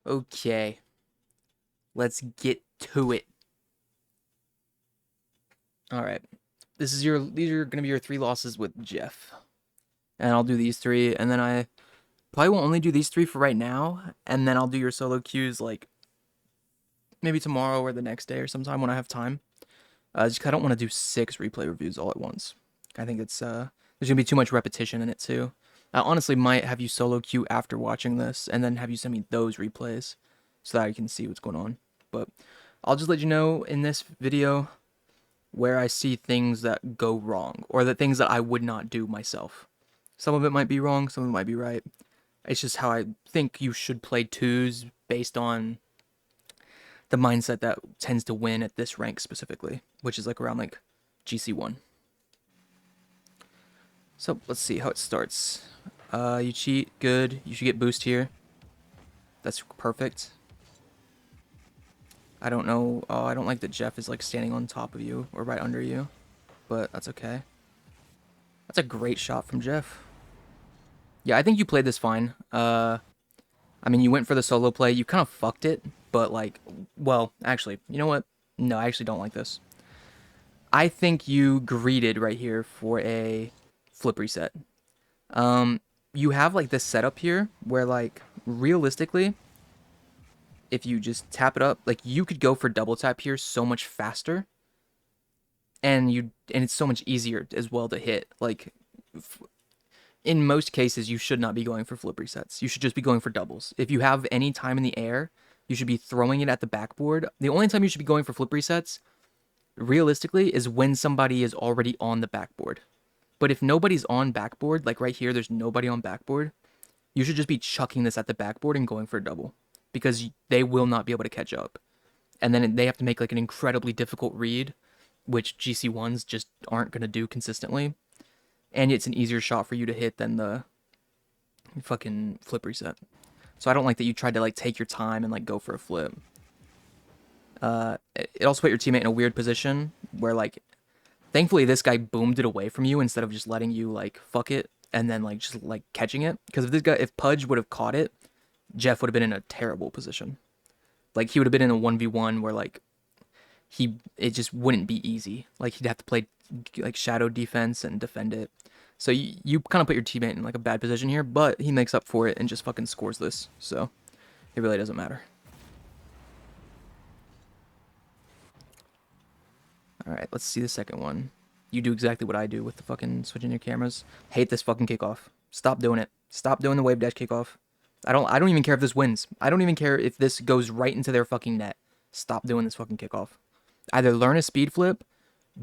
Okay, let's get to it. All right, these are gonna be your 3 losses with Jeff, and I'll do these 3, and then I probably will only do these 3 for right now, and then I'll do your solo queues like maybe tomorrow or the next day or sometime when I have time. Just 'cause I don't want to do 6 replay reviews all at once. I think it's there's gonna be too much repetition in it too. I honestly might have you solo queue after watching this, and then have you send me those replays so that I can see what's going on. But I'll just let you know in this video where I see things that go wrong, or the things that I would not do myself. Some of it might be wrong, some of it might be right. It's just how I think you should play twos based on the mindset that tends to win at this rank specifically, which is like around like GC1. So let's see how it starts. You cheat, good. You should get boost here. That's perfect. I don't know. Oh, I don't like that Jeff is like standing on top of you or right under you, but that's okay. That's a great shot from Jeff. Yeah, I think you played this fine. I mean, you went for the solo play. You kind of fucked it, but like, well, actually, you know what? No, I actually don't like this. I think you greeted right here for a flip reset. You have like this setup here where like realistically, if you just tap it up, like you could go for double tap here so much faster, and it's so much easier as well to hit. Like in most cases, you should not be going for flip resets. You should just be going for doubles. If you have any time in the air, you should be throwing it at the backboard. The only time you should be going for flip resets, realistically, is when somebody is already on the backboard. But if nobody's on backboard, like right here, there's nobody on backboard, you should just be chucking this at the backboard and going for a double, because they will not be able to catch up. And then they have to make like an incredibly difficult read, which GC1s just aren't going to do consistently. And it's an easier shot for you to hit than the fucking flip reset. So I don't like that you tried to like take your time and like go for a flip. It also put your teammate in a weird position where like, thankfully this guy boomed it away from you instead of just letting you like fuck it and then like just like catching it. Because if Pudge would have caught it, Jeff would have been in a terrible position. Like he would have been in a 1v1 where like it just wouldn't be easy. Like he'd have to play like shadow defense and defend it. So you kind of put your teammate in like a bad position here, but he makes up for it and just fucking scores this. So it really doesn't matter. All right, let's see the second one. You do exactly what I do with the fucking switching your cameras. Hate this fucking kickoff. Stop doing it. Stop doing the wave dash kickoff. I don't even care if this wins. I don't even care if this goes right into their fucking net. Stop doing this fucking kickoff. Either learn a speed flip,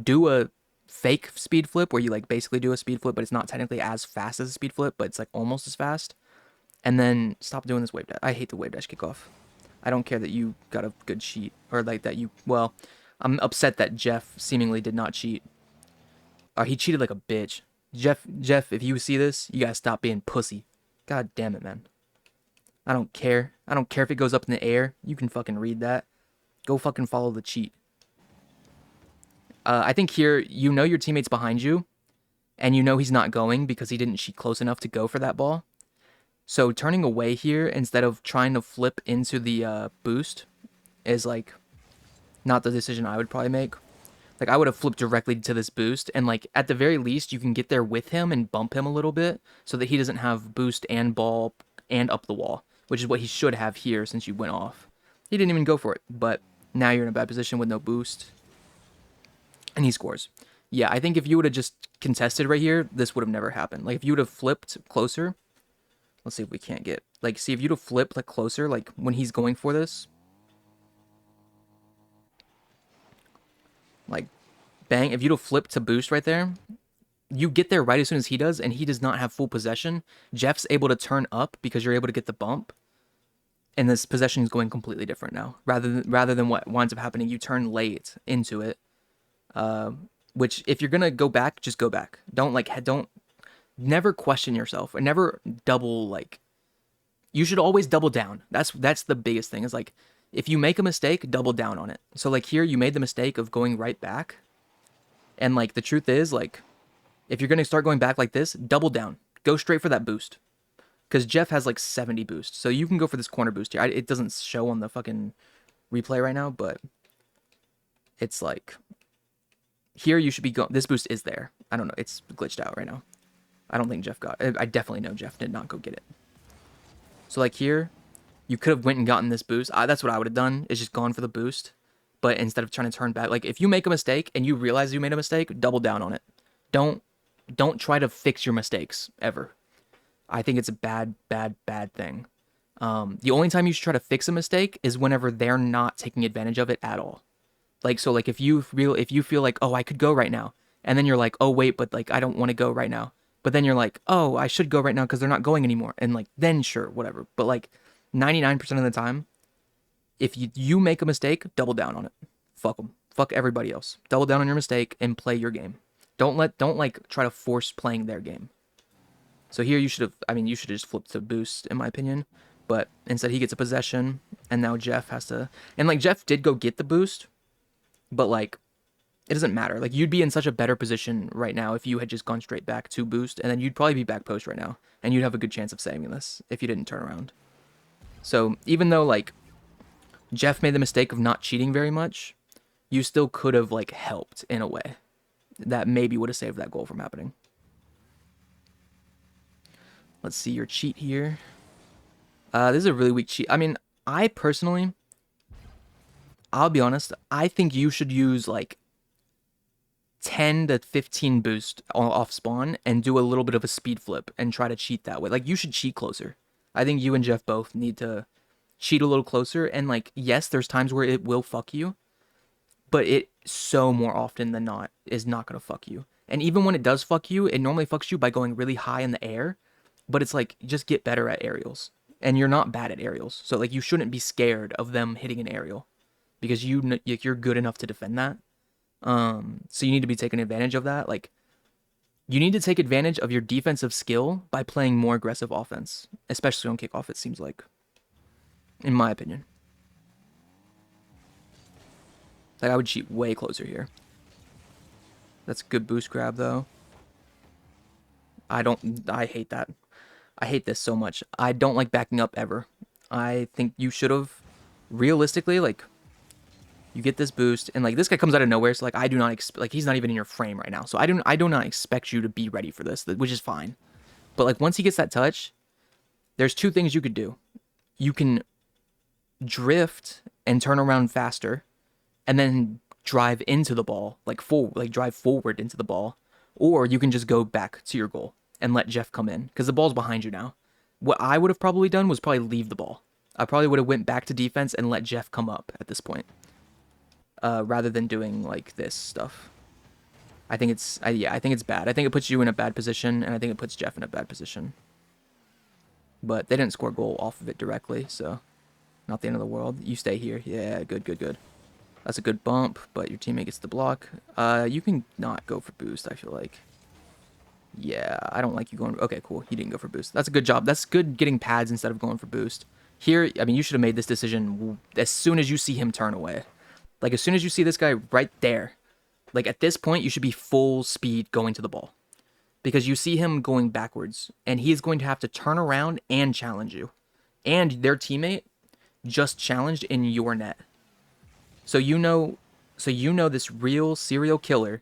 do a fake speed flip where you like basically do a speed flip, but it's not technically as fast as a speed flip, but it's like almost as fast. And then stop doing this wave dash. I hate the wave dash kickoff. I don't care that you got a good cheat or like that you, well, I'm upset that Jeff seemingly did not cheat. Or he cheated like a bitch. Jeff, if you see this, you gotta stop being pussy. God damn it, man. I don't care. I don't care if it goes up in the air. You can fucking read that. Go fucking follow the cheat. I think here, you know your teammate's behind you, and you know he's not going because he didn't cheat close enough to go for that ball. So turning away here instead of trying to flip into the boost is like not the decision I would probably make. Like I would have flipped directly to this boost, and like at the very least you can get there with him and bump him a little bit so that he doesn't have boost and ball and up the wall, which is what he should have here since you went off. He didn't even go for it, but now you're in a bad position with no boost, and he scores. Yeah, I think if you would have just contested right here, this would have never happened. Like if you would have flipped closer, let's see if we can't get, like, see if you'd have flipped like closer, like when he's going for this, like bang, if you'd have flipped to boost right there, you get there right as soon as he does, and he does not have full possession. Jeff's able to turn up because you're able to get the bump, and this possession is going completely different now. Rather than what winds up happening, you turn late into it. Which if you're gonna go back, just go back. Don't never question yourself, or never double like. You should always double down. That's the biggest thing. Is like if you make a mistake, double down on it. So like here, you made the mistake of going right back, and like the truth is like, if you're gonna start going back like this, double down. Go straight for that boost. Because Jeff has like 70 boost. So you can go for this corner boost here. It doesn't show on the fucking replay right now, but it's like here you should be going. This boost is there. I don't know. It's glitched out right now. I don't think Jeff got it. I definitely know Jeff did not go get it. So like here, you could have went and gotten this boost. That's what I would have done, is just gone for the boost. But instead of trying to turn back, like if you make a mistake and you realize you made a mistake, double down on it. Don't try to fix your mistakes ever. I think it's a bad thing. The only time you should try to fix a mistake is whenever they're not taking advantage of it at all. Like, so like if you feel like, oh, I could go right now, and then you're like, oh wait, but like I don't want to go right now. But then you're like, oh, I should go right now because they're not going anymore. And like, then sure, whatever. But like 99% of the time, if you make a mistake, double down on it. Fuck them. Fuck everybody else. Double down on your mistake and play your game. Don't like try to force playing their game. So here you should have just flipped to boost in my opinion. But instead he gets a possession and now Jeff has to, and like Jeff did go get the boost, but like it doesn't matter. Like you'd be in such a better position right now if you had just gone straight back to boost, and then you'd probably be back post right now and you'd have a good chance of saving this if you didn't turn around. So even though like Jeff made the mistake of not cheating very much, you still could have like helped in a way that maybe would have saved that goal from happening. Let's see your cheat here. This is a really weak cheat. I mean, I personally, I'll be honest, I think you should use like 10 to 15 boost off spawn and do a little bit of a speed flip and try to cheat that way. Like you should cheat closer. I think you and Jeff both need to cheat a little closer, and like yes, there's times where it will fuck you, but it so more often than not is not gonna fuck you. And even when it does fuck you, it normally fucks you by going really high in the air, but it's like just get better at aerials. And you're not bad at aerials. So like you shouldn't be scared of them hitting an aerial because you're good enough to defend that. So you need to be taking advantage of that. Like you need to take advantage of your defensive skill by playing more aggressive offense, especially on kickoff, it seems like, in my opinion. Like I would cheat way closer here. That's a good boost grab though. I hate that. I hate this so much. I don't like backing up ever. I think you should have, realistically, like, you get this boost, and like this guy comes out of nowhere, so like I do not like he's not even in your frame right now, so I do not expect you to be ready for this, which is fine. But like once he gets that touch, there's two things you could do. You can drift and turn around faster, and then drive into the ball, like drive forward into the ball, or you can just go back to your goal and let Jeff come in because the ball's behind you now. What I would have probably done was probably leave the ball. I probably would have went back to defense and let Jeff come up at this point, rather than doing like this stuff. I think it's I think it's bad. I think it puts you in a bad position, and I think it puts Jeff in a bad position. But they didn't score a goal off of it directly, so not the end of the world. You stay here. Yeah, good. That's a good bump, but your teammate gets the block. You can not go for boost, I feel like. Yeah, I don't like you going... Okay, cool. You didn't go for boost. That's a good job. That's good getting pads instead of going for boost. Here, I mean, you should have made this decision as soon as you see him turn away. Like, as soon as you see this guy right there, like, at this point, you should be full speed going to the ball. Because you see him going backwards, and he is going to have to turn around and challenge you. And their teammate just challenged in your net. So you know this real serial killer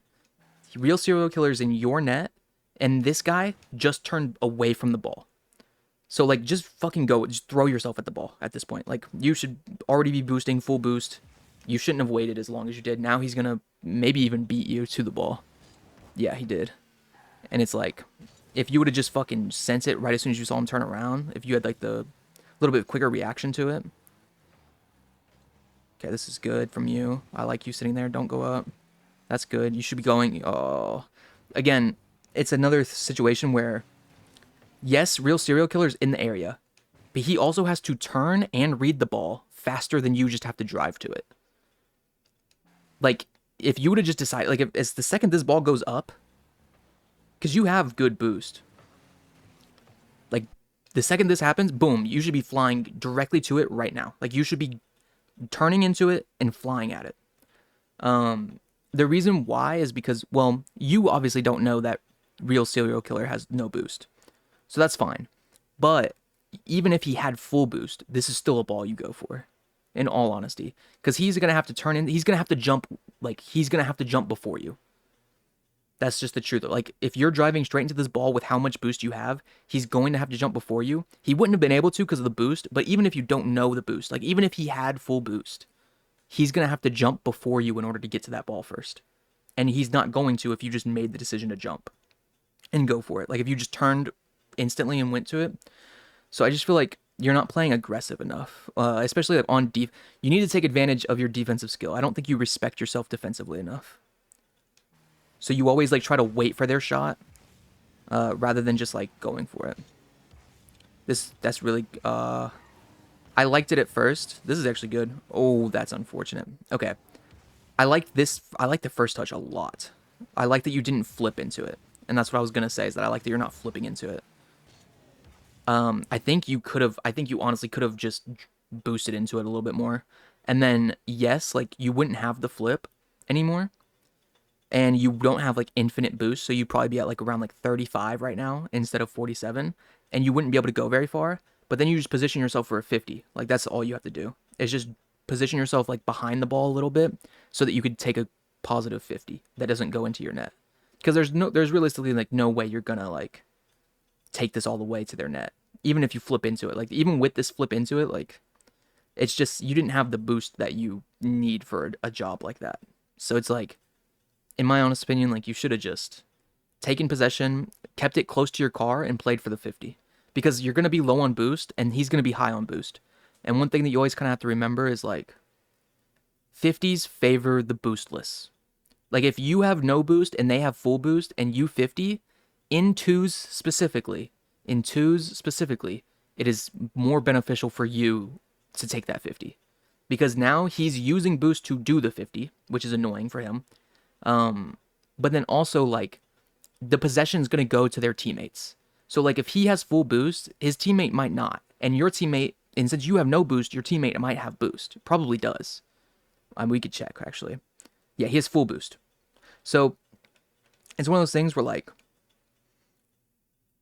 is in your net, and this guy just turned away from the ball. So like just fucking go, just throw yourself at the ball at this point. Like you should already be boosting full boost. You shouldn't have waited as long as you did. Now he's gonna maybe even beat you to the ball. Yeah, he did. And it's like, if you would have just fucking sent it right as soon as you saw him turn around, if you had like the little bit quicker reaction to it. Okay, this is good from you. I like you sitting there. Don't go up. That's good. You should be going. Oh, again, it's another situation where, yes, real serial killer's in the area, but he also has to turn and read the ball faster than you just have to drive to it. Like, if you would have just decided, like, if it's the second this ball goes up, because you have good boost, like, the second this happens, boom, you should be flying directly to it right now. Like, you should be turning into it and flying at it. The reason why is because, well, you obviously don't know that real serial killer has no boost. So that's fine. But even if he had full boost, this is still a ball you go for, in all honesty, because he's gonna have to turn in. He's gonna have to jump. Like he's gonna have to jump before you. That's just the truth. Like if you're driving straight into this ball with how much boost you have, he's going to have to jump before you. He wouldn't have been able to because of the boost. But even if you don't know the boost, like even if he had full boost, he's gonna have to jump before you in order to get to that ball first. And he's not going to if you just made the decision to jump and go for it. Like if you just turned instantly and went to it. So I just feel like you're not playing aggressive enough, especially like on deep. You need to take advantage of your defensive skill. I don't think you respect yourself defensively enough. So you always like try to wait for their shot rather than just like going for it. That's really I liked it at first. This is actually good. Oh, that's unfortunate. Okay. I like this. I like the first touch a lot. I like that you didn't flip into it. And that's what I was going to say is that I like that you're not flipping into it. I think you could have, I think you honestly could have just boosted into it a little bit more. And then, yes, like you wouldn't have the flip anymore. And you don't have like infinite boost. So you'd probably be at like around like 35 right now instead of 47. And you wouldn't be able to go very far. But then you just position yourself for a 50. Like that's all you have to do. It's just position yourself like behind the ball a little bit so that you could take a positive 50 that doesn't go into your net. Because there's realistically like no way you're gonna like take this all the way to their net. Even if you flip into it, like even with this flip into it, like it's just you didn't have the boost that you need for a job like that. So it's like, in my honest opinion, like you should have just taken possession, kept it close to your car, and played for the 50. Because you're gonna be low on boost, and he's gonna be high on boost. And one thing that you always kind of have to remember is like 50s favor the boostless. Like if you have no boost and they have full boost and you 50, in twos specifically, it is more beneficial for you to take that 50. Because now he's using boost to do the 50, which is annoying for him. But then also like the possession's gonna go to their teammates. So like if he has full boost, his teammate might not. And your teammate, and since you have no boost, your teammate might have boost. Probably does. We could check actually. Yeah, he has full boost. So it's one of those things where like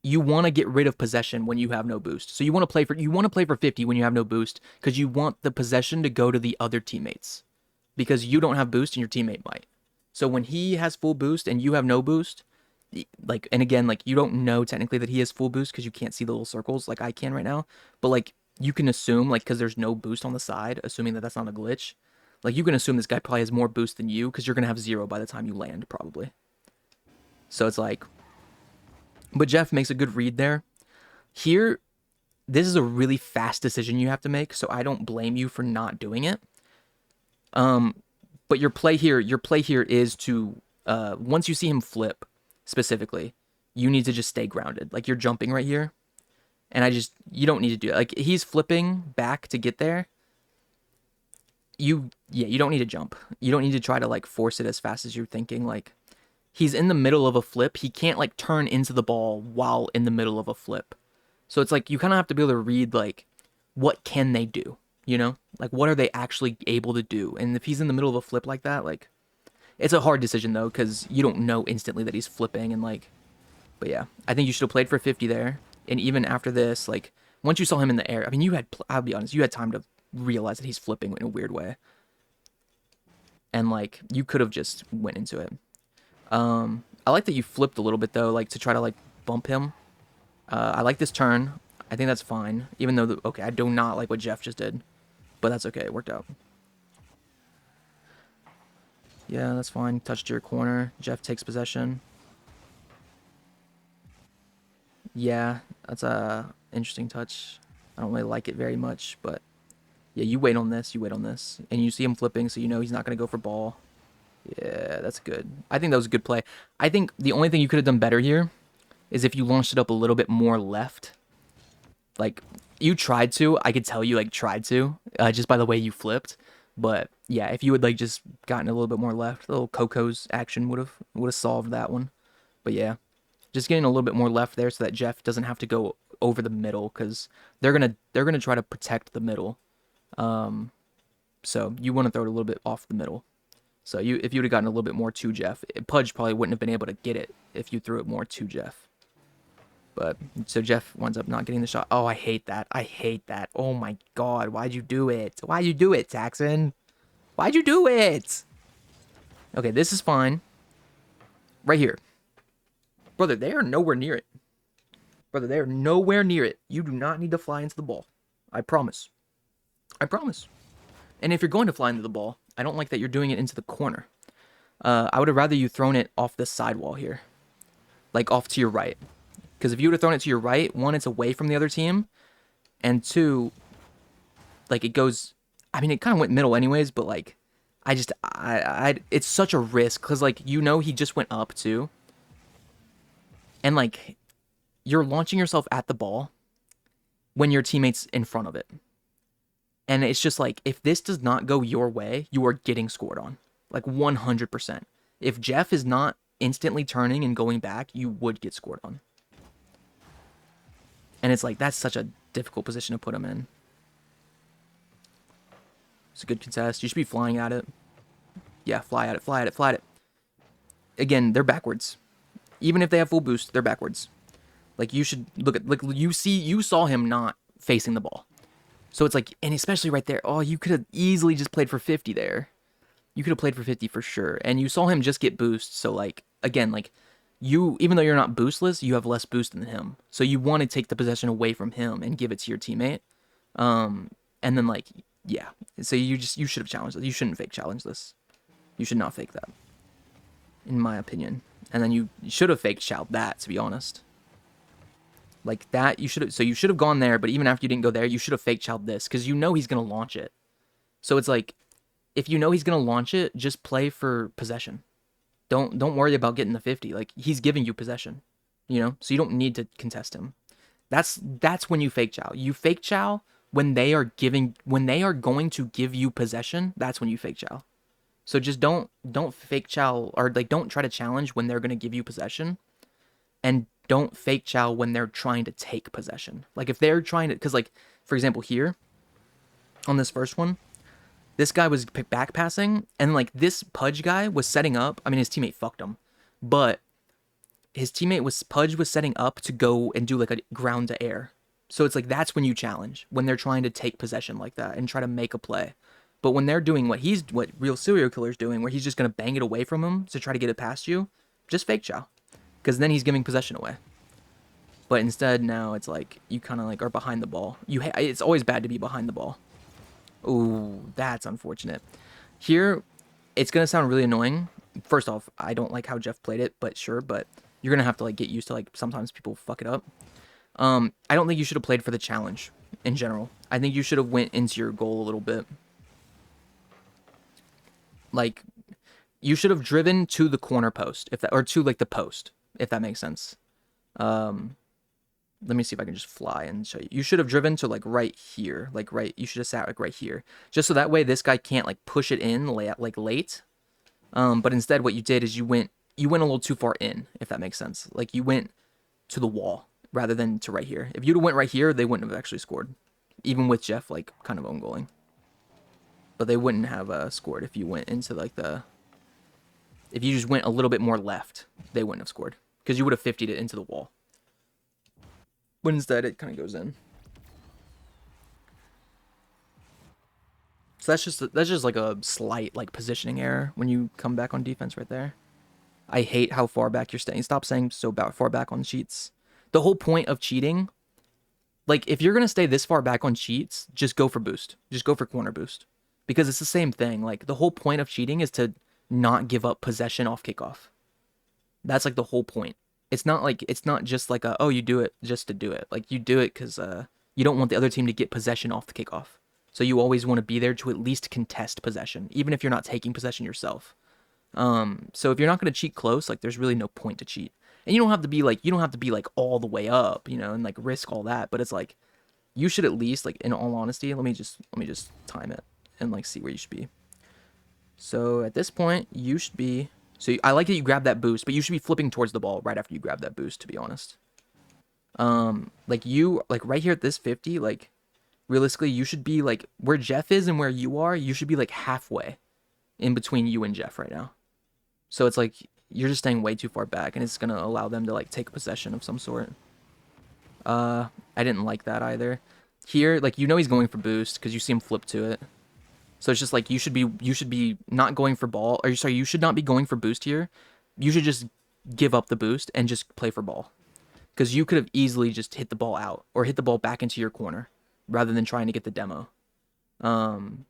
you want to get rid of possession when you have no boost. So you want to play for 50 when you have no boost because you want the possession to go to the other teammates because you don't have boost and your teammate might. So when he has full boost and you have no boost, like, and again, like you don't know technically that he has full boost because you can't see the little circles like I can right now, but like you can assume like because there's no boost on the side, assuming that that's not a glitch, like you can assume this guy probably has more boost than you because you're gonna have 0 by the time you land probably. So it's like, but Jeff makes a good read there. Here, this is a really fast decision you have to make, so I don't blame you for not doing it. But your play here is to once you see him flip specifically, you need to just stay grounded. Like you're jumping right here, and you don't need to do it. Like he's flipping back to get there. You don't need to jump. You don't need to try to like force it as fast as you're thinking. Like he's in the middle of a flip. He can't like turn into the ball while in the middle of a flip. So it's like you kind of have to be able to read like what can they do, you know? Like what are they actually able to do? And if he's in the middle of a flip like that, like it's a hard decision though cuz you don't know instantly that he's flipping and like but yeah, I think you should have played for 50 there. And even after this, like once you saw him in the air, I mean I'll be honest, you had time to realize that he's flipping in a weird way. And like you could have just went into it. I like that you flipped a little bit though, like to try to like bump him. I like this turn. I think that's fine. Even though, okay, I do not like what Jeff just did. But that's okay. It worked out. Yeah, that's fine. Touch to your corner. Jeff takes possession. Yeah, that's a interesting touch. I don't really like it very much, but yeah, you wait on this. You wait on this. And you see him flipping, so you know he's not going to go for ball. Yeah, that's good. I think that was a good play. I think the only thing you could have done better here is if you launched it up a little bit more left. Like, you tried to. I could tell you, like, tried to. Just by the way you flipped. But, yeah, if you had, like, just gotten a little bit more left, a little Coco's action would have solved that one. But, yeah. Just getting a little bit more left there so that Jeff doesn't have to go over the middle. Because they're gonna try to protect the middle. So, you want to throw it a little bit off the middle. So, if you would have gotten a little bit more to Jeff, Pudge probably wouldn't have been able to get it if you threw it more to Jeff. But so Jeff winds up not getting the shot. Oh, I hate that. I hate that. Oh my god, why'd you do it? Why'd you do it, Saxon? Why'd you do it? Okay, this is fine. Right here. Brother, they are nowhere near it. Brother, they are nowhere near it. You do not need to fly into the ball. I promise. I promise. And if you're going to fly into the ball, I don't like that you're doing it into the corner. I would have rather you thrown it off this sidewall here. Like off to your right. Because if you would have thrown it to your right, one, it's away from the other team. And two, like it goes, I mean, it kind of went middle anyways, but like, it's such a risk. Because like, you know, he just went up too. And like, you're launching yourself at the ball when your teammate's in front of it. And it's just like, if this does not go your way, you are getting scored on. Like 100%. If Jeff is not instantly turning and going back, you would get scored on. And it's like, that's such a difficult position to put him in. It's a good contest. You should be flying at it. Yeah, fly at it, fly at it, fly at it. Again, they're backwards. Even if they have full boost, they're backwards. Like, you should look at, like, you saw him not facing the ball. So it's like, and especially right there, oh, you could have easily just played for 50 there. You could have played for 50 for sure. And you saw him just get boost. So like, again, like you, even though you're not boostless, you have less boost than him. So you want to take the possession away from him and give it to your teammate. And then like, yeah. So you should have challenged this. You shouldn't fake challenge this. You should not fake that, in my opinion. And then you should have fake challenged that, to be honest. Like that, you should have gone there, but even after you didn't go there, you should have fake challenged this, because you know he's going to launch it. So it's like, if you know he's going to launch it, just play for possession. Don't worry about getting the 50. Like, he's giving you possession, you know? So you don't need to contest him. That's when you fake chow. You fake chow when they are going to give you possession. That's when you fake chow. So just don't fake chow, or like don't try to challenge when they're going to give you possession, and don't fake chow when they're trying to take possession. Like if they're trying to, because like for example here on this first one, this guy was back passing, and like this Pudge guy was setting up. I mean, his teammate fucked him, but his Pudge was setting up to go and do like a ground to air. So it's like, that's when you challenge, when they're trying to take possession like that and try to make a play. But when they're doing what real serial killer's doing, where he's just going to bang it away from him to try to get it past you, just fake chow. Because then he's giving possession away. But instead now it's like, you kind of like are behind the ball. It's always bad to be behind the ball. Ooh, that's unfortunate. Here, it's going to sound really annoying. First off, I don't like how Jeff played it, but sure. But you're going to have to like get used to like sometimes people fuck it up. I don't think you should have played for the challenge in general. I think you should have went into your goal a little bit. Like, you should have driven to the corner post, or to like the post, if that makes sense. Let me see if I can just fly and show you. You should have driven to like right here, you should have sat like right here, just so that way this guy can't like push it in late. But instead what you did is you went a little too far in, if that makes sense. Like you went to the wall rather than to right here. If you'd have went right here, they wouldn't have actually scored, even with Jeff like kind of own goaling. But they wouldn't have scored if you went into like if you just went a little bit more left, they wouldn't have scored, because you would have 50'd it into the wall. But instead, it kind of goes in. So that's just like a slight like positioning error when you come back on defense right there. I hate how far back you're staying. Stop saying so far back on cheats. The whole point of cheating, like if you're gonna stay this far back on cheats, just go for boost. Just go for corner boost, because it's the same thing. Like the whole point of cheating is to not give up possession off kickoff. That's like the whole point. It's not just like oh, you do it just to do it. Like you do it because you don't want the other team to get possession off the kickoff. So you always want to be there to at least contest possession, even if you're not taking possession yourself. So if you're not going to cheat close, like there's really no point to cheat. And you don't have to be like all the way up, you know, and like risk all that. But it's like, you should at least, like in all honesty, let me just time it and like see where you should be. So at this point, you should be. So I like that you grab that boost, but you should be flipping towards the ball right after you grab that boost, to be honest. Like right here at this 50, like realistically, you should be like where Jeff is and where you are, you should be like halfway in between you and Jeff right now. So it's like, you're just staying way too far back, and it's going to allow them to like take possession of some sort. I didn't like that either. Here, like, you know he's going for boost because you see him flip to it. So it's just like you should be not going for ball, or sorry, you should not be going for boost here. You should just give up the boost and just play for ball. Because you could have easily just hit the ball out or hit the ball back into your corner rather than trying to get the demo. Um,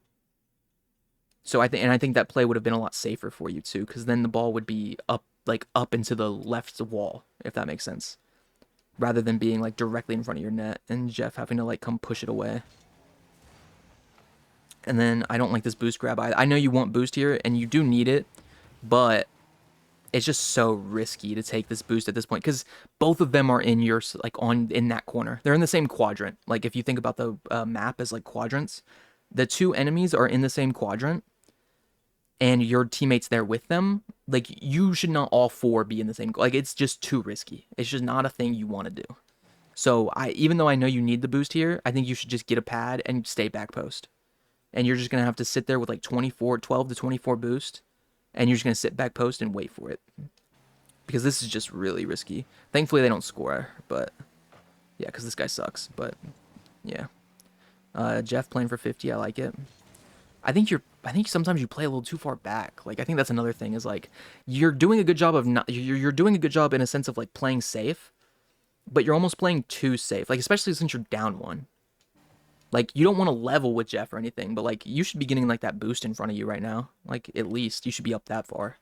so I think that play would have been a lot safer for you too, because then the ball would be up into the left wall, if that makes sense, rather than being like directly in front of your net and Jeff having to like come push it away. And then I don't like this boost grab either. I know you want boost here and you do need it, but it's just so risky to take this boost at this point because both of them are in your like on in that corner. They're in the same quadrant. Like if you think about the map as like quadrants, the two enemies are in the same quadrant, and your teammates there with them. Like you should not all four be in the same. Like it's just too risky. It's just not a thing you want to do. So even though I know you need the boost here, I think you should just get a pad and stay back post. And you're just gonna have to sit there with like 12 to 24 boost, and you're just gonna sit back post and wait for it because this is just really risky. Thankfully they don't score, but yeah, because this guy sucks. But yeah, Jeff playing for 50, I like it. I think sometimes you play a little too far back. Like I think that's another thing is like you're doing a good job of not you're doing a good job in a sense of like playing safe, but you're almost playing too safe. Like especially since you're down one. Like you don't want to level with Jeff or anything, but like you should be getting like that boost in front of you right now. Like at least you should be up that far.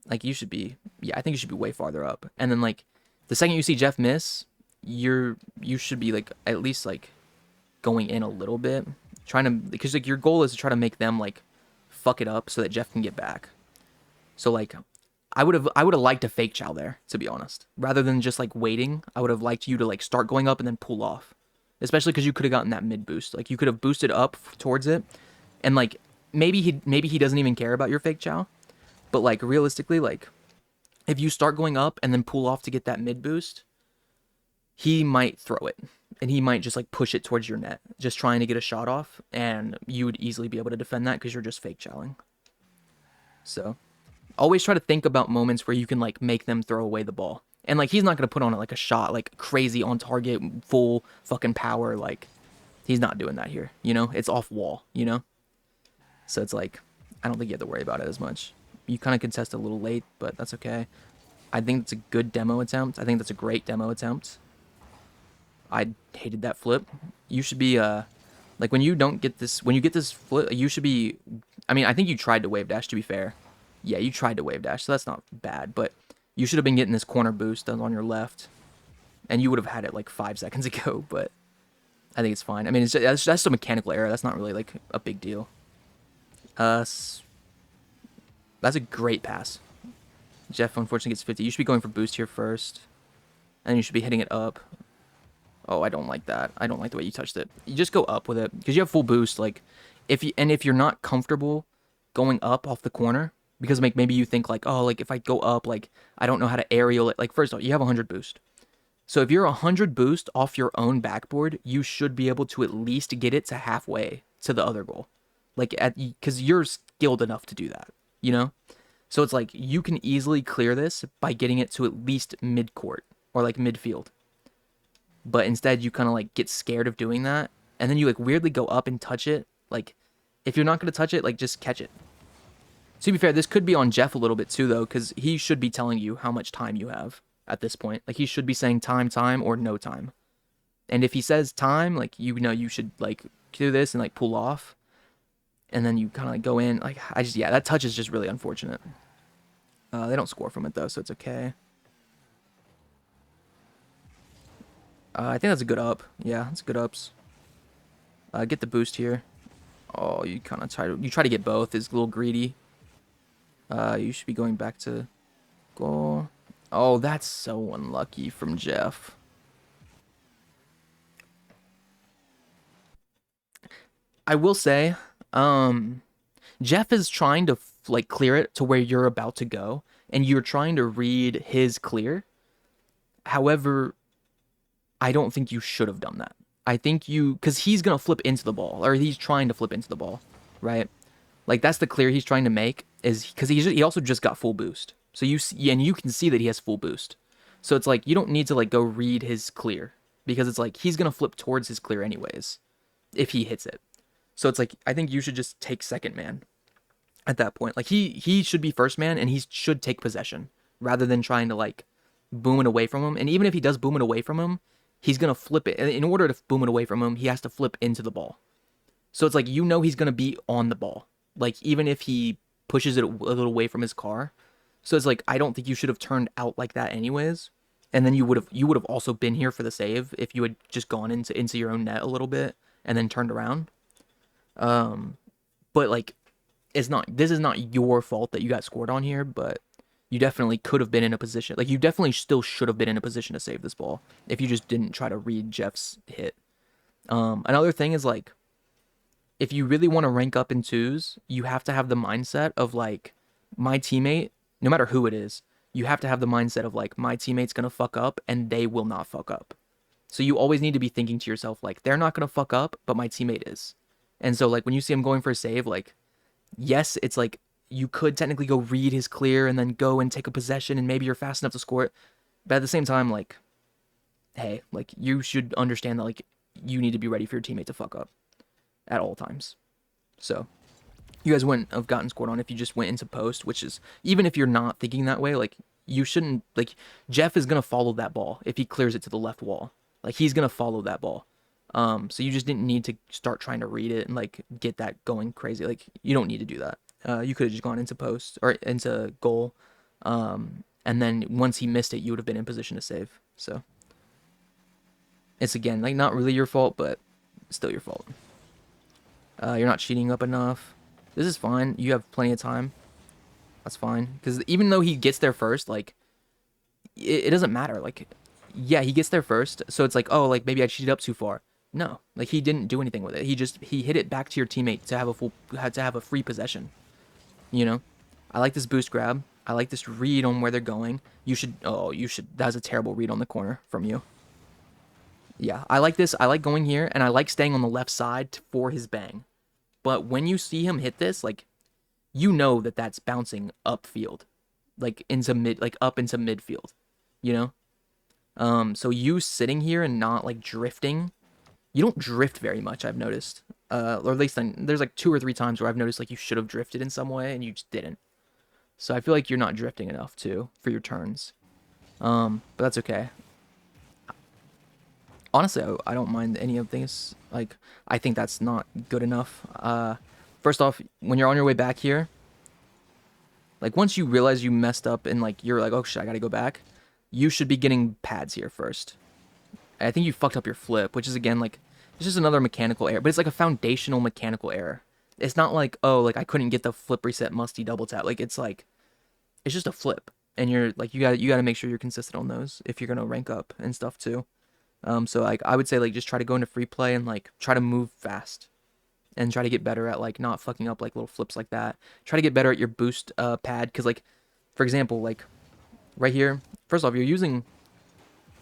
Like you should be, yeah, I think you should be way farther up. And then like the second you see Jeff miss, you should be like at least like going in a little bit, trying to because like your goal is to try to make them like fuck it up so that Jeff can get back. So like I would have liked a fake chow there, to be honest. Rather than just like waiting, I would have liked you to like start going up and then pull off. Especially because you could have gotten that mid boost. Like you could have boosted up towards it, and like maybe he doesn't even care about your fake chow, but like realistically, like if you start going up and then pull off to get that mid boost, he might throw it, and he might just like push it towards your net, just trying to get a shot off, and you would easily be able to defend that because you're just fake chowing. So always try to think about moments where you can like make them throw away the ball. And like he's not gonna put on like a shot like crazy on target, full fucking power. Like he's not doing that here. You know, it's off wall. You know, so it's like I don't think you have to worry about it as much. You kind of contest a little late, but that's okay. I think it's a good demo attempt. I think that's a great demo attempt. I hated that flip. You should be like when you don't get this when you get this flip, you should be. I mean, I think you tried to wave dash. To be fair, yeah, you tried to wave dash, so that's not bad, but. You should have been getting this corner boost on your left, and you would have had it like 5 seconds ago, but I think it's fine. I mean, that's just a mechanical error. That's not really like a big deal. That's a great pass. Jeff unfortunately gets 50. You should be going for boost here first, and you should be hitting it up. Oh, I don't like that. I don't like the way you touched it. You just go up with it because you have full boost. Like, if you're not comfortable going up off the corner. Because like maybe you think like, oh, like if I go up, like I don't know how to aerial it. Like first off, you have 100 boost. So if you're 100 boost off your own backboard, you should be able to at least get it to halfway to the other goal. Like because you're skilled enough to do that, you know? So it's like you can easily clear this by getting it to at least mid court or like midfield. But instead you kind of like get scared of doing that. And then you like weirdly go up and touch it. Like if you're not going to touch it, like just catch it. To be fair, this could be on Jeff a little bit too, though, because he should be telling you how much time you have at this point. Like, he should be saying time, or no time. And if he says time, like, you know, you should, like, do this and, like, pull off. And then you kind of, like, go in. Like, yeah, that touch is just really unfortunate. They don't score from it, though, so it's okay. I think that's a good up. Yeah, that's good ups. Get the boost here. Oh, you kind of try to get both. It's a little greedy. You should be going back to goal. Oh, that's so unlucky from Jeff. I will say, Jeff is trying to like clear it to where you're about to go, and you're trying to read his clear. However, I don't think you should have done that. I think because he's gonna flip into the ball, or he's trying to flip into the ball, right? Like that's the clear he's trying to make is because he also just got full boost. So you see, and you can see that he has full boost. So it's like you don't need to like go read his clear. because it's like he's gonna flip towards his clear anyways if he hits it. So it's like I think you should just take second man at that point. Like he should be first man and he should take possession rather than trying to like boom it away from him. And even if he does boom it away from him, he's gonna flip it. In order to boom it away from him, he has to flip into the ball. So it's like he's gonna be on the ball. Like even if he pushes it a little away from his car. So it's like I don't think you should have turned out like that anyways. And then you would have also been here for the save if you had just gone into your own net a little bit and then turned around. But like this is not your fault that you got scored on here, but you definitely could have been in a position. Like you definitely still should have been in a position to save this ball if you just didn't try to read Jeff's hit. Another thing is like if you really want to rank up in twos, you have to have the mindset of like my teammate, no matter who it is, you have to have the mindset of like my teammate's gonna fuck up and they will not fuck up. So you always need to be thinking to yourself like they're not gonna fuck up, but my teammate is. And so like when you see him going for a save, like yes, it's like you could technically go read his clear and then go and take a possession and maybe you're fast enough to score it. But at the same time, like, hey, like you should understand that like you need to be ready for your teammate to fuck up at all times. So you guys wouldn't have gotten scored on if you just went into post, which is even if you're not thinking that way, like you shouldn't like Jeff is gonna follow that ball if he clears it to the left wall. Like he's gonna follow that ball. So you just didn't need to start trying to read it and like get that going crazy. Like you don't need to do that. You could have just gone into post or into goal. And then once he missed it, you would have been in position to save. So it's again like not really your fault, but still your fault. You're not cheating up enough. This is fine. You have plenty of time. That's fine. Because even though he gets there first, like it doesn't matter. Like yeah, he gets there first. So it's like, oh, like maybe I cheated up too far. No, like he didn't do anything with it. He hit it back to your teammate to have a free possession. You know, I like this boost grab. I like this read on where they're going. You should. That was a terrible read on the corner from you. Yeah, I like this. I like going here, and I like staying on the left side for his bang. But when you see him hit this, like, you know that that's bouncing upfield, like up into midfield. You know. So you sitting here and not like drifting. You don't drift very much, I've noticed. Or at least there's like 2 or 3 times where I've noticed like you should have drifted in some way and you just didn't. So I feel like you're not drifting enough too for your turns. But that's okay. Honestly, I don't mind any of these. Like I think that's not good enough. First off, when you're on your way back here, like once you realize you messed up and like you're like, oh shit, I gotta go back, you should be getting pads here first. I think you fucked up your flip, which is again like it's just another mechanical error, but it's like a foundational mechanical error. It's not like, oh, like I couldn't get the flip reset musty double tap. Like it's just a flip, and you're like you gotta make sure you're consistent on those if you're gonna rank up and stuff too. So like I would say like just try to go into free play and like try to move fast, and try to get better at like not fucking up like little flips like that. Try to get better at your boost pad, because like for example like right here, first off you're using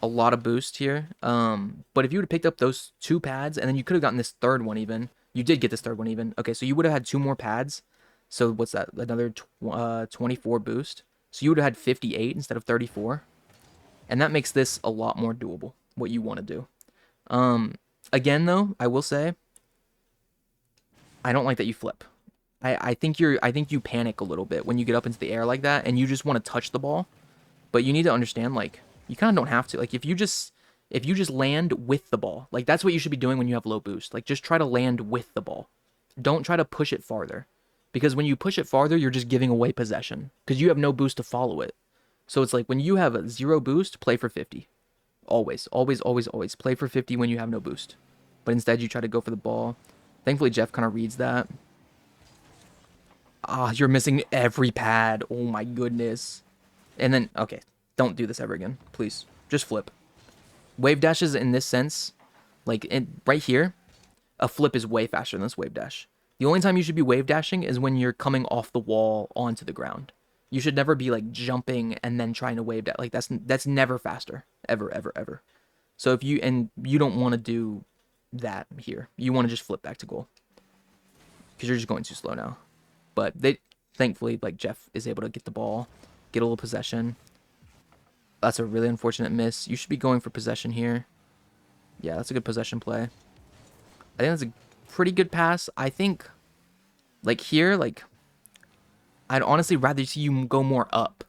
a lot of boost here. But if you would have picked up those 2 pads and then you could have gotten this third one even. You did get this third one even. Okay, so you would have had 2 more pads. So what's that? Another 24 boost. So you would have had 58 instead of 34. And that makes this a lot more doable, what you want to do. Again though, I will say I don't like that you flip. I think you panic a little bit when you get up into the air like that and you just want to touch the ball. But you need to understand like you kind of don't have to. Like if you just land with the ball, like that's what you should be doing when you have low boost. Like just try to land with the ball. Don't try to push it farther, because when you push it farther, you're just giving away possession because you have no boost to follow it. So it's like when you have a 0 boost, play for 50. Always, always, always, always play for 50 when you have no boost. But instead you try to go for the ball. Thankfully Jeff kind of reads that. You're missing every pad. Oh my goodness. And then, okay, don't do this ever again, please. Just flip. Wave dashes in this sense, like right here, a flip is way faster than this wave dash. The only time you should be wave dashing is when you're coming off the wall onto the ground. You should never be like jumping and then trying to wave dash. Like that's never faster, ever, ever, ever. So if you don't want to do that here, you want to just flip back to goal because you're just going too slow now. But thankfully, like Jeff is able to get the ball, get a little possession. That's a really unfortunate miss. You should be going for possession here. Yeah, that's a good possession play. I think that's a pretty good pass. I think, like here, like, I'd honestly rather see you go more up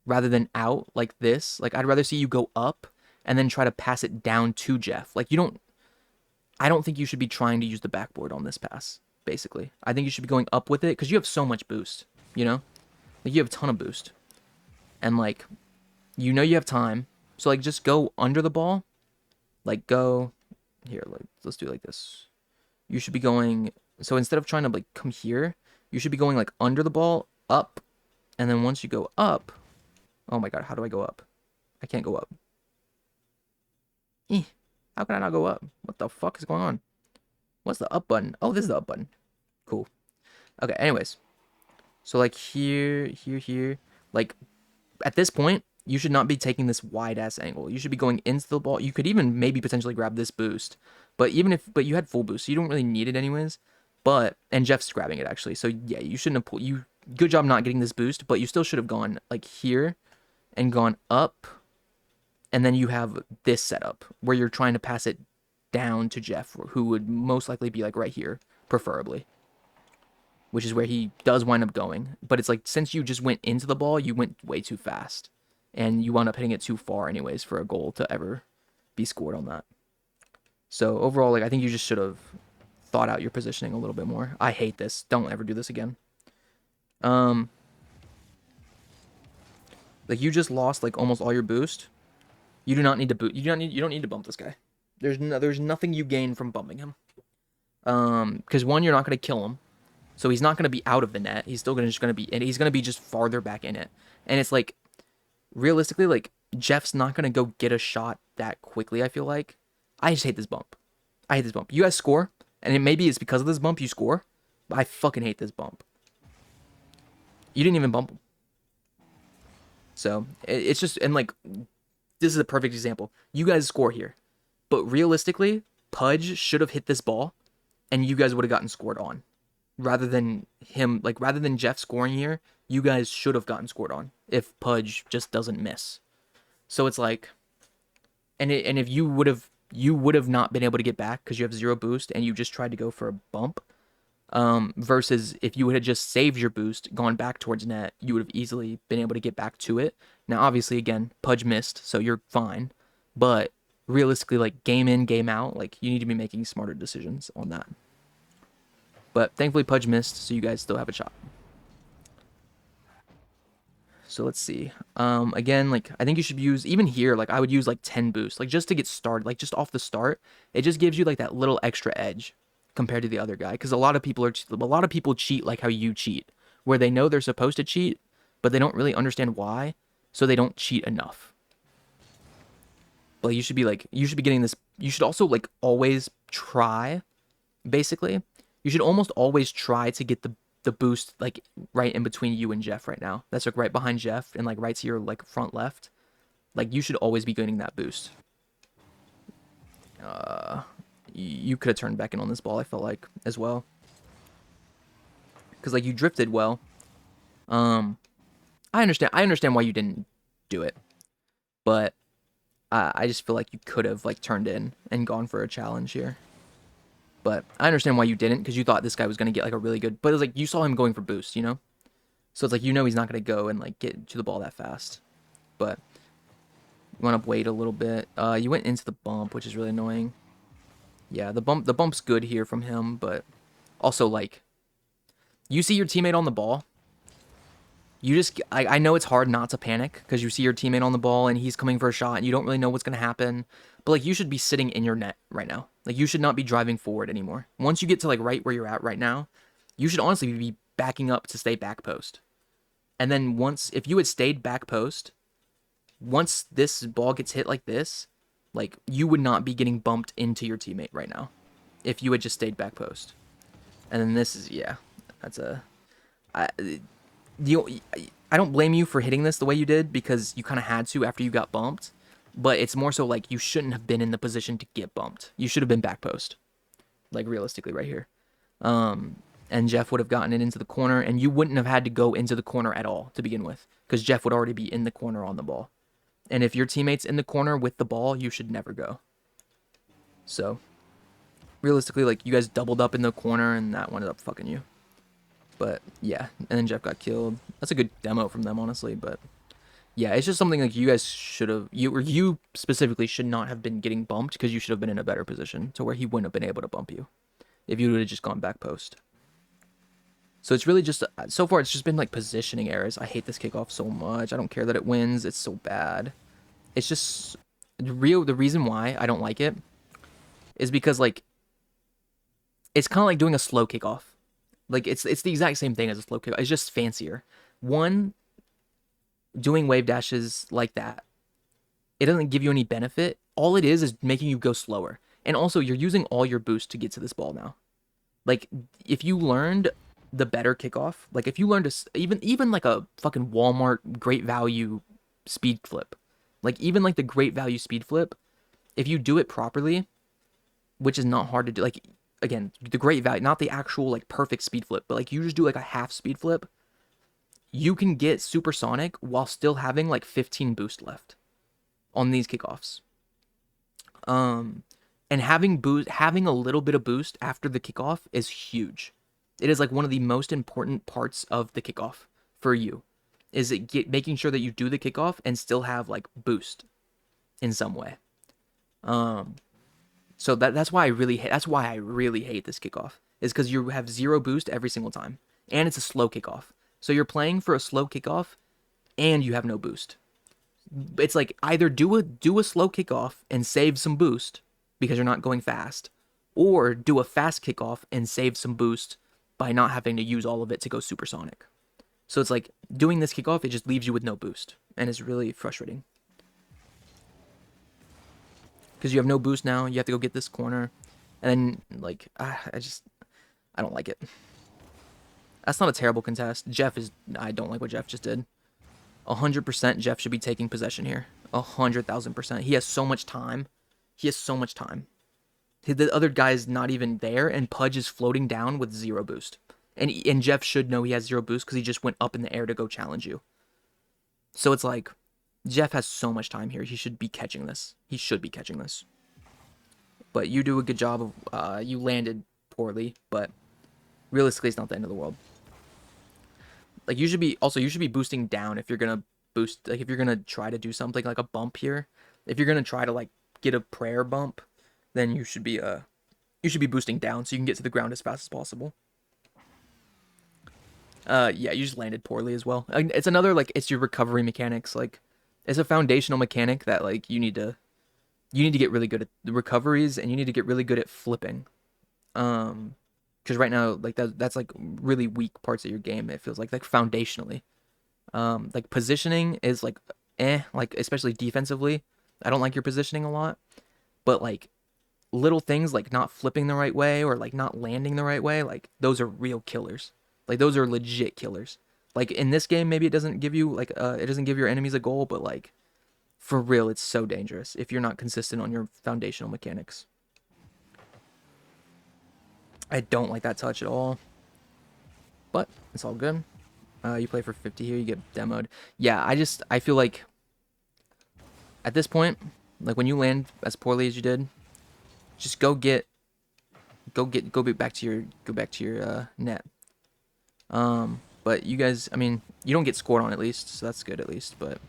rather than out like this. Like, I'd rather see you go up and then try to pass it down to Jeff. Like, I don't think you should be trying to use the backboard on this pass, basically. I think you should be going up with it because you have so much boost, you know? Like, you have a ton of boost. And, like, you know you have time. So, like, just go under the ball. Like, go... Here, like, let's do it like this. You should be going... So, instead of trying to, like, come here, you should be going, like, under the ball, up. And then once you go up... Oh, my God, how do I go up? I can't go up. How can I not go up? What the fuck is going on? What's the up button? Oh, this is the up button. Cool. Okay, anyways. So, like, here. Like, at this point, you should not be taking this wide-ass angle. You should be going into the ball. You could even maybe potentially grab this boost. But but you had full boost, so you don't really need it anyways. And Jeff's grabbing it, actually. So, yeah, you shouldn't have pulled... Good job not getting this boost, but you still should have gone, like, here and gone up. And then you have this setup where you're trying to pass it down to Jeff, who would most likely be, like, right here, preferably. Which is where he does wind up going. But it's like, since you just went into the ball, you went way too fast. And you wound up hitting it too far anyways for a goal to ever be scored on that. So overall, like, I think you just should have thought out your positioning a little bit more. I hate this. Don't ever do this again. Like, you just lost, like, almost all your boost. You do not need to boot. You don't need to bump this guy. There's nothing you gain from bumping him. Because one, you're not going to kill him. So he's not going to be out of the net. He's still just going to be in. He's going to be just farther back in it. And it's like, realistically, like, Jeff's not going to go get a shot that quickly, I feel like. I just hate this bump. I hate this bump. You guys score, and maybe it's because of this bump you score, but I fucking hate this bump. You didn't even bump him. So, it's just, and like, this is a perfect example. You guys score here. But realistically, Pudge should have hit this ball, and you guys would have gotten scored on. Rather than Jeff scoring here, you guys should have gotten scored on if Pudge just doesn't miss. So it's like, and if you would have not been able to get back because you have 0 boost and you just tried to go for a bump, versus if you would have just saved your boost, gone back towards net, you would have easily been able to get back to it. Now, obviously, again, Pudge missed, so you're fine. But realistically, like, game in, game out, like, you need to be making smarter decisions on that. But thankfully, Pudge missed, so you guys still have a shot. So let's see. Again, like, I think you should use, even here, like, I would use, like, 10 boost. Like, just to get started, like, just off the start. It just gives you, like, that little extra edge compared to the other guy. Because a lot of people cheat like how you cheat. Where they know they're supposed to cheat, but they don't really understand why. So they don't cheat enough. But you should be getting this. You should also, like, always try, basically. You should almost always try to get the boost, like, right in between you and Jeff right now. That's, like, right behind Jeff and, like, right to your, like, front left. Like, you should always be getting that boost. You could have turned back in on this ball, I felt like, as well. Because, like, you drifted well. I understand why you didn't do it. But I just feel like you could have, like, turned in and gone for a challenge here. But I understand why you didn't, because you thought this guy was going to get, like, a really good... But it was like, you saw him going for boost, you know? So it's like, you know he's not going to go and, like, get to the ball that fast. But you want to wait a little bit. You went into the bump, which is really annoying. Yeah, the bump's good here from him, but also, like, you see your teammate on the ball. You just... I know it's hard not to panic, because you see your teammate on the ball, and he's coming for a shot, and you don't really know what's going to happen. But, like, you should be sitting in your net right now. Like, you should not be driving forward anymore. Once you get to, like, right where you're at right now, you should honestly be backing up to stay back post. And then if you had stayed back post, once this ball gets hit like this, like, you would not be getting bumped into your teammate right now if you had just stayed back post. And then this is, yeah, that's I don't blame you for hitting this the way you did, because you kind of had to after you got bumped. But it's more so, like, you shouldn't have been in the position to get bumped. You should have been back post. Like, realistically, right here. And Jeff would have gotten it into the corner, and you wouldn't have had to go into the corner at all to begin with, because Jeff would already be in the corner on the ball. And if your teammate's in the corner with the ball, you should never go. So realistically, like you guys doubled up in the corner and that ended up fucking you. But yeah, and then Jeff got killed. That's a good demo from them, honestly. But yeah, it's just something like you guys should have, you specifically should not have been getting bumped because you should have been in a better position to where he wouldn't have been able to bump you if you would have just gone back post. So it's really just, so far it's just been like positioning errors. I hate this kickoff so much. I don't care that it wins. It's so bad. It's just the reason why I don't like it is because like it's kind of like doing a slow kickoff. Like it's the exact same thing as a slow kickoff. It's just fancier. One, doing wave dashes like that, it doesn't give you any benefit. All it is making you go slower. And also you're using all your boost to get to this ball now. Like if you learned the better kickoff, like if you learned even like a fucking Walmart great value speed flip, like even like the great value speed flip, if you do it properly, which is not hard to do, like again, the great value, not the actual like perfect speed flip, but like you just do like a half speed flip, you can get supersonic while still having like 15 boost left on these kickoffs. And having a little bit of boost after the kickoff is huge. It is like one of the most important parts of the kickoff for you. Is making sure that you do the kickoff and still have like boost in some way. So that's why I really hate this kickoff, is because you have zero boost every single time, and it's a slow kickoff. So you're playing for a slow kickoff, and you have no boost. It's like either do a slow kickoff and save some boost because you're not going fast, or do a fast kickoff and save some boost by not having to use all of it to go supersonic. So it's like doing this kickoff, it just leaves you with no boost, and it's really frustrating. Because you have no boost now, you have to go get this corner, and then like I don't like it. That's not a terrible contest. I don't like what Jeff just did. 100% Jeff should be taking possession here. 100,000%. He has so much time. The other guy's not even there, and Pudge is floating down with zero boost. And Jeff should know he has zero boost because he just went up in the air to go challenge you. So it's like, Jeff has so much time here. He should be catching this. But you do a good job of, you landed poorly, but realistically, it's not the end of the world. Like you should be boosting down if you're gonna boost, like if you're gonna try to do something like a bump here. If you're gonna try to like get a prayer bump, then you should be boosting down so you can get to the ground as fast as possible. Yeah, you just landed poorly as well. It's another like it's your recovery mechanics. Like it's a foundational mechanic that like you need to get really good at the recoveries, and you need to get really good at flipping. Because right now like that's like really weak parts of your game. It feels like foundationally. Like positioning is like like especially defensively. I don't like your positioning a lot, but like little things like not flipping the right way or like not landing the right way, like those are real killers. Like those are legit killers. Like in this game, maybe it doesn't give you like it doesn't give your enemies a goal, but like for real, it's so dangerous if you're not consistent on your foundational mechanics. I don't like that touch at all, but it's all good. You play for 50 here, you get demoed. Yeah, I feel like at this point, like when you land as poorly as you did, just go back to your net. But you guys, I mean, you don't get scored on at least, so that's good at least. But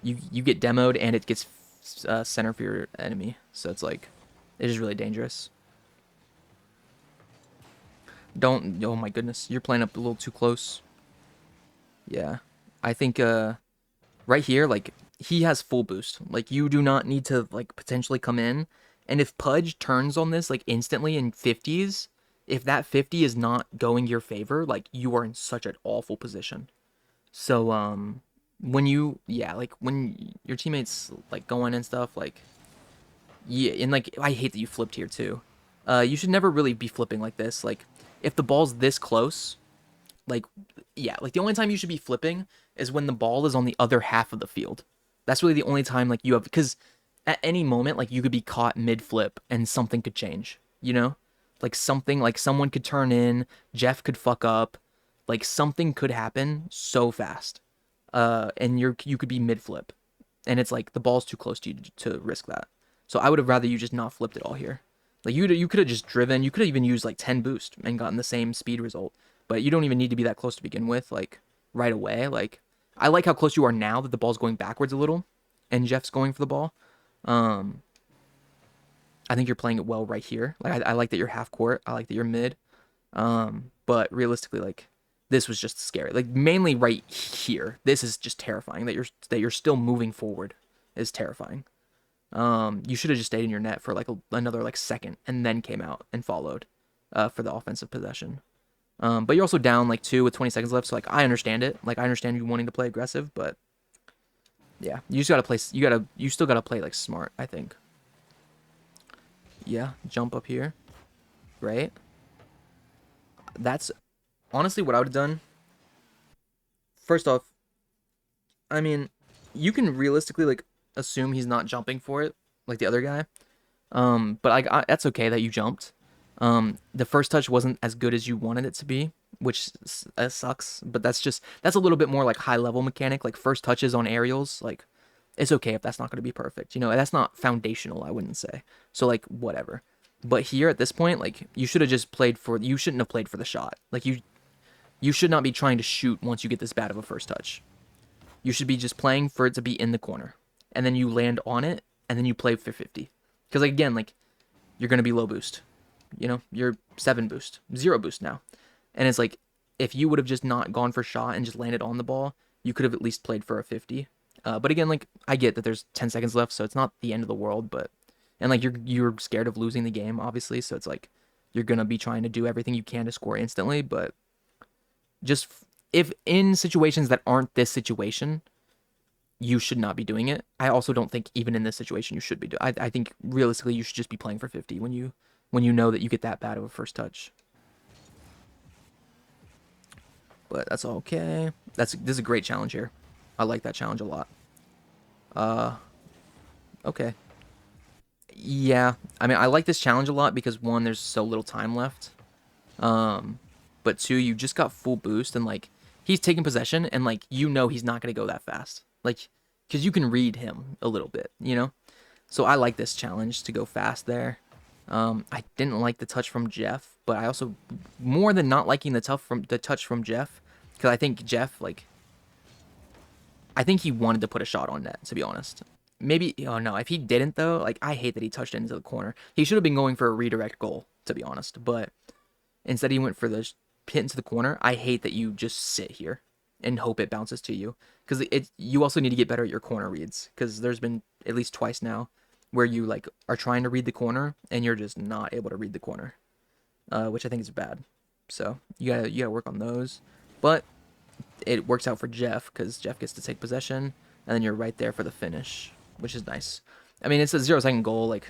you get demoed and it gets center for your enemy, so it's like it is really dangerous. Don't, oh my goodness, you're playing up a little too close. Yeah, I think right here, like he has full boost. Like you do not need to like potentially come in, and if Pudge turns on this like instantly in 50s, if that 50 is not going your favor, like you are in such an awful position. So when you, yeah, like when your teammates like go in and stuff, like yeah, and like I hate that you flipped here too. You should never really be flipping like this. Like if the ball's this close, like yeah, like the only time you should be flipping is when the ball is on the other half of the field. That's really the only time like you have, because at any moment like you could be caught mid flip and something could change, you know? Like something, like someone could turn in, Jeff could fuck up, like something could happen so fast. And you could be mid flip, and it's like the ball's too close to you to risk that. So I would have rather you just not flipped it all here. Like you could have just driven. You could have even used like 10 boost and gotten the same speed result. But you don't even need to be that close to begin with. Like right away. Like I like how close you are now that the ball's going backwards a little, and Jeff's going for the ball. Um, I think you're playing it well right here. Like I like that you're half court. I like that you're mid. But realistically, like this was just scary. Like mainly right here. This is just terrifying. That you're still moving forward is terrifying. You should have just stayed in your net for like another like second and then came out and followed for the offensive possession. But you're also down like 2 with 20 seconds left, so like I understand it. Like I understand you wanting to play aggressive, but yeah, you just gotta play. You still gotta play like smart. I think. Yeah, jump up here. Great. That's honestly what I would have done. First off, I mean, you can realistically like assume he's not jumping for it like the other guy. But that's okay that you jumped. The first touch wasn't as good as you wanted it to be, which sucks. But that's a little bit more like high level mechanic. Like first touches on aerials, like it's okay if that's not going to be perfect. You know, that's not foundational. I wouldn't say. So like whatever. But here at this point, like you should have just played for. You shouldn't have played for the shot. Like you should not be trying to shoot once you get this bad of a first touch. You should be just playing for it to be in the corner, and then you land on it, and then you play for 50. Because like, again, like you're gonna be low boost. You know, you're 7 boost, 0 boost now, and it's like if you would have just not gone for shot and just landed on the ball, you could have at least played for a 50. But again, like I get that there's 10 seconds left, so it's not the end of the world. But and like you're scared of losing the game, obviously, so it's like you're gonna be trying to do everything you can to score instantly. But just if in situations that aren't this situation, you should not be doing it. I also don't think even in this situation you should be doing. I think realistically you should just be playing for 50 when you know that you get that bad of a first touch. But that's okay. This is a great challenge here. I like that challenge a lot. Uh, okay. Yeah, I mean I like this challenge a lot because one, there's so little time left. Um, but two, you just got full boost and like he's taking possession and like you know he's not gonna go that fast. Like, because you can read him a little bit, you know. So I like this challenge to go fast there. I didn't like the touch from Jeff, but I also more than not liking the touch from Jeff, because I think Jeff like I think he wanted to put a shot on net, to be honest. Maybe oh no, if he didn't though, like I hate that he touched it into the corner. He should have been going for a redirect goal, to be honest. But instead he went for the hit into the corner. I hate that you just sit here and hope it bounces to you, because you also need to get better at your corner reads, because there's been at least twice now where you like are trying to read the corner and you're just not able to read the corner, which I think is bad. So you gotta work on those. But it works out for Jeff because Jeff gets to take possession and then you're right there for the finish, which is nice. I mean, it's a 0-second goal, like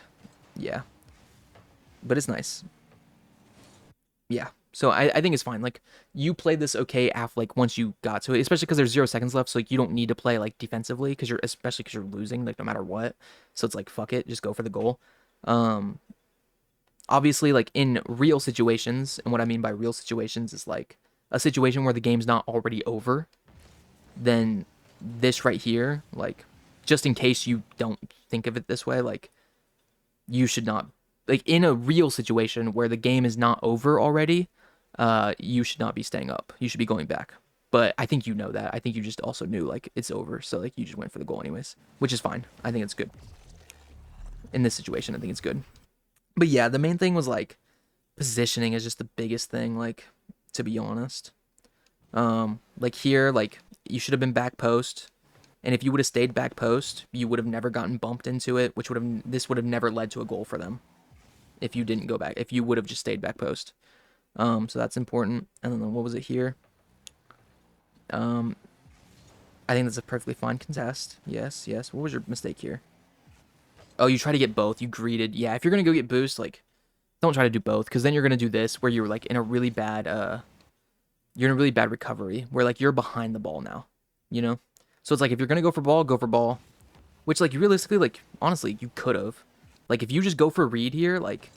yeah, but it's nice. Yeah. So I think it's fine. Like you played this okay after like once you got to it, especially because there's 0 seconds left, so like you don't need to play like defensively because you're losing like no matter what. So it's like fuck it, just go for the goal. Um, Obviously like in real situations, and what I mean by real situations is like a situation where the game's not already over, then this right here, like just in case you don't think of it this way, like you should not like in a real situation where the game is not over already, you should not be staying up. You should be going back. But I think you know that. I think you just also knew like it's over, so like you just went for the goal anyways, which is fine. I think it's good. In this situation, I think it's good. But yeah, the main thing was like positioning is just the biggest thing, like to be honest. Like here, like you should have been back post. And if you would have stayed back post, you would have never gotten bumped into it, which this would have never led to a goal for them. If you didn't go back, if you would have just stayed back post. So that's important. And then what was it here? I think that's a perfectly fine contest. Yes, yes. What was your mistake here? Oh, you try to get both. You greeted. Yeah, if you're gonna go get boost, like, don't try to do both, because then you're gonna do this where you're like in a really bad you're in a really bad recovery where like you're behind the ball now, you know. So it's like if you're gonna go for ball, which like realistically, like honestly, you could have, like if you just go for read here, like,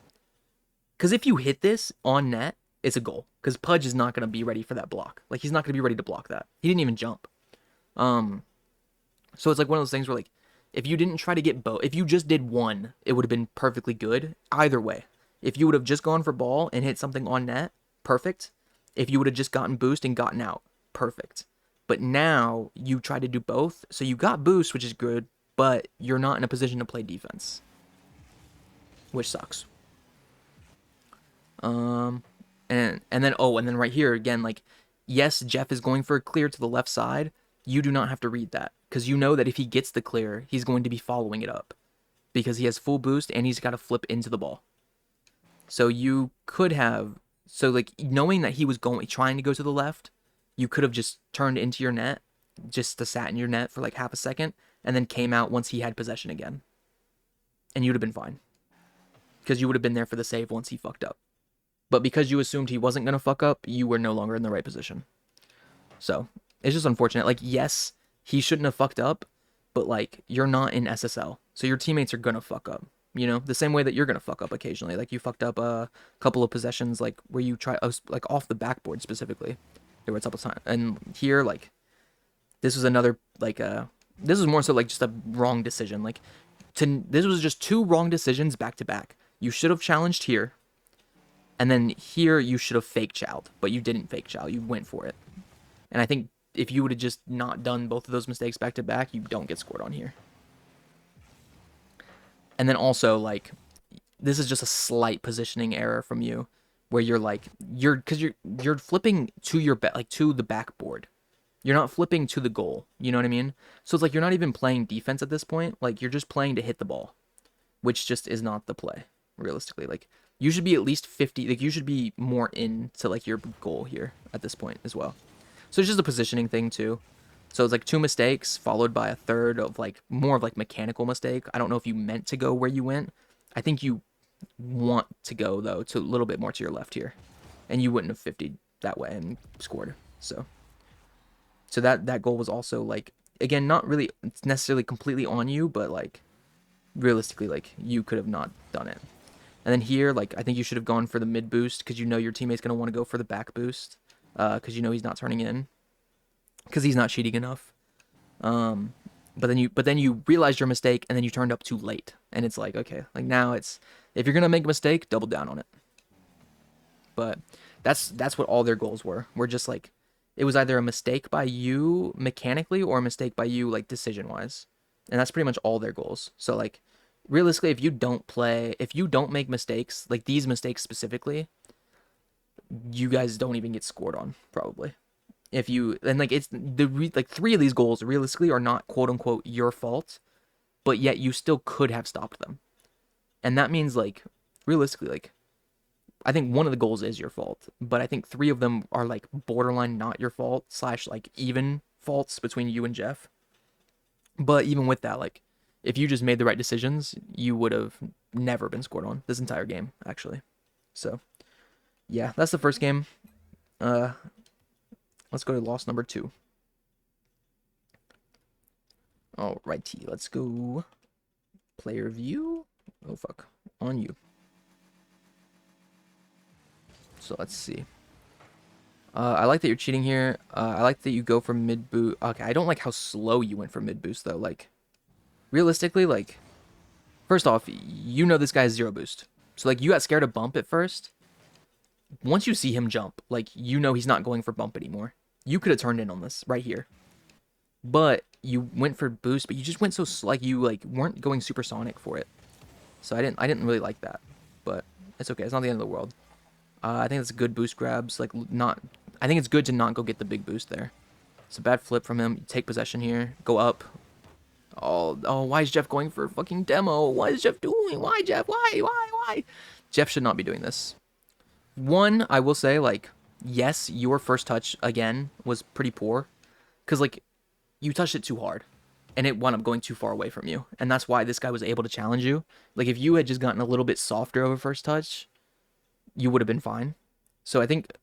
because if you hit this on net, it's a goal. Because Pudge is not gonna be ready for that block. Like he's not gonna be ready to block that. He didn't even jump. So it's like one of those things where like If you didn't try to get both, if you just did one, it would have been perfectly good either way. If you would have just gone for ball and hit something on net, perfect. If you would have just gotten boost and gotten out, perfect. But now you try to do both, so you got boost, which is good, but you're not in a position to play defense, which sucks. And then and then right here again, like, yes, Jeff is going for a clear to the left side. You do not have to read that because you know that if he gets the clear, he's going to be following it up because he has full boost and he's got to flip into the ball. So you could have, so like knowing that he was trying to go to the left, you could have just turned into your net, just to sat in your net for like half a second, and then came out once he had possession again, and you'd have been fine because you would have been there for the save once he fucked up. But because you assumed he wasn't gonna fuck up, you were no longer in the right position. So it's just unfortunate. Like, yes, he shouldn't have fucked up, but like you're not in SSL, so your teammates are gonna fuck up. You know, the same way that you're gonna fuck up occasionally. Like you fucked up a couple of possessions, like where you try like off the backboard specifically. There were a couple times, and here like this was another like this was more so like just a wrong decision. Like this was just two wrong decisions back to back. You should have challenged here. And then here you should have fake chowed, but you didn't fake chow. You went for it. And I think if you would have just not done both of those mistakes back to back, you don't get scored on here. And then also, like, this is just a slight positioning error from you, where you're like because you're flipping to your to the backboard. You're not flipping to the goal. You know what I mean? So it's like you're not even playing defense at this point. Like you're just playing to hit the ball, which just is not the play realistically. Like you should be at least 50. Like you should be more into like your goal here at this point as well. So it's just a positioning thing too. So it's like two mistakes followed by a third of like more of like mechanical mistake. I don't know if you meant to go where you went. I think you want to go though to a little bit more to your left here, and you wouldn't have 50'd that way and scored. So that goal was also like, again, not really necessarily completely on you, but like realistically, like you could have not done it. And then here, like, I think you should have gone for the mid boost because you know your teammate's going to want to go for the back boost because you know he's not turning in because he's not cheating enough. But then you realized your mistake and then you turned up too late. And it's like, okay, like now it's, if you're going to make a mistake, double down on it. But that's what all their goals were. We're just like, it was either a mistake by you mechanically or a mistake by you like decision-wise. And that's pretty much all their goals. So like, realistically, if you don't make mistakes, like these mistakes specifically, you guys don't even get scored on, probably. If you, and like it's like three of these goals realistically are not quote unquote your fault, but yet you still could have stopped them. And that means like realistically, like I think one of the goals is your fault, but I think three of them are like borderline not your fault / like even faults between you and Jeff. But even with that, like if you just made the right decisions, you would have never been scored on this entire game, actually. So, yeah, that's the first game. Let's go to loss number 2. Alrighty, let's go player view. Oh, fuck. On you. So, let's see. I like that you're cheating here. I like that you go for mid boost. Okay, I don't like how slow you went for mid boost, though. Like, realistically, like, first off, you know this guy has 0 boost. So, like, you got scared of bump at first. Once you see him jump, like, you know he's not going for bump anymore. You could have turned in on this right here. But you went for boost, but you just went so, like, you, like, weren't going supersonic for it. So I didn't really like that. But it's okay. It's not the end of the world. I think it's good boost grabs. Like, I think it's good to not go get the big boost there. It's a bad flip from him. You take possession here. Go up. Oh, why is Jeff going for a fucking demo? What is Jeff doing? Why, Jeff? Why? Jeff should not be doing this. One, I will say, like, yes, your first touch, again, was pretty poor. Because, like, you touched it too hard. And it wound up going too far away from you. And that's why this guy was able to challenge you. Like, if you had just gotten a little bit softer of a first touch, you would have been fine. So I think,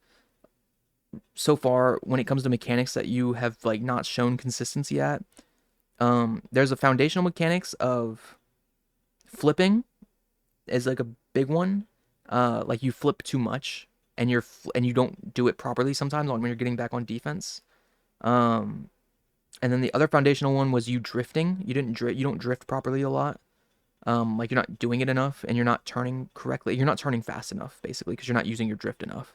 so far, when it comes to mechanics that you have, like, not shown consistency at, there's a foundational mechanics of flipping is like a big one. Like you flip too much and you don't do it properly sometimes when you're getting back on defense. And then the other foundational one was you drifting. You don't drift properly a lot. Like you're not doing it enough, and you're not turning correctly. You're not turning fast enough, basically, because you're not using your drift enough.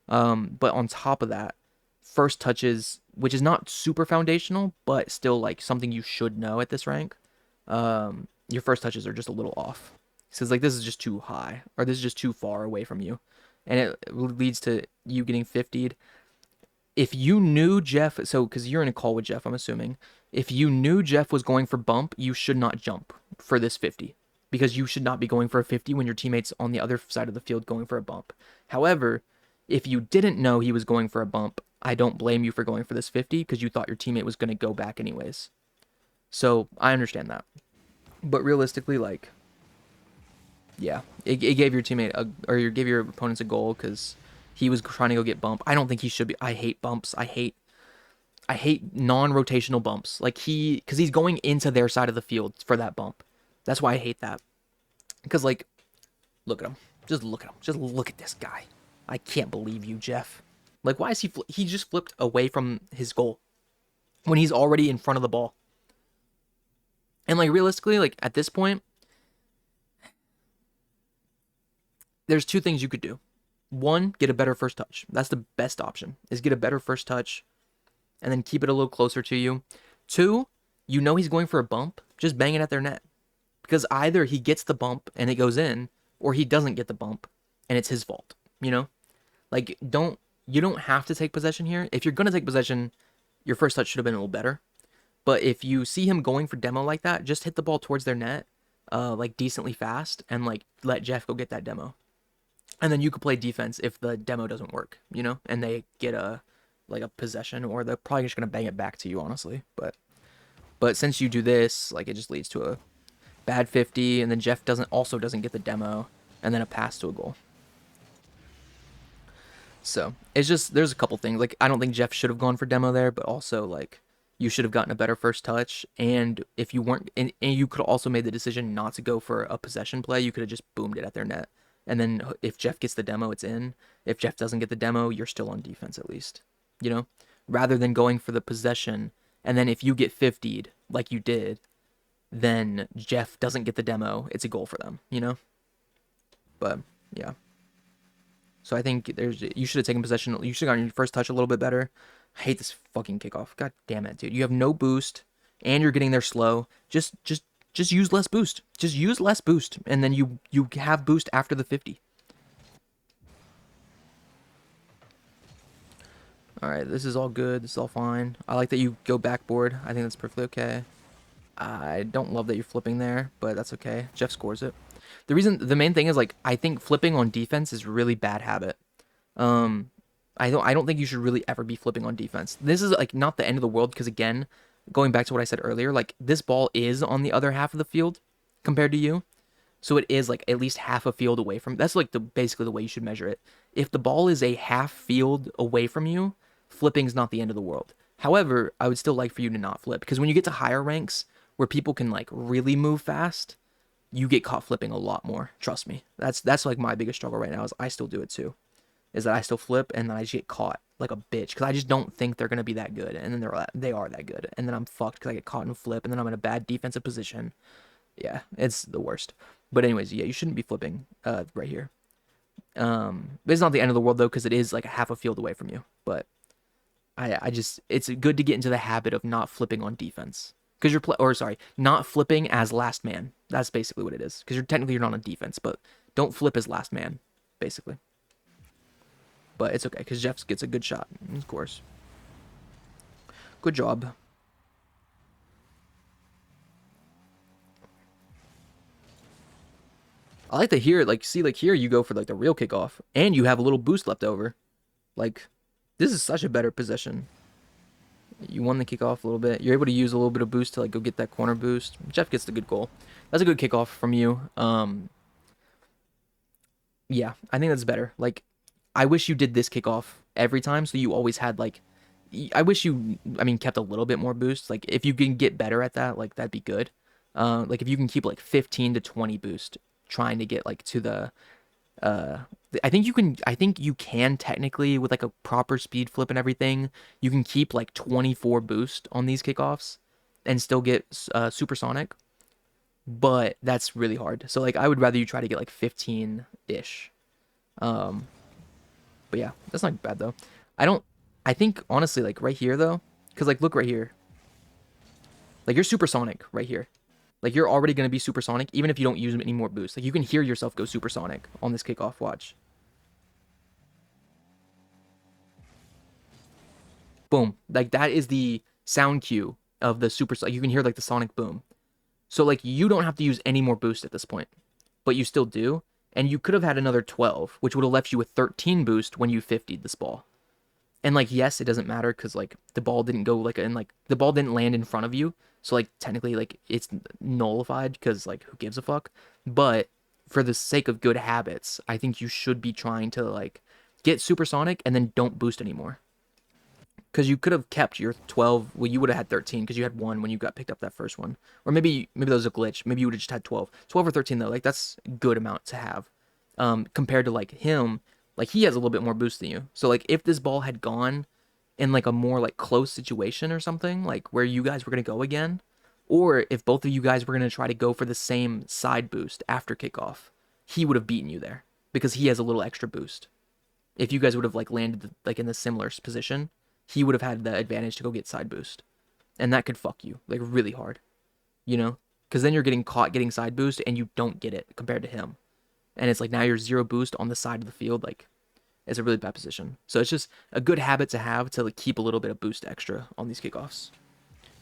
But on top of that, first touches, which is not super foundational, but still like something you should know at this rank. Your first touches are just a little off. It says like this is just too high, or this is just too far away from you, and it leads to you getting 50'd. If you knew Jeff, so because you're in a call with Jeff, I'm assuming, if you knew Jeff was going for bump, you should not jump for this 50 because you should not be going for a 50 when your teammate's on the other side of the field going for a bump. However, if you didn't know he was going for a bump, I don't blame you for going for this 50 because you thought your teammate was going to go back anyways. So I understand that. But realistically, like, yeah, it gave your teammate or you gave your opponents a goal because he was trying to go get bump. I don't think he should be. I hate bumps. I hate non-rotational bumps. Like because he's going into their side of the field for that bump. That's why I hate that. Because like, look at him. Just look at him. Just look at this guy. I can't believe you, Jeff. Like, why is he just flipped away from his goal when he's already in front of the ball? And like realistically, like at this point, there's two things you could do. One, get a better first touch. That's the best option. Is get a better first touch and then keep it a little closer to you. Two, you know he's going for a bump, just bang it at their net. Because either he gets the bump and it goes in, or he doesn't get the bump and it's his fault, you know? Like, you don't have to take possession here. If you're going to take possession, your first touch should have been a little better. But if you see him going for demo like that, just hit the ball towards their net, like decently fast, and like let Jeff go get that demo. And then you could play defense if the demo doesn't work, you know, and they get a possession, or they're probably just gonna bang it back to you, honestly. But since you do this, like it just leads to a bad 50, and then Jeff doesn't get the demo, and then a pass to a goal. So it's just there's a couple things. Like I don't think Jeff should have gone for demo there, but also like you should have gotten a better first touch. And if you weren't, and you could have also made the decision not to go for a possession play. You could have just boomed it at their net. And then if Jeff gets the demo, it's in. If Jeff doesn't get the demo, you're still on defense at least. You know, rather than going for the possession, and then if you get 50'd like you did, then Jeff doesn't get the demo. It's a goal for them. You know, but yeah. So I think you should have taken possession. You should have gotten your first touch a little bit better. I hate this fucking kickoff. God damn it, dude. You have no boost, and you're getting there slow. Just use less boost. Just use less boost, and then you have boost after the 50. All right, this is all good. This is all fine. I like that you go backboard. I think that's perfectly okay. I don't love that you're flipping there, but that's okay. Jeff scores it. The main thing is like I think flipping on defense is really bad habit. Um, I don't think you should really ever be flipping on defense. This is like not the end of the world because again, going back to what I said earlier, like this ball is on the other half of the field compared to you. So it is like at least half a field away from. That's like basically the way you should measure it. If the ball is a half field away from you, flipping's not the end of the world. However, I would still like for you to not flip because when you get to higher ranks where people can like really move fast, you get caught flipping a lot more. Trust me. That's like my biggest struggle right now is I still do it too. Is that I still flip and then I just get caught like a bitch because I just don't think they're gonna be that good, and then they are that good, and then I'm fucked because I get caught in a flip, and then I'm in a bad defensive position. Yeah, it's the worst. But anyways, yeah, you shouldn't be flipping right here. But it's not the end of the world though because it is like a half a field away from you. But I just it's good to get into the habit of not flipping on defense because not flipping as last man. That's basically what it is because you're not on defense, but don't flip as last man, basically. But it's okay because Jeff gets a good shot, of course. Good job. I like to hear like here you go for like the real kickoff and you have a little boost left over. Like this is such a better position. You won the kickoff a little bit. You're able to use a little bit of boost to like go get that corner boost. Jeff gets the good goal. That's a good kickoff from you. Yeah, I think that's better. Like I wish you did this kickoff every time so you always had like I wish you kept a little bit more boost. Like if you can get better at that, like that'd be good. Like if you can keep like 15 to 20 boost trying to get like to the I think you can technically with like a proper speed flip and everything, you can keep like 24 boost on these kickoffs and still get supersonic, but that's really hard. So like I would rather you try to get like 15-ish. Um, but yeah, that's not bad though. I don't I think honestly like right here though, cuz like look right here. Like you're supersonic right here. Like you're already going to be supersonic even if you don't use any more boost. Like you can hear yourself go supersonic on this kickoff watch. Boom. Like that is the sound cue of the super. Like you can hear like the sonic boom. So like you don't have to use any more boost at this point, but you still do. And you could have had another 12, which would have left you with 13 boost when you 50'd this ball. And like yes, it doesn't matter because like the ball didn't go like and like the ball didn't land in front of you. So like technically like it's nullified because like who gives a fuck. But for the sake of good habits, I think you should be trying to like get supersonic and then don't boost anymore. Because you could have kept your 12. Well, you would have had 13 because you had one when you got picked up that first one. Or maybe that was a glitch. Maybe you would have just had 12. 12 or 13 though, like that's a good amount to have. Compared to like him, like he has a little bit more boost than you. So like if this ball had gone in like a more like close situation or something, like where you guys were gonna go again, or if both of you guys were gonna try to go for the same side boost after kickoff, he would have beaten you there because he has a little extra boost. If you guys would have like landed like in the similar position, he would have had the advantage to go get side boost, and that could fuck you like really hard, you know, because then you're getting caught getting side boost and you don't get it compared to him, and it's like now you're zero boost on the side of the field. Like it's a really bad position. So it's just a good habit to have to like keep a little bit of boost extra on these kickoffs.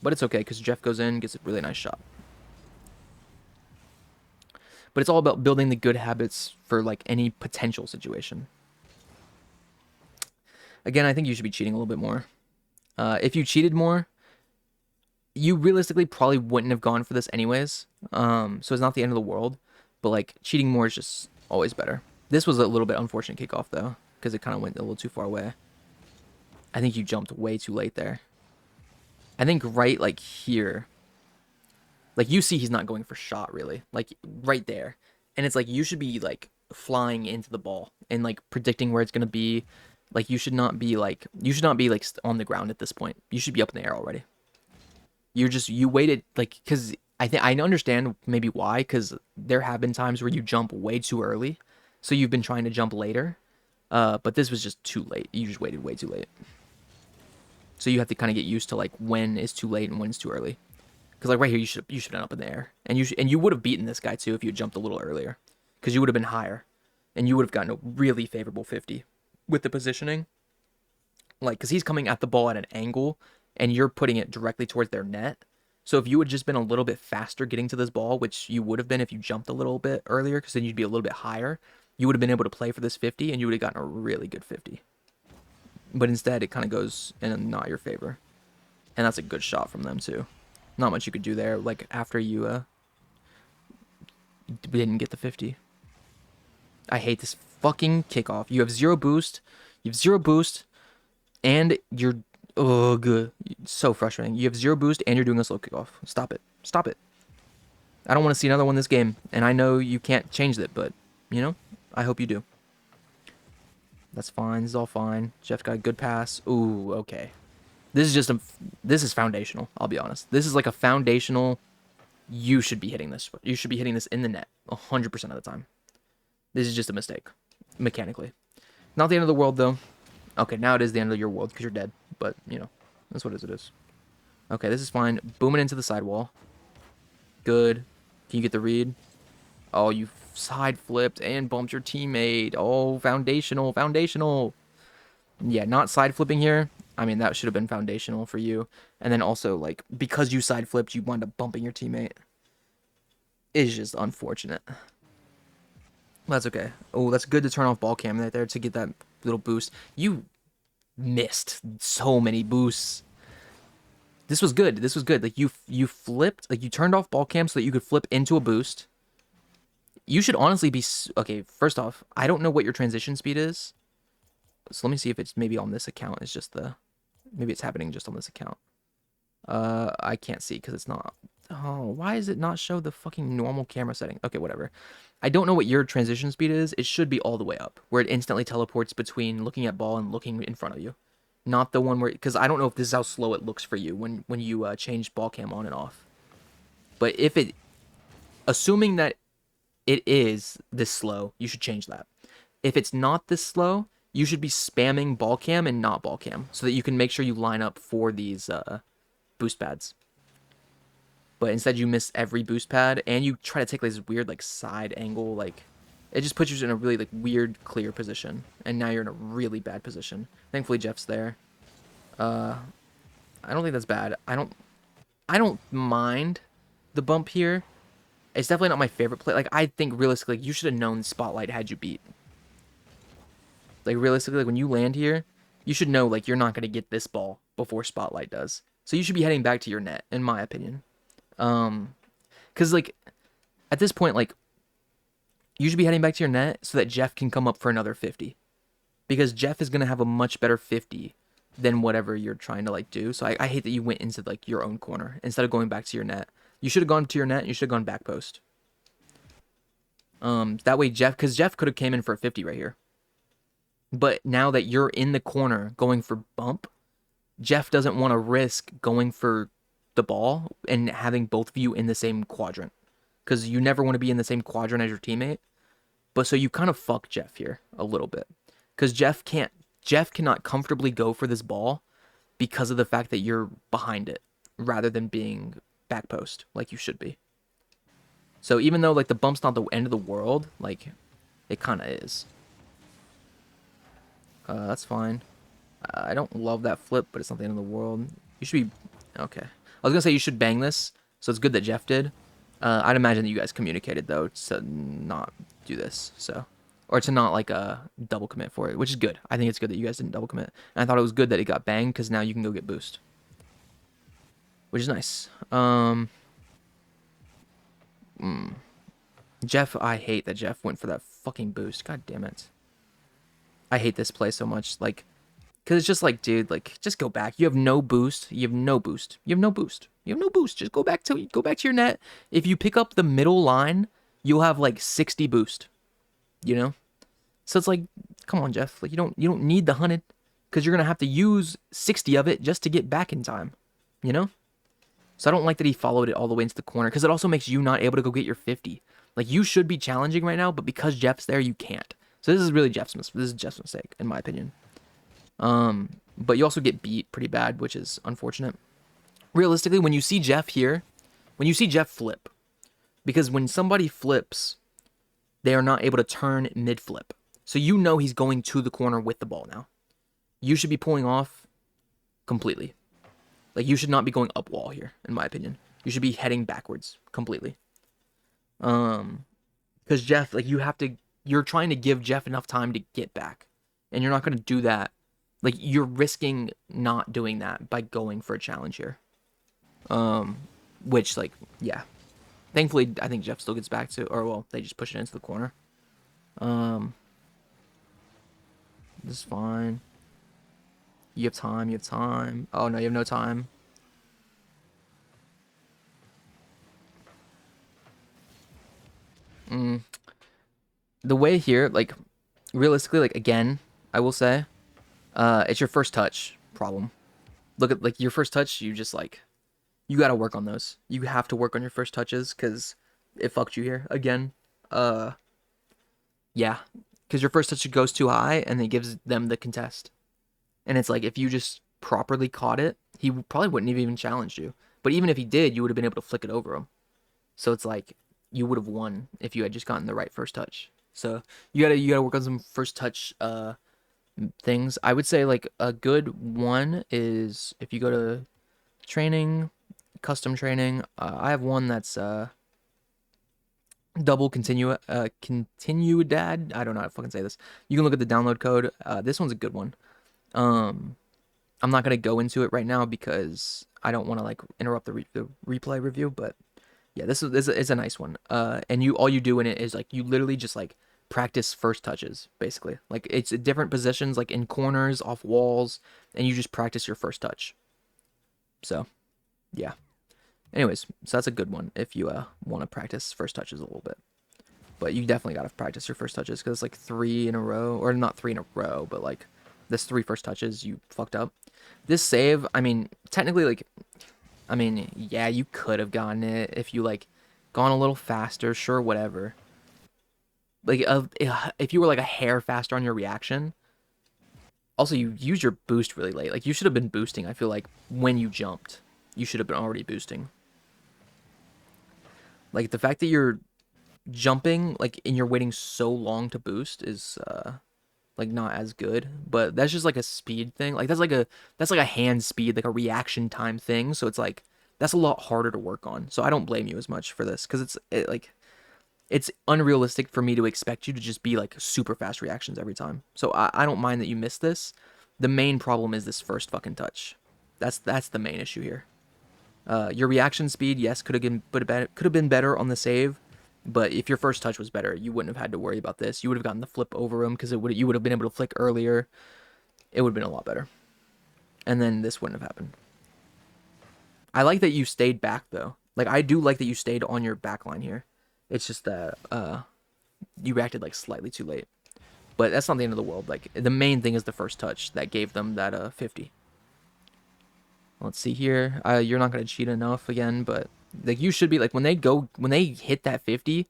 But it's okay because Jeff goes in, gets a really nice shot. But it's all about building the good habits for like any potential situation. Again, I think you should be cheating a little bit more. If you cheated more, you realistically probably wouldn't have gone for this anyways. So it's not the end of the world, but like cheating more is just always better. This was a little bit unfortunate kickoff though, because it kind of went a little too far away. I think you jumped way too late there. I think right like here, like you see he's not going for shot really, like right there. And it's like you should be like flying into the ball and like predicting where it's going to be. Like you should not be like on the ground at this point. You should be up in the air already. You waited like cuz I think I understand maybe why cuz there have been times where you jump way too early. So you've been trying to jump later. But this was just too late. You just waited way too late. So you have to kind of get used to like when is too late and when is too early. Cuz like right here you should have been up in the air. And you would have beaten this guy too if you had jumped a little earlier cuz you would have been higher and you would have gotten a really favorable 50 with the positioning. Like cuz he's coming at the ball at an angle and you're putting it directly towards their net. So if you had just been a little bit faster getting to this ball, which you would have been if you jumped a little bit earlier, because then you'd be a little bit higher, you would have been able to play for this 50, and you would have gotten a really good 50. But instead, it kind of goes in not your favor. And that's a good shot from them, too. Not much you could do there, like, after you didn't get the 50. I hate this fucking kickoff. You have zero boost, and you're oh, good. So frustrating. You have zero boost and you're doing a slow kickoff. Stop it. Stop it. I don't want to see another one this game. And I know you can't change it, but, you know, I hope you do. That's fine. This is all fine. Jeff's got a good pass. Ooh, okay. This is foundational, I'll be honest. This is like a foundational, you should be hitting this. You should be hitting this in the net 100% of the time. This is just a mistake, mechanically. Not the end of the world, though. Okay, now it is the end of your world because you're dead. But, you know, that's what it is. Okay, this is fine. Booming into the sidewall. Good. Can you get the read? Oh, you side flipped and bumped your teammate. Oh, foundational. Yeah, not side flipping here. I mean, that should have been foundational for you. And then also, like, because you side flipped, you wound up bumping your teammate. It's just unfortunate. That's okay. Oh, that's good to turn off ball cam right there to get that little boost. You missed so many boosts. This was good. Like you flipped, like you turned off ball cam so that you could flip into a boost. You should honestly be okay. First off, I don't know what your transition speed is, so let me see if it's maybe on this account. It's just maybe it's happening just on this account. I can't see because it's not Oh, why does it not show the fucking normal camera setting? Okay, whatever. I don't know what your transition speed is. It should be all the way up, where it instantly teleports between looking at ball and looking in front of you. Not the one where, because I don't know if this is how slow it looks for you when you change ball cam on and off. But if it, assuming that it is this slow, you should change that. If it's not this slow, you should be spamming ball cam and not ball cam so that you can make sure you line up for these boost pads. But instead you miss every boost pad and you try to take like this weird like side angle, like it just puts you in a really like weird clear position, and now you're in a really bad position. Thankfully Jeff's there. I don't think that's bad. I don't mind the bump here. It's definitely not my favorite play. Like I think realistically you should have known Spotlight had you beat. Like realistically, like when you land here, you should know like you're not gonna get this ball before Spotlight does. So you should be heading back to your net, in my opinion. Because like at this point, like you should be heading back to your net so that Jeff can come up for another 50, because Jeff is gonna have a much better 50 than whatever you're trying to like do. So I hate that you went into like your own corner instead of going back to your net. You should have gone to your net. You should have gone back post. That way Jeff, because Jeff could have came in for a 50 right here. But now that you're in the corner going for bump, Jeff doesn't want to risk going for the ball and having both of you in the same quadrant, because you never want to be in the same quadrant as your teammate. But so you kind of fuck Jeff here a little bit, because Jeff cannot comfortably go for this ball because of the fact that you're behind it rather than being back post like you should be. So even though like the bump's not the end of the world, like it kind of is. That's fine. I don't love that flip, but it's not the end of the world. You should be... Okay. I was going to say you should bang this, so it's good that Jeff did. I'd imagine that you guys communicated, though, to not do this, so... Or to not, like, double commit for it, which is good. I think it's good that you guys didn't double commit. And I thought it was good that it got banged, because now you can go get boost. Which is nice. Jeff, I hate that Jeff went for that fucking boost. God damn it. I hate this play so much, like... Because it's just like, dude, like, just go back. You have no boost. You have no boost. You have no boost. You have no boost. Just go back to your net. If you pick up the middle line, you'll have like 60 boost. You know? So it's like, come on, Jeff. Like you don't need the 100, because you're gonna have to use 60 of it just to get back in time. You know? So I don't like that he followed it all the way into the corner, because it also makes you not able to go get your 50. Like you should be challenging right now, but because Jeff's there, you can't. So this is really Jeff's mistake, in my opinion. But you also get beat pretty bad, which is unfortunate. Realistically, when you see Jeff here, when you see Jeff flip, because when somebody flips, they are not able to turn mid-flip. So you know he's going to the corner with the ball now. You should be pulling off completely. Like, you should not be going up wall here, in my opinion. You should be heading backwards completely. Because Jeff, like, you're trying to give Jeff enough time to get back. And you're not going to do that. Like, you're risking not doing that by going for a challenge here. Which, like, yeah. Thankfully, I think Jeff still gets back to... Or, well, they just push it into the corner. This is fine. You have time. Oh, no, you have no time. The way here, like, realistically, like, again, I will say... it's your first touch problem. Look at, like, your first touch, you just, like, you gotta work on those. You have to work on your first touches, because it fucked you here, again. Yeah, because your first touch goes too high, and it gives them the contest. And it's like, if you just properly caught it, he probably wouldn't have even challenged you. But even if he did, you would have been able to flick it over him. So it's like, you would have won if you had just gotten the right first touch. So, you gotta work on some first touch, things. I would say like a good one is if you go to training, custom training. I have one that's double continuidad. I don't know how to fucking say this. You can look at the download code. This one's a good one. I'm not gonna go into it right now because I don't want to like interrupt the replay review. But yeah, this is a nice one. And all you do in it is like you literally just like practice first touches, basically. Like, it's different positions, like in corners, off walls, and you just practice your first touch. So, yeah. Anyways, so that's a good one if you want to practice first touches a little bit. But you definitely got to practice your first touches because it's like 3 in a row, or not 3 in a row, but like this 3 first touches you fucked up. This save, I mean, technically, like, I mean, yeah, you could have gotten it if you like gone a little faster, sure, whatever. Like, if you were like a hair faster on your reaction. Also, you used your boost really late. Like, you should have been boosting. I feel like when you jumped, you should have been already boosting. Like the fact that you're jumping, like, and you're waiting so long to boost is like not as good. But that's just like a speed thing. Like that's like a hand speed, like a reaction time thing. So it's like that's a lot harder to work on. So I don't blame you as much for this because like it's unrealistic for me to expect you to just be like super fast reactions every time. So I don't mind that you missed this. The main problem is this first fucking touch. That's the main issue here. Your reaction speed, yes, could have been better on the save, but if your first touch was better, you wouldn't have had to worry about this. You would have gotten the flip over him because you would have been able to flick earlier. It would have been a lot better, and then this wouldn't have happened. I like that you stayed back though. Like I do like that you stayed on your back line here. It's just that you reacted like slightly too late, but that's not the end of the world. Like the main thing is the first touch that gave them that 50. Let's see here. You're not gonna cheat enough again, but like you should be like when they hit that 50,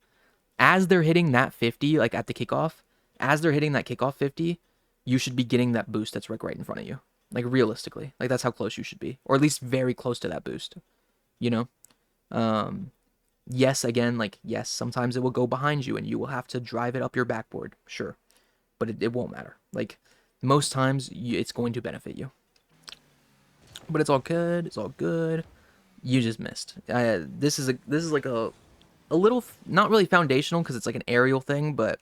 as they're hitting that 50, like at the kickoff, as they're hitting that kickoff 50, you should be getting that boost that's like right in front of you. Like realistically, like that's how close you should be, or at least very close to that boost. You know. Um, yes, again, like yes, sometimes it will go behind you and you will have to drive it up your backboard, sure, but it won't matter. Like most times, it's going to benefit you. But it's all good. It's all good. You just missed. This is like a little not really foundational because it's like an aerial thing, but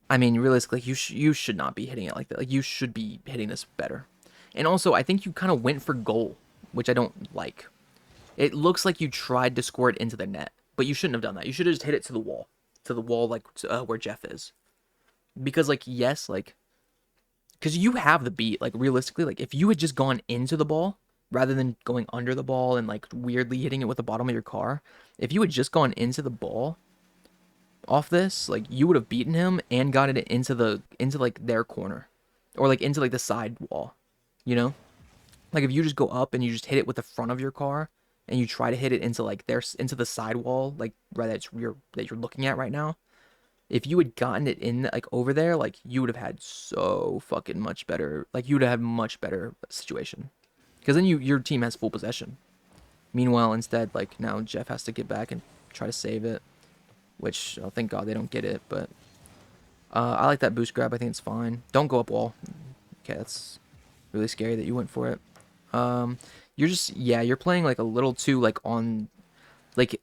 I mean realistically you should not be hitting it like that. Like you should be hitting this better. And also I think you kind of went for goal, which I don't like. It looks like you tried to score it into the net, but you shouldn't have done that. You should have just hit it to the wall like where Jeff is. Because like yes, like because you have the beat. Like realistically, like if you had just gone into the ball rather than going under the ball and like weirdly hitting it with the bottom of your car, if you had just gone into the ball off this, like you would have beaten him and gotten it into like their corner or like into like the side wall, you know? Like if you just go up and you just hit it with the front of your car and you try to hit it into like their into the side wall, like right that you're looking at right now, if you had gotten it in like over there, like you would have had so fucking much better. Like you would have had much better situation because then your team has full possession. Meanwhile, instead, like now Jeff has to get back and try to save it, which oh, thank God they don't get it. But I like that boost grab. I think it's fine. Don't go up wall. Okay, that's really scary that you went for it. You're just yeah, you're playing like a little too like on like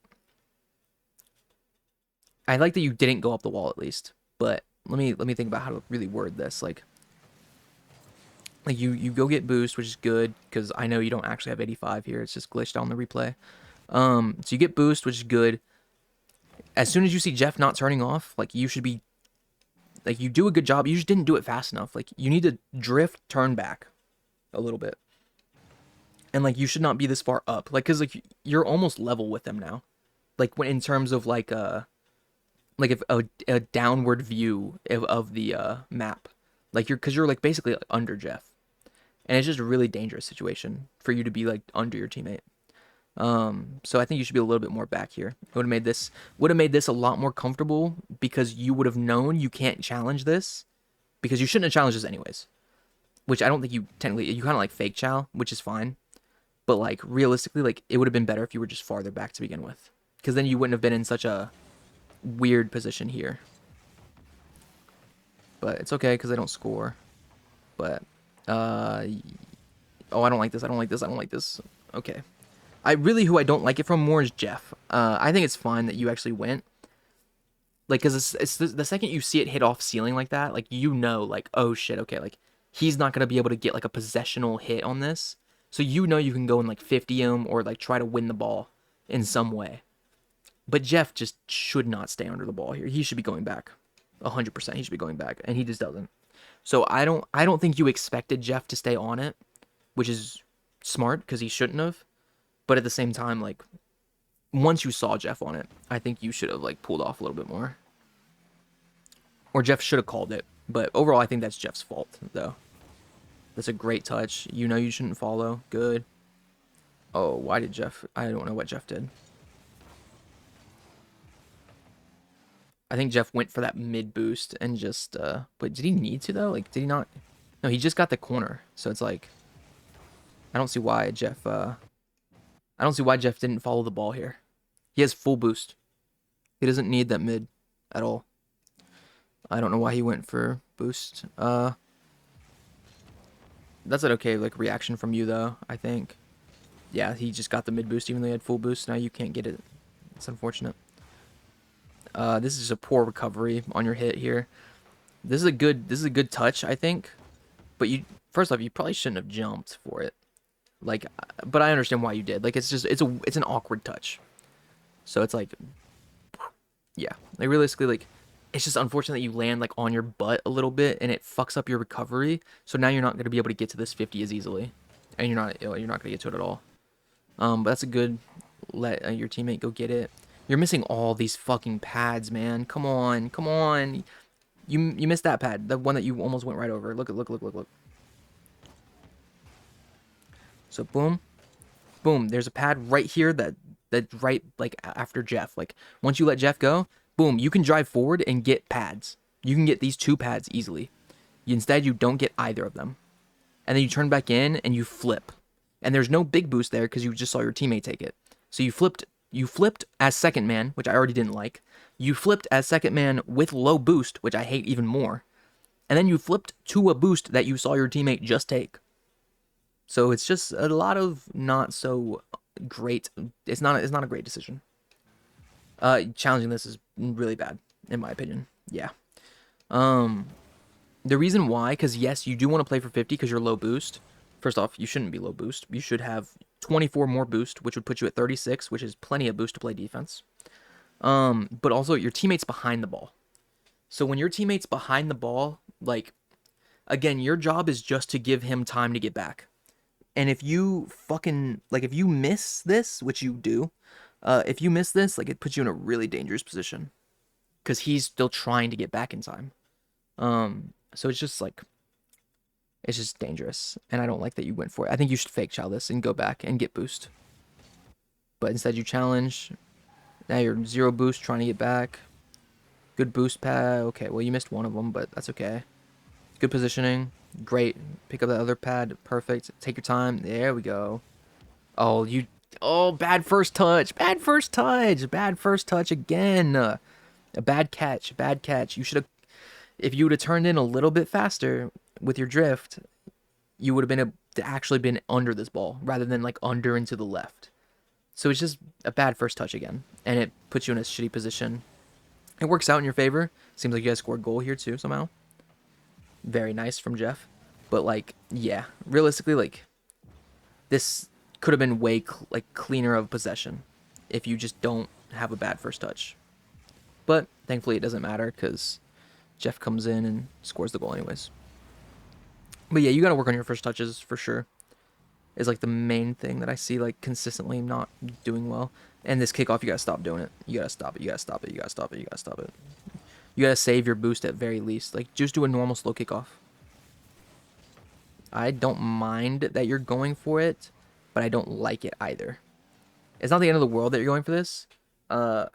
I like that you didn't go up the wall at least. But let me think about how to really word this. Like you go get boost, which is good because I know you don't actually have 85 here. It's just glitched on the replay. So you get boost, which is good. As soon as you see Jeff not turning off, like you should be like you do a good job. You just didn't do it fast enough. Like you need to drift, turn back a little bit. And like you should not be this far up. Like cuz like you're almost level with them now. Like when in terms of like if a downward view of the map. Like you're like basically like under Jeff. And it's just a really dangerous situation for you to be like under your teammate. So I think you should be a little bit more back here. It would have made this a lot more comfortable because you would have known you can't challenge this because you shouldn't have challenged this anyways. Which I don't think you technically you kind of like fake chow, which is fine. But like realistically, like it would have been better if you were just farther back to begin with, because then you wouldn't have been in such a weird position here. But it's okay because I don't score. But oh, I don't like this. I don't like this. I don't like this. Okay. Who I don't like it from more is Jeff. I think it's fine that you actually went. Like, cause it's the second you see it hit off ceiling like that, like you know, like oh shit, okay, like he's not gonna be able to get like a possessional hit on this. So you know you can go and like 50 him or like try to win the ball in some way. But Jeff just should not stay under the ball here. He should be going back. 100%. He should be going back, and he just doesn't. So I don't think you expected Jeff to stay on it, which is smart because he shouldn't have. But at the same time, like, once you saw Jeff on it, I think you should have, like, pulled off a little bit more. Or Jeff should have called it. But overall, I think that's Jeff's fault, though. That's a great touch. You know you shouldn't follow. Good. Oh, why did Jeff... I don't know what Jeff did. I think Jeff went for that mid boost and just... But did he need to, though? Like, did he not... No, he just got the corner. So it's like... I don't see why Jeff... I don't see why Jeff didn't follow the ball here. He has full boost. He doesn't need that mid at all. I don't know why he went for boost. That's an okay, like, reaction from you, though, I think. Yeah, he just got the mid boost even though he had full boost. Now you can't get it. It's unfortunate. This is a poor recovery on your hit here. This is a good touch, I think. But you, first off, you probably shouldn't have jumped for it. Like, but I understand why you did. Like, it's an awkward touch. So it's like, yeah, like realistically, like, it's just unfortunate that you land like on your butt a little bit and it fucks up your recovery. So now you're not going to be able to get to this 50 as easily, and you're not going to get to it at all. But that's a good, let your teammate go get it. You're missing all these fucking pads, man. Come on, come on. You missed that pad, the one that you almost went right over. Look. So boom, boom. There's a pad right here that right like after Jeff. Like once you let Jeff go, boom, you can drive forward and get pads. You can get these 2 pads easily. Instead, you don't get either of them, and then you turn back in and you flip. And there's no big boost there because you just saw your teammate take it. So you flipped as second man, which I already didn't like. You flipped as second man with low boost, which I hate even more. And then you flipped to a boost that you saw your teammate just take. So it's just a lot of not so great. It's not a great decision. Challenging this is really bad, in my opinion. Yeah. The reason why, because yes, you do want to play for 50 because you're low boost. First off, you shouldn't be low boost. You should have 24 more boost, which would put you at 36, which is plenty of boost to play defense. But also, your teammate's behind the ball. So when your teammate's behind the ball, like, again, your job is just to give him time to get back. And if you fucking, like, if you miss this, which you do, if you miss this, like, it puts you in a really dangerous position. Because he's still trying to get back in time. So it's just, like, it's just dangerous. And I don't like that you went for it. I think you should fake chow this and go back and get boost. But instead you challenge. Now you're 0 boost trying to get back. Good boost pad. Okay, well, you missed one of them, but that's okay. Good positioning. Great. Pick up that other pad. Perfect. Take your time. There we go. Oh, bad first touch. Bad first touch. Bad first touch again. A bad catch. Bad catch. You should have, if you would have turned in a little bit faster with your drift, you would have actually been under this ball rather than like under and to the left. So it's just a bad first touch again, and it puts you in a shitty position. It works out in your favor. Seems like you guys scored a goal here too somehow. Very nice from Jeff. But like, yeah, realistically, like, this could have been way cleaner of possession if you just don't have a bad first touch. But thankfully it doesn't matter because Jeff comes in and scores the goal anyways. But yeah, you got to work on your first touches for sure. Is like the main thing that I see like consistently not doing well. And this kickoff, you got to stop doing it. You got to stop it. You got to stop it. You got to stop it. You got to stop it. You got to save your boost at very least. Like, just do a normal slow kickoff. I don't mind that you're going for it, but I don't like it either. It's not the end of the world that you're going for this. I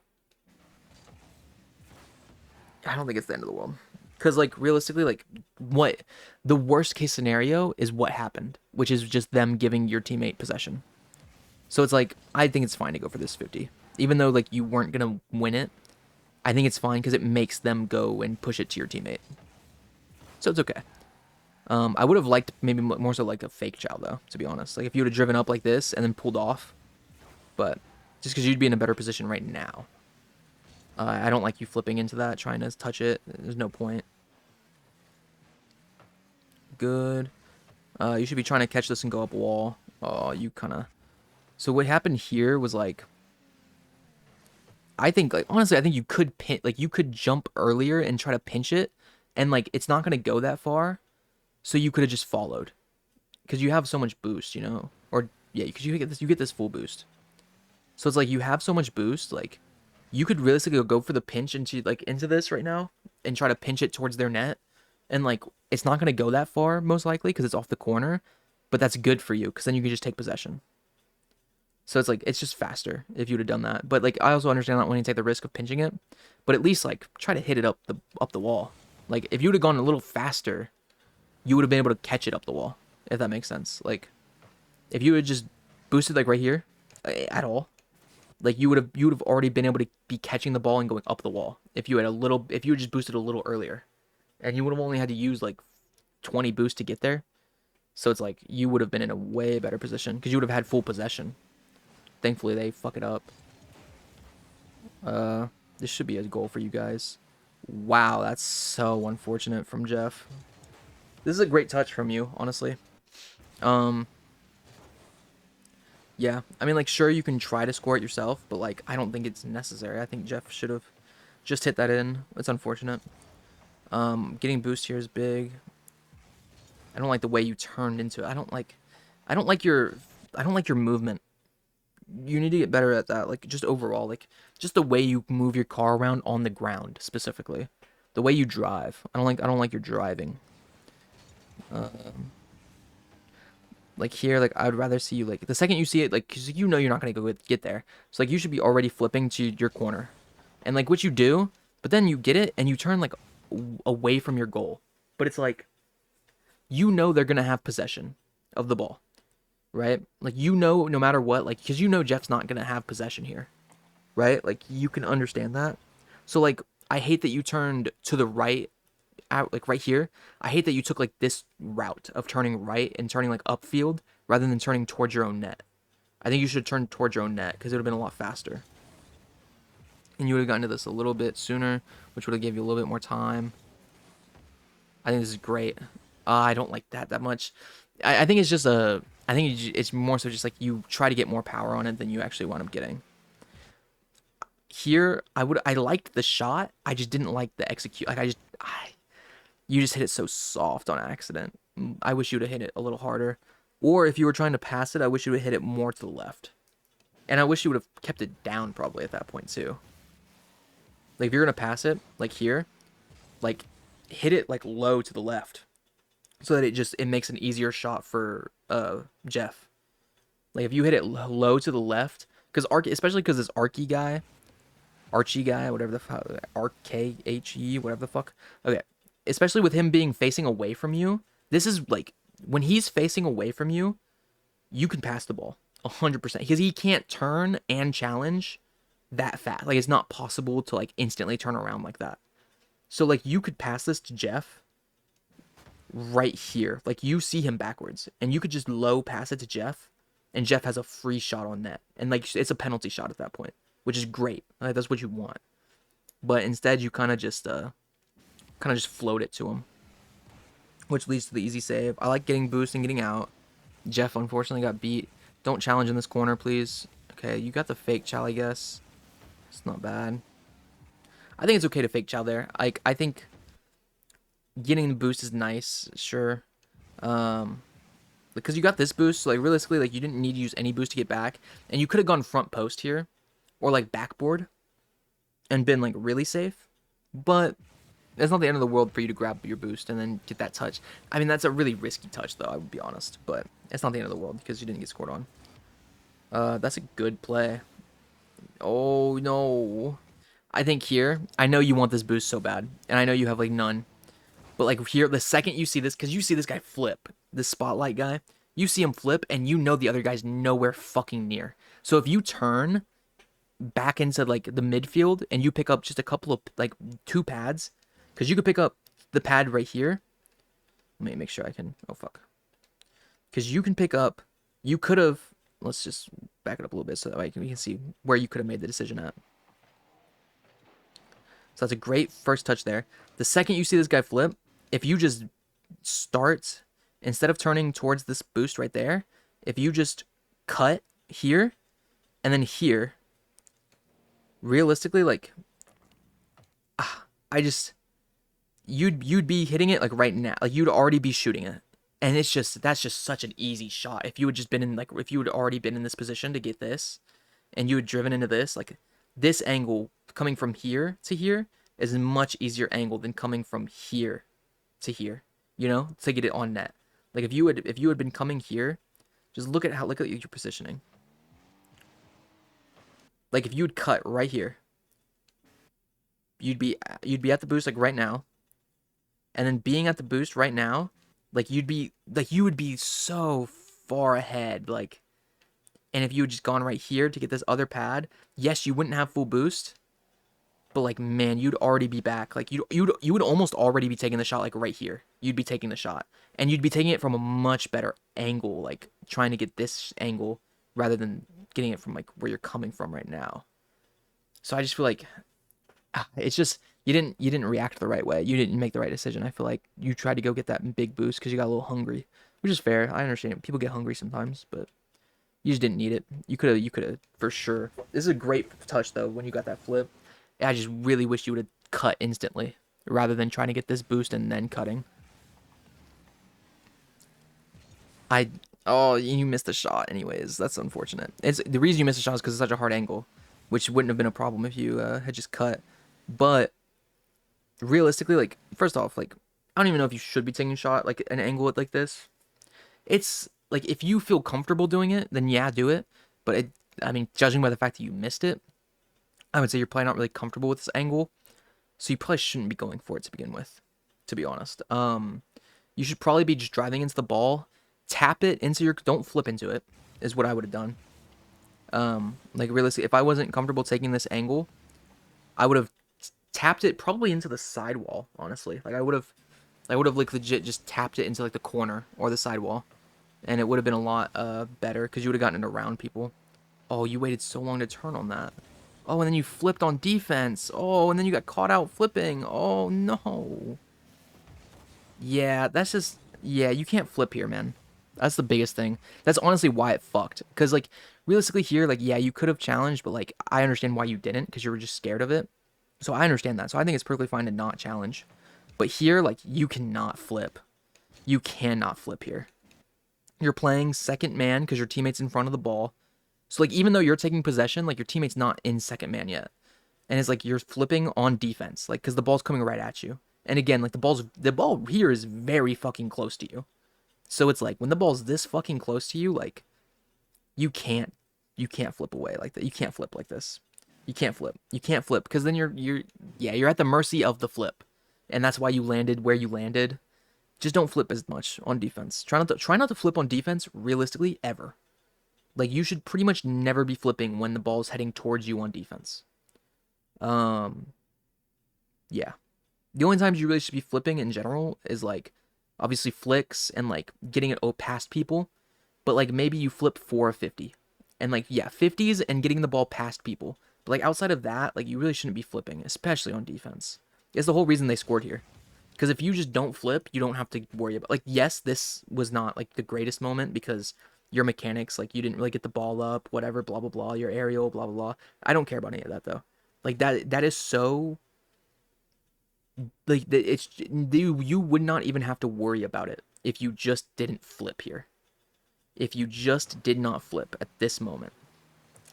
don't think it's the end of the world. Because, like, realistically, like, what the worst case scenario is what happened, which is just them giving your teammate possession. So it's like, I think it's fine to go for this 50. Even though, like, you weren't going to win it, I think it's fine because it makes them go and push it to your teammate. So it's okay. I would have liked maybe more so like a fake chow, though, to be honest. Like, if you would have driven up like this and then pulled off. But just because you'd be in a better position right now. I don't like you flipping into that, trying to touch it. There's no point. Good. You should be trying to catch this and go up wall. Oh, you kind of... So what happened here was like... I think, like, honestly, I think you could you could jump earlier and try to pinch it. And, like, it's not going to go that far. So you could have just followed. Because you have so much boost, you know? Or Yeah, because you get this full boost. So it's like you have so much boost, like you could realistically go for the pinch into this right now and try to pinch it towards their net, and like it's not gonna go that far most likely because it's off the corner, but that's good for you because then you can just take possession. So it's like it's just faster if you would have done that. But like I also understand that when you take the risk of pinching it, but at least like try to hit it up the wall. Like if you would have gone a little faster, you would have been able to catch it up the wall. If that makes sense. Like if you had just boosted like right here at all, like you would have already been able to be catching the ball and going up the wall if you had just boosted a little earlier, and you would have only had to use like 20 boosts to get there. So it's like you would have been in a way better position because you would have had full possession. Thankfully, they fuck it up. This should be a goal for you guys. Wow, that's so unfortunate from Jeff. This is a great touch from you, honestly. Um, yeah, I mean, like, sure, you can try to score it yourself, but like, I don't think it's necessary. I think Jeff should have just hit that in. It's unfortunate. Getting boost here is big. I don't like the way you turned into it. I don't like your, I don't like your movement. You need to get better at that. Like just overall, like just the way you move your car around on the ground specifically, the way you drive. I don't like your driving. Like here, like I would rather see you like the second you see it, like because you know you're not gonna get there. So like you should be already flipping to your corner, and like what you do, but then you get it and you turn like away from your goal. But it's like you know they're gonna have possession of the ball, right? Like you know no matter what, like because you know Jeff's not gonna have possession here, right? Like you can understand that. So like I hate that you turned to the right out like right here. I hate that you took like this route of turning right and turning like upfield rather than turning towards your own net. I think you should turn towards your own net because it would have been a lot faster. And you would have gotten to this a little bit sooner, which would have gave you a little bit more time. I think this is great. I don't like that much. I think it's just a. I think it's more so just like you try to get more power on it than you actually wind up getting. Here, I liked the shot. I just didn't like the execute. Like you just hit it so soft on accident. I wish you would have hit it a little harder. Or if you were trying to pass it, I wish you would have hit it more to the left. And I wish you would have kept it down probably at that point too. Like if you're gonna pass it, like here, like hit it like low to the left, so that it makes an easier shot for Jeff. Like if you hit it low to the left, because especially because this Archie guy, whatever the fuck, RKHE, whatever the fuck. Okay, especially with him being facing away from you, this is like when he's facing away from you, you can pass the ball 100% because he can't turn and challenge that fast. Like it's not possible to like instantly turn around like that. So like you could pass this to Jeff right here. Like you see him backwards, and you could just low pass it to Jeff, and Jeff has a free shot on net, and like it's a penalty shot at that point, which is great. Like that's what you want. But instead, you kind of just float it to him, which leads to the easy save. I like getting boost and getting out. Jeff unfortunately got beat. Don't challenge in this corner, please. Okay, you got the fake chow, I guess. It's not bad. I think it's okay to fake chow there. I think getting the boost is nice, sure. Because you got this boost, so like realistically, like you didn't need to use any boost to get back, and you could have gone front post here, or like backboard, and been like really safe. But it's not the end of the world for you to grab your boost and then get that touch. I mean, that's a really risky touch, though. I would be honest, but it's not the end of the world because you didn't get scored on. That's a good play. Oh no. I think here, I know you want this boost so bad, and I know you have like none. But like here, the second you see this, because you see this guy flip, this spotlight guy, you see him flip, and you know the other guy's nowhere fucking near. So if you turn back into like the midfield and you pick up just a couple of like 2 pads, because you could pick up the pad right here. Let me make sure I can. Oh fuck. Because you can pick up. You could have. Let's just back it up a little bit so that way we can see where you could have made the decision at. So that's a great first touch there. The second you see this guy flip, if you just start, instead of turning towards this boost right there, if you just cut here and then here, realistically, like, I just, you'd be hitting it like right now. Like you'd already be shooting it. And that's just such an easy shot. If you had just been in, like, if you had already been in this position to get this, and you had driven into this, like, this angle coming from here to here is a much easier angle than coming from here to here, you know, to get it on net. Like, if you had been coming here, just look at your positioning. Like, if you would cut right here, you'd be at the boost like right now, and then being at the boost right now, like you would be so far ahead, like. And if you had just gone right here to get this other pad, yes, you wouldn't have full boost, but like, man, you'd already be back. Like, you would almost already be taking the shot, like right here. You'd be taking the shot, and you'd be taking it from a much better angle, like trying to get this angle rather than getting it from like where you're coming from right now. So I just feel like it's just you didn't react the right way. You didn't make the right decision. I feel like you tried to go get that big boost because you got a little hungry, which is fair. I understand people get hungry sometimes, but you just didn't need it. You could have for sure. This is a great touch though when you got that flip. I just really wish you would have cut instantly rather than trying to get this boost and then cutting. I oh, you missed the shot anyways. That's unfortunate. It's the reason you missed the shot is because it's such a hard angle, which wouldn't have been a problem if you had just cut. But realistically, like first off, like I don't even know if you should be taking a shot like an angle like this. It's like if you feel comfortable doing it, then yeah, do it. But I mean, judging by the fact that you missed it, I would say you're probably not really comfortable with this angle, so you probably shouldn't be going for it to begin with. To be honest, you should probably be just driving into the ball, tap it into your, don't flip into it, is what I would have done. Like realistically, if I wasn't comfortable taking this angle, I would have tapped it probably into the sidewall. Honestly, like I would have like legit just tapped it into like the corner or the sidewall, and it would have been a lot better because you would have gotten it around people. Oh, you waited so long to turn on that. Oh, and then you flipped on defense. Oh, and then you got caught out flipping. Oh no. Yeah, that's just yeah, you can't flip here, man. That's the biggest thing. That's honestly why it fucked. Cause like realistically here, like yeah, you could have challenged, but like I understand why you didn't, because you were just scared of it. So I understand that. So I think it's perfectly fine to not challenge. But here, like you cannot flip. You cannot flip here. You're playing second man because your teammate's in front of the ball. So like even though you're taking possession, like your teammate's not in second man yet. And it's like you're flipping on defense, like because the ball's coming right at you. And again, like the ball here is very fucking close to you. So it's like when the ball's this fucking close to you, like you can't you can't flip away like that. You can't flip like this. You can't flip. You can't flip because then you're yeah, you're at the mercy of the flip. And that's why you landed where you landed. Just don't flip as much on defense. Try not to flip on defense realistically ever. Like you should pretty much never be flipping when the ball's heading towards you on defense. Um yeah. The only times you really should be flipping in general is like obviously flicks and like getting it past people, but like maybe you flip for a 50. And like yeah, 50s and getting the ball past people. But like outside of that, like you really shouldn't be flipping, especially on defense. It's the whole reason they scored here. Because if you just don't flip, you don't have to worry about like yes, this was not like the greatest moment because your mechanics, like you didn't really get the ball up, whatever, blah blah blah, your aerial, blah blah blah. I don't care about any of that though. Like that is so like it's you would not even have to worry about it if you just didn't flip here. If you just did not flip at this moment.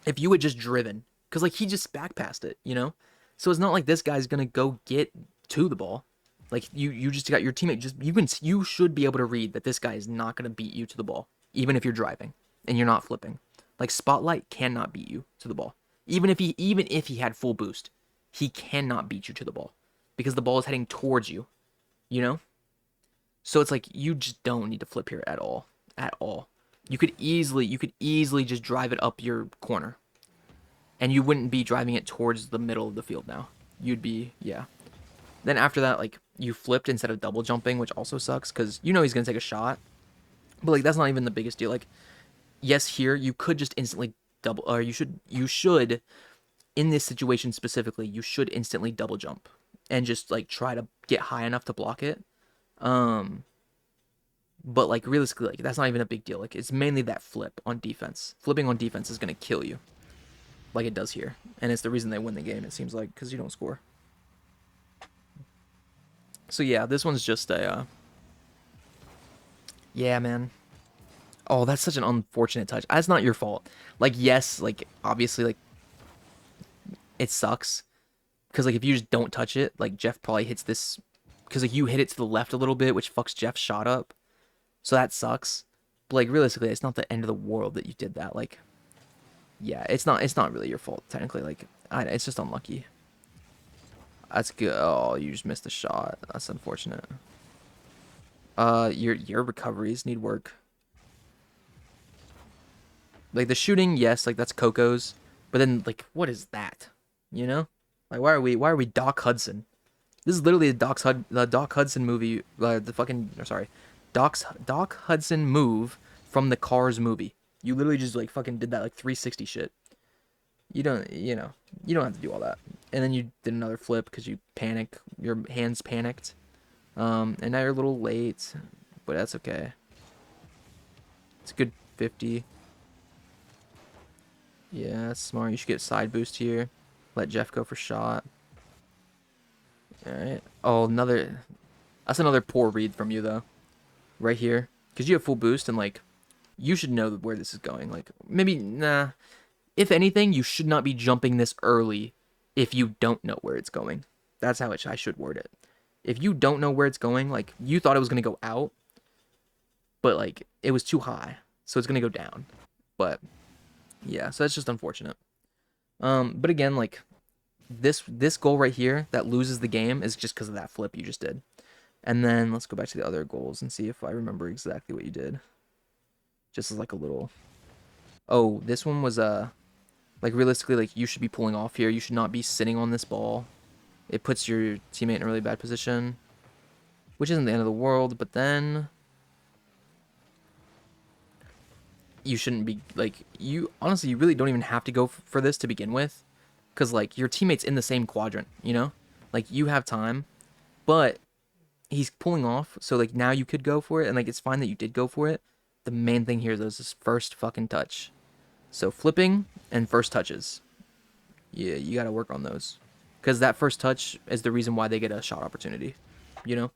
If you had just driven, because like he just back passed it, you know. So it's not like this guy's gonna go get to the ball. Like you just got your teammate. Just you should be able to read that this guy is not gonna beat you to the ball, even if you're driving and you're not flipping. Like Spotlight cannot beat you to the ball, even if he had full boost, he cannot beat you to the ball because the ball is heading towards you. You know. So it's like you just don't need to flip here at all. You could easily just drive it up your corner, and you wouldn't be driving it towards the middle of the field now. You'd be yeah. Then after that, like you flipped instead of double jumping, which also sucks because you know he's gonna take a shot. But like that's not even the biggest deal. Like yes, here you could just instantly double, or you should in this situation specifically, you should instantly double jump and just like try to get high enough to block it. Um, but like realistically, like that's not even a big deal. Like it's mainly that flip on defense. Flipping on defense is gonna kill you, like it does here, and it's the reason they win the game. It seems like because you don't score. So yeah, this one's just a Yeah, man. Oh, that's such an unfortunate touch. That's not your fault. Like, yes, like, obviously, like, it sucks. Because, like, if you just don't touch it, like, Jeff probably hits this. Because, like, you hit it to the left a little bit, which fucks Jeff's shot up. So that sucks. But, like, realistically, it's not the end of the world that you did that. Like, yeah, it's not really your fault, technically. Like, it's just unlucky. That's good. Oh, you just missed the shot. That's unfortunate. Your recoveries need work. Like the shooting, yes, like that's Coco's, but then like what is that? You know? Like why are we Doc Hudson? This is literally the Doc Hudson movie, the fucking or sorry, Doc Hudson move from the Cars movie. You literally just like fucking did that like 360 shit. You don't have to do all that. And then you did another flip because you panic, your hands panicked. And now you're a little late, but that's okay. It's a good 50. Yeah, that's smart. You should get side boost here. Let Jeff go for shot. Alright. Oh, another... That's another poor read from you, though. Right here. Because you have full boost, and, like, you should know where this is going. Like, maybe, nah. If anything, you should not be jumping this early if you don't know where it's going. That's how I should word it. If you don't know where it's going, like, you thought it was going to go out, but, like, it was too high. So it's going to go down. But, yeah, so that's just unfortunate. But again, like, this goal right here that loses the game is just because of that flip you just did. And then let's go back to the other goals and see if I remember exactly what you did. Just as like a little... Oh, this one was, like realistically, like you should be pulling off here. You should not be sitting on this ball. It puts your teammate in a really bad position, which isn't the end of the world, but then you shouldn't be, like, you, honestly, you really don't even have to go for this to begin with, because, like, your teammate's in the same quadrant, you know? Like, you have time, but he's pulling off, so, like, now you could go for it, and, like, it's fine that you did go for it. The main thing here is this first fucking touch. So, flipping and first touches. Yeah, you gotta work on those. Because that first touch is the reason why they get a shot opportunity, you know?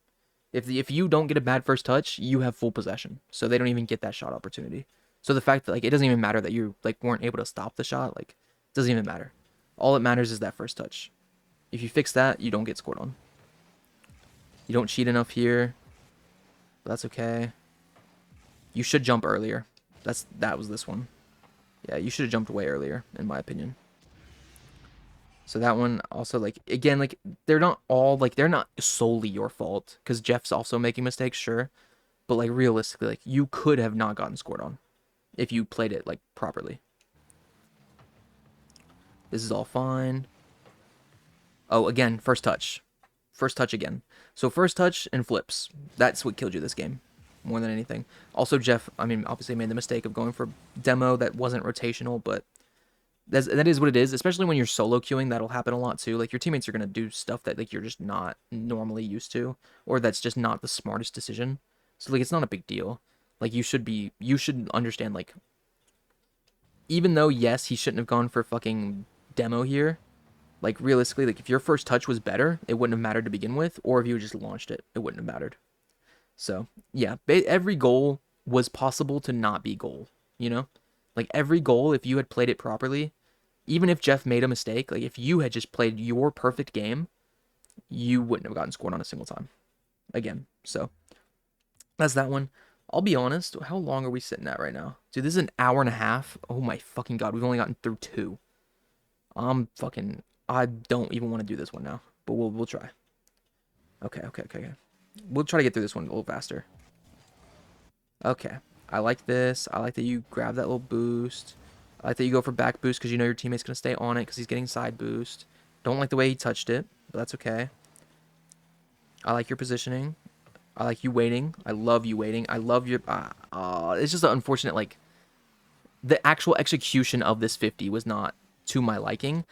If you don't get a bad first touch, you have full possession. So they don't even get that shot opportunity. So the fact that like it doesn't even matter that you like weren't able to stop the shot, like it doesn't even matter. All that matters is that first touch. If you fix that, you don't get scored on. You don't cheat enough here. But that's okay. You should jump earlier. That was this one. Yeah, you should have jumped way earlier, in my opinion. So that one also, like, again, like, they're not all, like, they're not solely your fault. Because Jeff's also making mistakes, sure. But, like, realistically, like, you could have not gotten scored on if you played it, like, properly. This is all fine. Oh, again, first touch. First touch again. So first touch and flips. That's what killed you this game. More than anything. Also, Jeff, I mean, obviously made the mistake of going for demo that wasn't rotational, but that is what it is. Especially when you're solo queuing, that'll happen a lot too. Like, your teammates are going to do stuff that, like, you're just not normally used to, or that's just not the smartest decision. So, like, it's not a big deal. Like, you should understand, like, even though, yes, he shouldn't have gone for fucking demo here, like, realistically, like, if your first touch was better, it wouldn't have mattered to begin with, or if you just launched it, it wouldn't have mattered. So, yeah, every goal was possible to not be goal, you know? Like, every goal, if you had played it properly, even if Jeff made a mistake, like, if you had just played your perfect game, you wouldn't have gotten scored on a single time. Again, so, that's that one. I'll be honest, how long are we sitting at right now? Dude, this is an hour and a half. Oh my fucking god, we've only gotten through 2. I don't even want to do this one now, but we'll try. Okay. We'll try to get through this one a little faster. Okay. I like this. I like that you grab that little boost. I like that you go for back boost because you know your teammate's going to stay on it because he's getting side boost. Don't like the way he touched it, but that's okay. I like your positioning. I like you waiting. I love you waiting. I love your... it's just unfortunate, like... The actual execution of this 50 was not to my liking.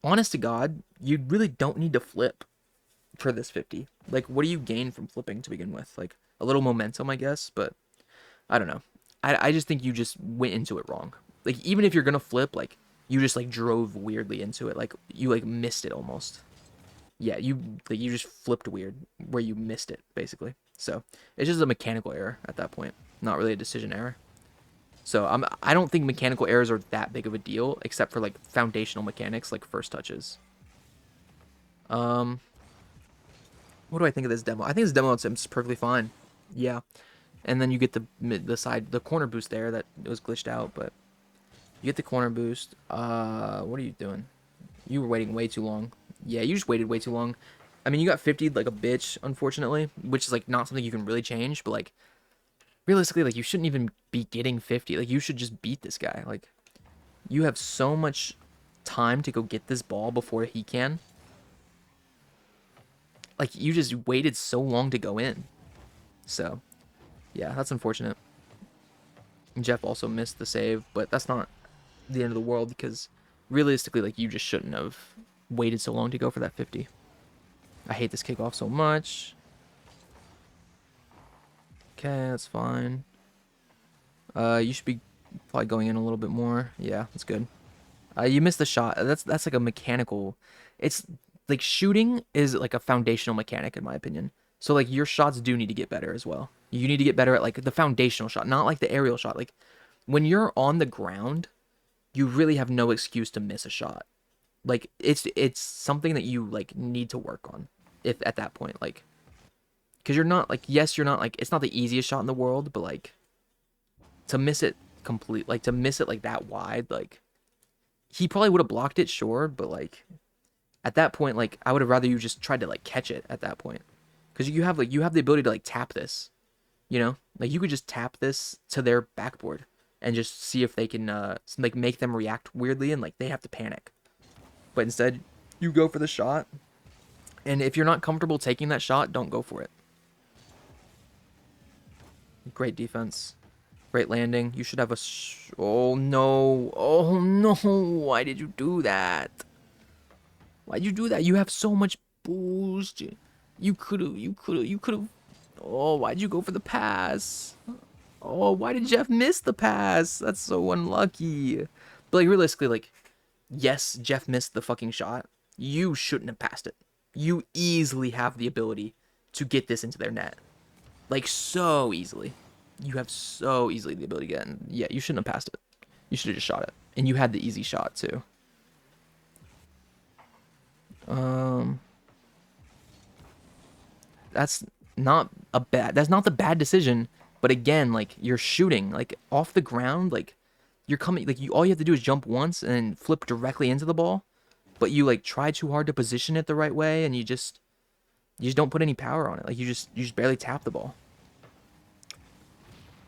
Honest to God, you really don't need to flip for this 50. Like, what do you gain from flipping to begin with? Like, a little momentum, I guess, but I don't know. I just think you just went into it wrong. Like, even if you're gonna flip, like, you just, like, drove weirdly into it. Like, you, like, missed it almost. Yeah, you just flipped weird, where you missed it, basically. So, it's just a mechanical error at that point. not really a decision error. So I don't think mechanical errors are that big of a deal, except for like foundational mechanics, like first touches. Um, what do I think of this demo? I think this demo is perfectly fine. Yeah, and then you get the corner boost there that it was glitched out, but you get the corner boost. What are you doing? You were waiting way too long. Yeah, you just waited way too long. I mean, you got 50'd like a bitch, unfortunately, which is like not something you can really change, but like realistically, like you shouldn't even be getting 50. Like you should just beat this guy. Like you have so much time to go get this ball before he can. Like you just waited so long to go in. So, yeah, that's unfortunate. Jeff also missed the save, but that's not the end of the world because realistically, like you just shouldn't have waited so long to go for that 50. I hate this kickoff so much. Okay, that's fine. You should be probably going in a little bit more. Yeah, that's good. You missed the shot. That's like a mechanical. It's like shooting is like a foundational mechanic in my opinion. So like your shots do need to get better as well. You need to get better at like the foundational shot, not like the aerial shot. Like when you're on the ground, you really have no excuse to miss a shot. Like it's something that you like need to work on if at that point like because you're not like yes, you're not like it's not the easiest shot in the world, but like to miss it complete like to miss it like that wide like he probably would have blocked it, sure, but like at that point, like I would have rather you just tried to like catch it at that point, because you have the ability to like tap this, you know, like you could just tap this to their backboard and just see if they can like make them react weirdly and like they have to panic, but instead you go for the shot, and if you're not comfortable taking that shot, don't go for it. Great defense. Great landing. You should have a. Oh no! Oh no! Why did you do that? Why'd you do that? You have so much boost. You could've. You could've. You could've. Oh, why'd you go for the pass? Oh, why did Jeff miss the pass? That's so unlucky. But like realistically, like, yes, Jeff missed the fucking shot. You shouldn't have passed it. You easily have the ability to get this into their net. Like so easily. You have so easily the ability to get in. Yeah, you shouldn't have passed it. You should have just shot it. And you had the easy shot too. Um that's that's not the bad decision, but again, like you're shooting like off the ground, like you're coming like you all you have to do is jump once and then flip directly into the ball, but you like try too hard to position it the right way and you just don't put any power on it. Like you just barely tap the ball.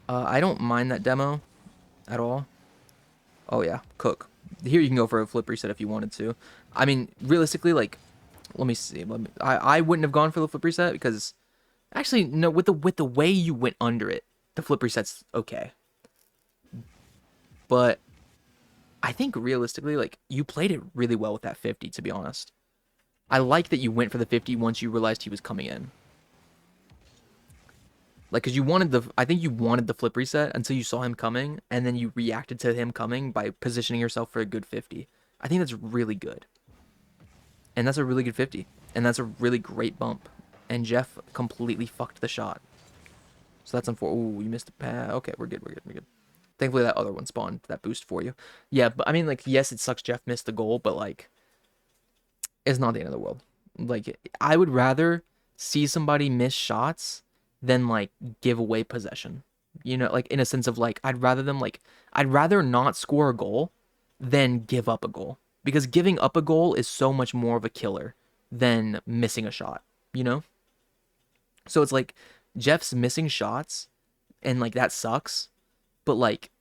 I don't mind that demo at all. Oh yeah, cook. Here you can go for a flip reset if you wanted to. I mean, realistically, like, let me see. I wouldn't have gone for the flip reset because, actually, no. With the way you went under it, the flip reset's okay. But I think realistically, like, you played it really well with that 50. To be honest, I like that you went for the 50 once you realized he was coming in. Like, cause I think you wanted the flip reset until you saw him coming, and then you reacted to him coming by positioning yourself for a good 50. I think that's really good. And that's a really good 50. And that's a really great bump. And Jeff completely fucked the shot. So that's unfortunate. Ooh, you missed the pass. Okay, we're good, we're good, we're good. Thankfully that other one spawned that boost for you. Yeah, but I mean, like, yes, it sucks Jeff missed the goal, but like, it's not the end of the world. Like, I would rather see somebody miss shots than like give away possession. You know, like in a sense of like I'd rather not score a goal than give up a goal. Because giving up a goal is so much more of a killer than missing a shot, you know? So it's like Jeff's missing shots and like that sucks, but like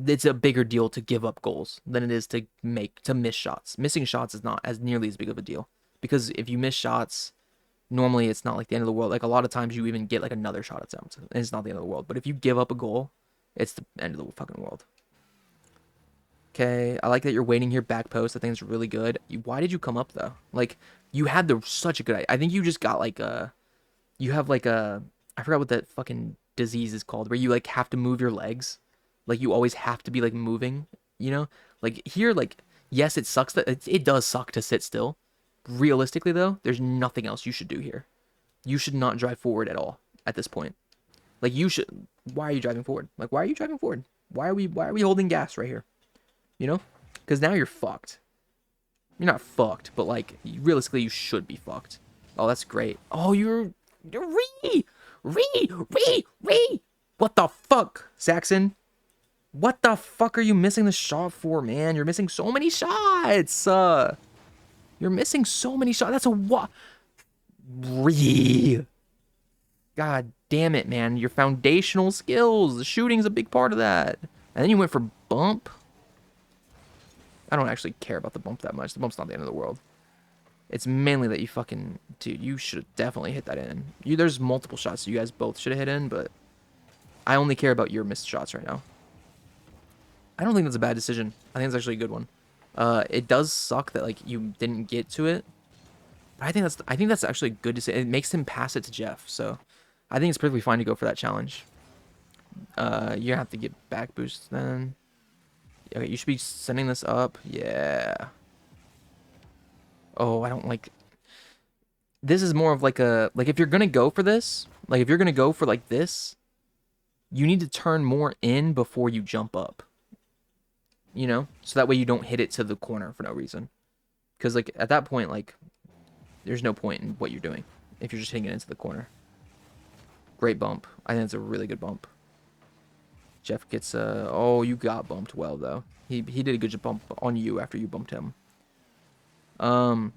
it's a bigger deal to give up goals than it is to miss shots. Missing shots is not as nearly as big of a deal because if you miss shots, normally it's not like the end of the world. Like a lot of times you even get like another shot attempt and it's not the end of the world. But if you give up a goal, it's the end of the fucking world. Okay, I like that you're waiting here back post. I think it's really good. Why did you come up though? Like you had such a good. I think you just got like you have like I forgot what that fucking disease is called where you like have to move your legs. Like you always have to be like moving, you know? Like here, like yes, it sucks that it does suck to sit still. Realistically though, there's nothing else you should do here. You should not drive forward at all at this point. Like you should. Why are you driving forward? Like why are you driving forward? Why are we holding gas right here? You know? Because now you're fucked. You're not fucked, but like realistically, you should be fucked. Oh, that's great. Oh, you're re. What the fuck, Saxon? What the fuck are you missing the shot for, man? You're missing so many shots. You're missing so many shots. That's a what? Re. God damn it, man. Your foundational skills. The shooting's a big part of that. And then you went for bump. I don't actually care about the bump that much. The bump's not the end of the world. It's mainly that you fucking... Dude, you should have definitely hit that in. There's multiple shots you guys both should have hit in, but... I only care about your missed shots right now. I don't think that's a bad decision. I think it's actually a good one. It does suck that, like, you didn't get to it. But I think that's actually good to say. It makes him pass it to Jeff, so... I think it's perfectly fine to go for that challenge. You have to get back boosts then. Okay, you should be sending this up. Yeah. Oh, I don't like... This is more of like a... Like, if you're gonna go for this... Like, if you're gonna go for, like, this... You need to turn more in before you jump up. You know? So that way you don't hit it to the corner for no reason. Because, like, at that point, like... There's no point in what you're doing. If you're just hitting it into the corner. Great bump. I think it's a really good bump. Jeff gets oh, you got bumped well though. He did a good bump on you after you bumped him. I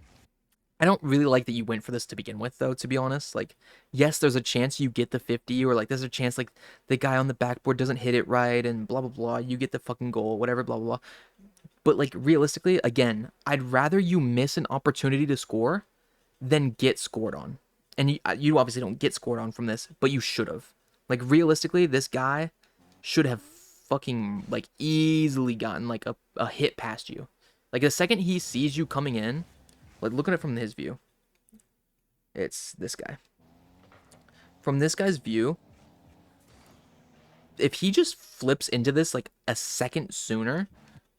don't really like that you went for this to begin with though, to be honest. Like, yes, there's a chance you get the 50, or like there's a chance like the guy on the backboard doesn't hit it right and blah blah blah. You get the fucking goal, whatever, blah blah blah. But like realistically, again, I'd rather you miss an opportunity to score than get scored on. And you obviously don't get scored on from this, but you should have. Like, realistically, this guy should have fucking, like, easily gotten, like, a hit past you. Like, the second he sees you coming in, like, look at it from his view. It's this guy. From this guy's view, if he just flips into this, like, a second sooner,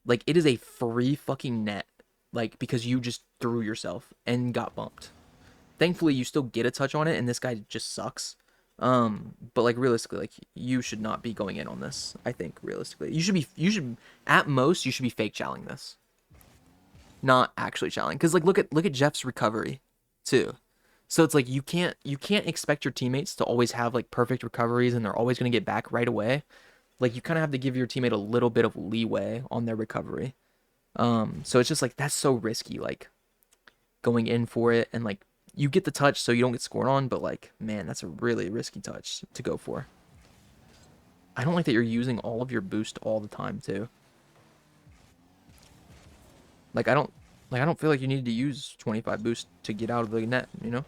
like, it is a free fucking net. Like, because you just threw yourself and got bumped. Thankfully, you still get a touch on it, and this guy just sucks. But like realistically, like you should not be going in on this. I think realistically, you should at most you should be fake challenging this, not actually challenging. Because like look at Jeff's recovery, too. So it's like you can't expect your teammates to always have like perfect recoveries and they're always gonna get back right away. Like you kind of have to give your teammate a little bit of leeway on their recovery. So it's just like that's so risky, like going in for it and like. You get the touch so you don't get scored on, but like, man, that's a really risky touch to go for. I don't like that you're using all of your boost all the time too. Like I don't feel like you need to use 25 boost to get out of the net, you know?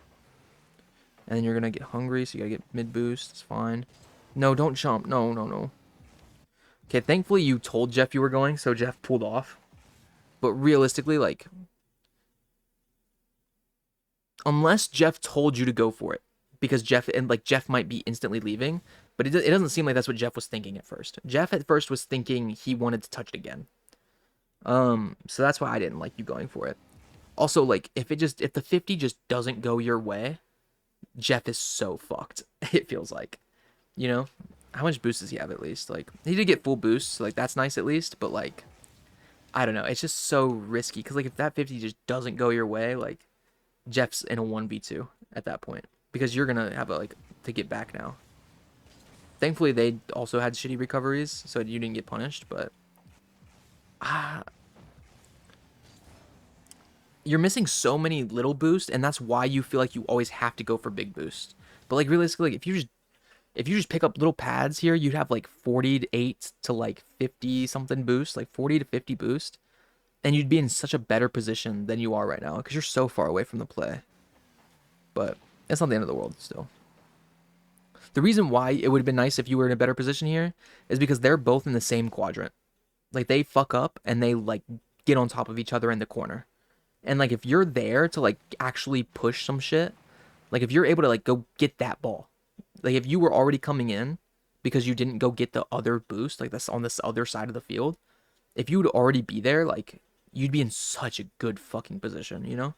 And then you're gonna get hungry, so you gotta get mid boost, it's fine. No, don't jump. No. Okay, thankfully you told Jeff you were going, so Jeff pulled off. But realistically, like unless Jeff told you to go for it, because Jeff might be instantly leaving, but it doesn't seem like that's what Jeff was thinking at first. Jeff at first was thinking he wanted to touch it again. So that's why I didn't like you going for it. Also, like if the 50 just doesn't go your way, Jeff is so fucked. It feels like, you know, how much boost does he have at least? Like he did get full boost, so like that's nice at least, but like I don't know, it's just so risky because like if that 50 just doesn't go your way, like. Jeff's in a 1v2 at that point because you're gonna have to get back now. Thankfully, they also had shitty recoveries, so you didn't get punished. But you're missing so many little boosts, and that's why you feel like you always have to go for big boost. But like realistically, if you just pick up little pads here, you'd have like 48 to like 50 something boost, like 40 to 50 boost. And you'd be in such a better position than you are right now because you're so far away from the play. But it's not the end of the world still. The reason why it would have been nice if you were in a better position here is because they're both in the same quadrant. Like they fuck up and they like get on top of each other in the corner. And like if you're there to like actually push some shit, like if you're able to like go get that ball. Like if you were already coming in because you didn't go get the other boost, like that's on this other side of the field. If you would already be there, like you'd be in such a good fucking position, you know?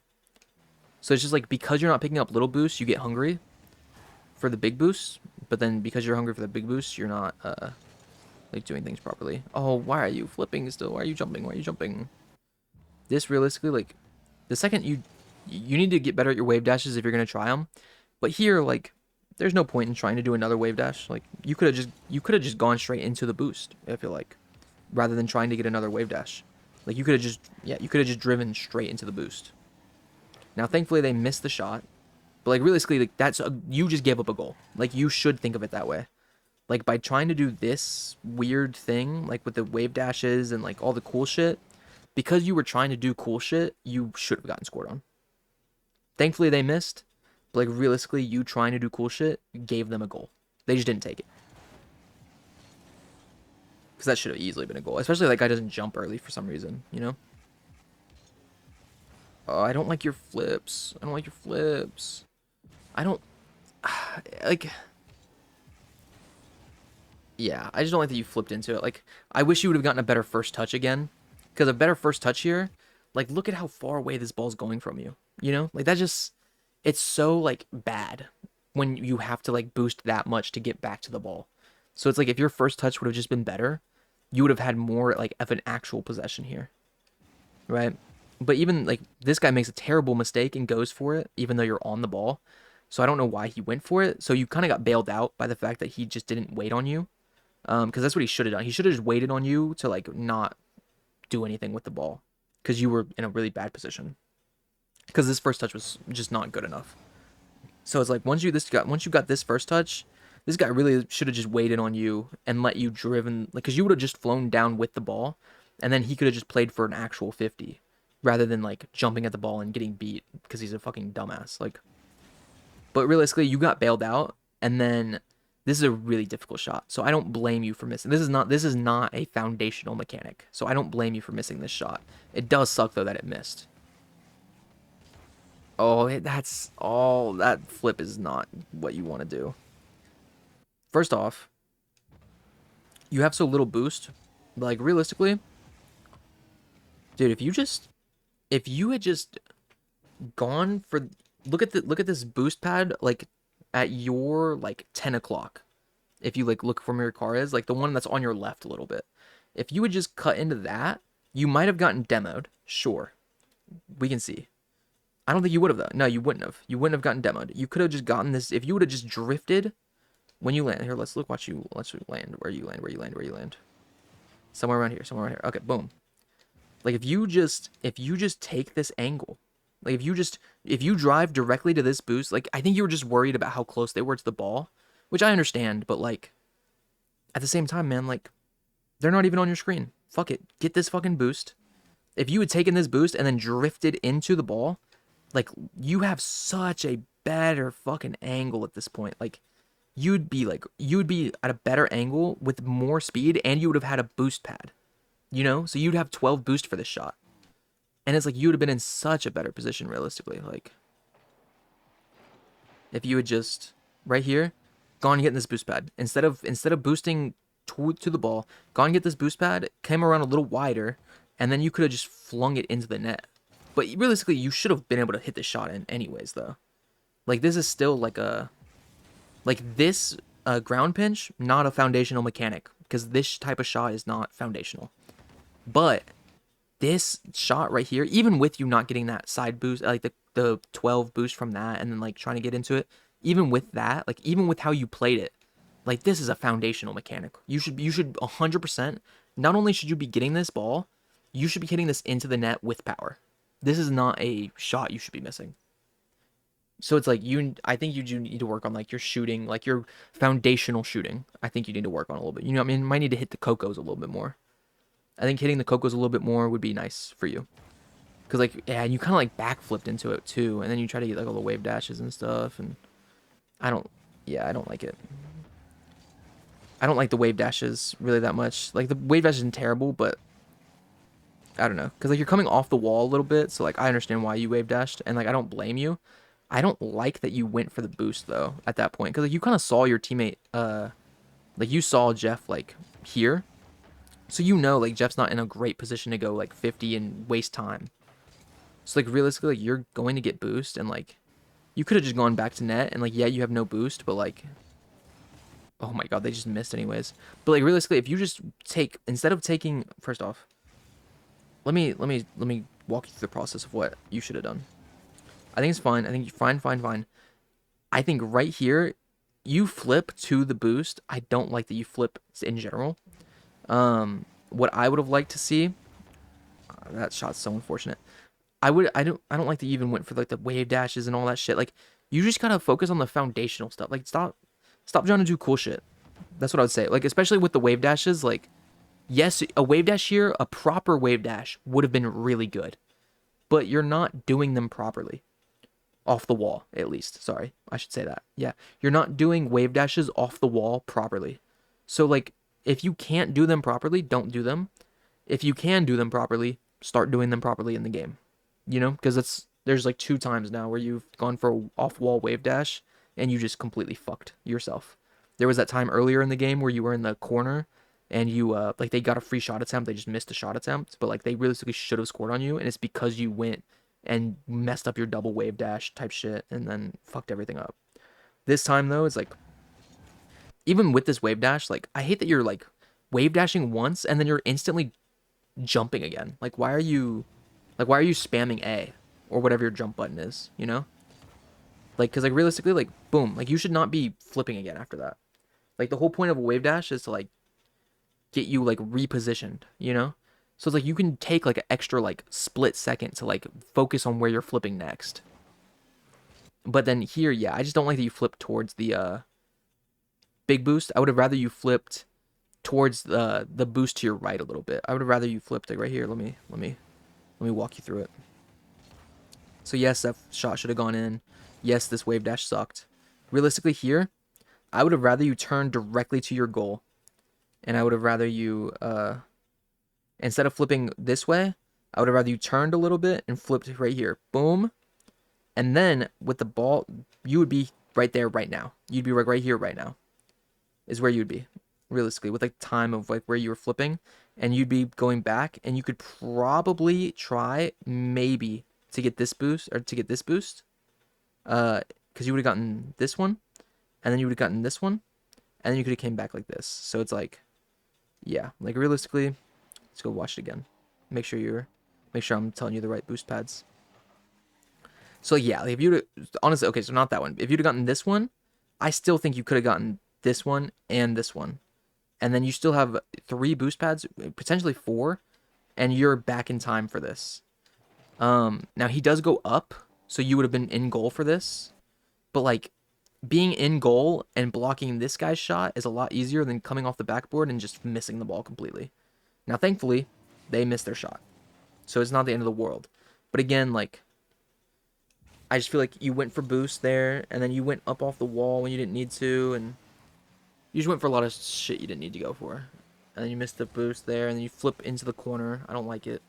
So it's just like because you're not picking up little boosts, you get hungry for the big boosts. but then because you're hungry for the big boost, you're not like doing things properly. Oh, why are you flipping still? Why are you jumping? Why are you jumping? This realistically, like, the second you need to get better at your wave dashes if you're gonna try them. But here, like, there's no point in trying to do another wave dash. Like, you could have just gone straight into the boost. I feel like, rather than trying to get another wave dash, like you could have just driven straight into the boost. Now, thankfully, they missed the shot. But like realistically, like you just gave up a goal. Like you should think of it that way. Like by trying to do this weird thing, like with the wave dashes and like all the cool shit, because you were trying to do cool shit, you should have gotten scored on. Thankfully, they missed. But like realistically, you trying to do cool shit gave them a goal. They just didn't take it. Because that should have easily been a goal. Especially that guy doesn't jump early for some reason, you know? Oh, I don't like your flips. I don't like your flips. I don't... Like... Yeah, I just don't like that you flipped into it. Like, I wish you would have gotten a better first touch again. Because a better first touch here, like, look at how far away this ball's going from you. You know? Like, that just... It's so, like, bad when you have to, like, boost that much to get back to the ball. So it's like, if your first touch would have just been better, you would have had more, like, of an actual possession here. Right? But even, like, this guy makes a terrible mistake and goes for it, even though you're on the ball. So I don't know why he went for it. So you kind of got bailed out by the fact that he just didn't wait on you. Because that's what he should have done. He should have just waited on you to, like, not do anything with the ball. Because you were in a really bad position. Because this first touch was just not good enough. So it's like, once you got this first touch, this guy really should have just waited on you and let you driven, like, because you would have just flown down with the ball, and then he could have just played for an actual 50, rather than, like, jumping at the ball and getting beat because he's a fucking dumbass. Like, but realistically, you got bailed out, and then this is a really difficult shot. So I don't blame you for missing. This is not a foundational mechanic. So I don't blame you for missing this shot. It does suck though that it missed. Oh, that's all. That flip is not what you want to do. First off, you have so little boost. Like, realistically, dude, if you had just gone for, look at this boost pad, like, at your, like, 10 o'clock. If you, like, look from where your car is, like, the one that's on your left a little bit. If you would just cut into that, you might have gotten demoed. Sure. We can see. I don't think you would have, though. No, you wouldn't have. You wouldn't have gotten demoed. You could have just gotten this. If you would have just drifted when you land. Here, let's look. Let's land. Where you land. Somewhere around here. Okay, boom. Like, if you just take this angle. Like, if you drive directly to this boost, like, I think you were just worried about how close they were to the ball, which I understand, but, like, at the same time, man, like, they're not even on your screen. Fuck it. Get this fucking boost. If you had taken this boost and then drifted into the ball, like, you have such a better fucking angle at this point. Like, you'd be at a better angle with more speed, and you would have had a boost pad, you know? So you'd have 12 boost for this shot. And it's like, you would have been in such a better position, realistically. Like, if you had just, right here, gone and get this boost pad. Instead of boosting to the ball, gone and get this boost pad, came around a little wider, and then you could have just flung it into the net. But realistically, you should have been able to hit the shot in anyways, though. Like, this is still like a... Like, this ground pinch, not a foundational mechanic. Because this type of shot is not foundational. But this shot right here, even with you not getting that side boost, like the 12 boost from that, and then, like, trying to get into it, even with that, like, even with how you played it, like, this is a foundational mechanic. You should 100%, not only should you be getting this ball, you should be hitting this into the net with power. This is not a shot you should be missing. So it's like, I think you do need to work on, like, your shooting, like, your foundational shooting. I think you need to work on a little bit. You know what I mean? You might need to hit the cocos a little bit more. I think hitting the cocos a little bit more would be nice for you. Because, like, yeah, you kind of, like, backflipped into it, too. And then you try to get, like, all the wave dashes and stuff. And I don't like it. I don't like the wave dashes really that much. Like, the wave dash isn't terrible, but I don't know. Because, like, you're coming off the wall a little bit. So, like, I understand why you wave dashed. And, like, I don't blame you. I don't like that you went for the boost, though, at that point. Because, like, you kind of saw your teammate, like, you saw Jeff, like, here. So, you know, like, Jeff's not in a great position to go, like, 50 and waste time. So, like, realistically, like, you're going to get boost. And, like, you could have just gone back to net. And, like, yeah, you have no boost. But, like, Oh my god, they just missed anyways. But like realistically, if you just take instead of taking first off, let me walk you through the process of what you should have done. I think it's fine. I think you're fine, fine, fine. I think right here, you flip to the boost. I don't like that you flip in general. What I would have liked to see, that shot's so unfortunate. I don't like that you even went for like the wave dashes and all that shit. Like you just gotta focus on the foundational stuff. Like stop trying to do cool shit. That's what I would say. Like especially with the wave dashes, like yes, a wave dash here, a proper wave dash would have been really good. But you're not doing them properly. Off the wall, at least. Sorry, I should say that. Yeah, you're not doing wave dashes off the wall properly. So, like, if you can't do them properly, don't do them. If you can do them properly, start doing them properly in the game. You know, because there's like 2 times now where you've gone for a off-wall wave dash and you just completely fucked yourself. There was that time earlier in the game where you were in the corner and you like they got a free shot attempt, they just missed a shot attempt, but like they realistically should have scored on you, and it's because you went and messed up your double wave dash type shit and then fucked everything up. This time though, it's like even with this wave dash, like I hate that you're like wave dashing once and then you're instantly jumping again. Like why are you spamming A or whatever your jump button is, you know? Like cuz like realistically like boom, like you should not be flipping again after that. Like the whole point of a wave dash is to like get you like repositioned, you know? So it's like you can take like an extra like split second to like focus on where you're flipping next. But then here, yeah, I just don't like that you flip towards the big boost. I would have rather you flipped towards the boost to your right a little bit. I would have rather you flipped like right here. Let me walk you through it. So yes, that shot should have gone in. Yes, this wave dash sucked. Realistically here, I would have rather you turn directly to your goal. And I would have rather you instead of flipping this way, I would have rather you turned a little bit and flipped right here. Boom. And then with the ball, you would be right there right now. You'd be right here right now. Is where you'd be. Realistically, with like time of like where you were flipping. And you'd be going back and you could probably try maybe to get this boost or to get this boost. Because you would have gotten this one. And then you would have gotten this one. And then you could have came back like this. So it's like, yeah, like realistically, let's go watch it again. Make sure I'm telling you the right boost pads. So yeah, like if you'd honestly, okay, so not that one. If you'd have gotten this one, I still think you could have gotten this one and this one. And then you still have 3 boost pads, potentially 4, and you're back in time for this. Now he does go up, so you would have been in goal for this. But like being in goal and blocking this guy's shot is a lot easier than coming off the backboard and just missing the ball completely. Now thankfully, they missed their shot. So it's not the end of the world. But again, like I just feel like you went for boost there, and then you went up off the wall when you didn't need to, and you just went for a lot of shit you didn't need to go for. And then you missed the boost there, and then you flip into the corner. I don't like it.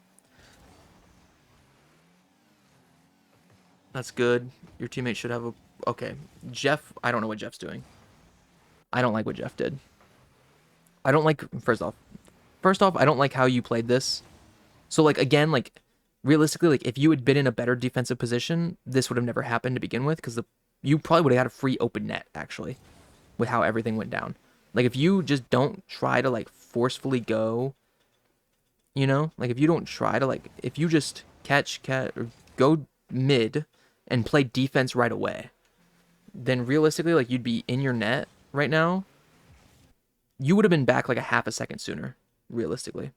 That's good. Your teammate should have a... Okay. Jeff, I don't know what Jeff's doing. I don't like what Jeff did. I don't like... First off, I don't like how you played this. So, like, again, like, realistically, like, if you had been in a better defensive position, this would have never happened to begin with, because you probably would have had a free open net, actually, with how everything went down. Like, if you just don't try to, like, forcefully go, you know? Like, if you don't try to, like, if you just catch, or go mid and play defense right away, then realistically, like, you'd be in your net right now. You would have been back, like, a half a second sooner, realistically.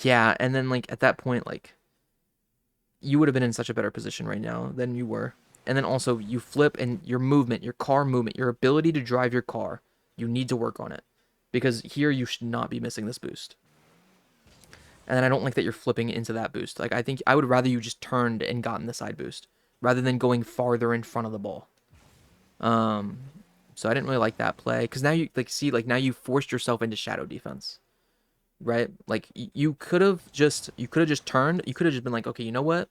Yeah, and then, like, at that point, like, you would have been in such a better position right now than you were. And then also, you flip, and your movement, your car movement, your ability to drive your car, you need to work on it. Because here, you should not be missing this boost. And then I don't like that you're flipping into that boost. Like, I think I would rather you just turned and gotten the side boost, rather than going farther in front of the ball. So I didn't really like that play, because now you, like, see, like, now you forced yourself into shadow defense. Right? Like, you could have just turned. You could have just been like, okay, you know what?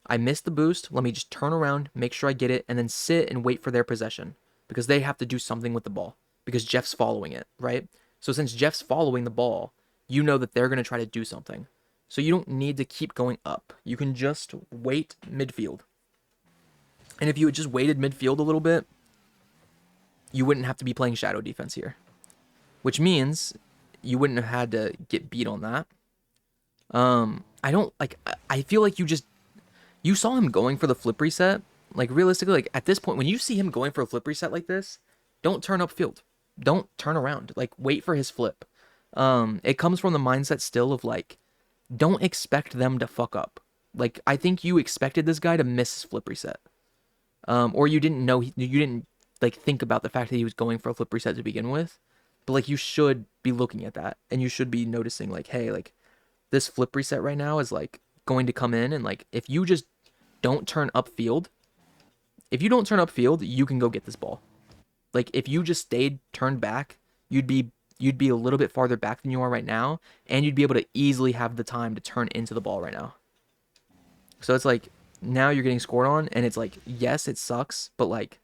I missed the boost. Let me just turn around, make sure I get it, and then sit and wait for their possession. Because they have to do something with the ball. Because Jeff's following it, right? So since Jeff's following the ball, you know that they're going to try to do something. So you don't need to keep going up. You can just wait midfield. And if you had just waited midfield a little bit, you wouldn't have to be playing shadow defense here, which means you wouldn't have had to get beat on that. I don't like. I feel like you saw him going for the flip reset. Like realistically, like at this point, when you see him going for a flip reset like this, don't turn upfield. Don't turn around. Like wait for his flip. It comes from the mindset still of like, don't expect them to fuck up. Like I think you expected this guy to miss his flip reset. Or you didn't know you didn't like think about the fact that he was going for a flip reset to begin with. But like you should be looking at that and you should be noticing like, hey, like this flip reset right now is like going to come in and like if you just don't turn upfield, if you don't turn upfield, you can go get this ball. Like if you just stayed turned back, you'd be a little bit farther back than you are right now, and you'd be able to easily have the time to turn into the ball right now. So it's like now you're getting scored on, and it's like yes, it sucks, but like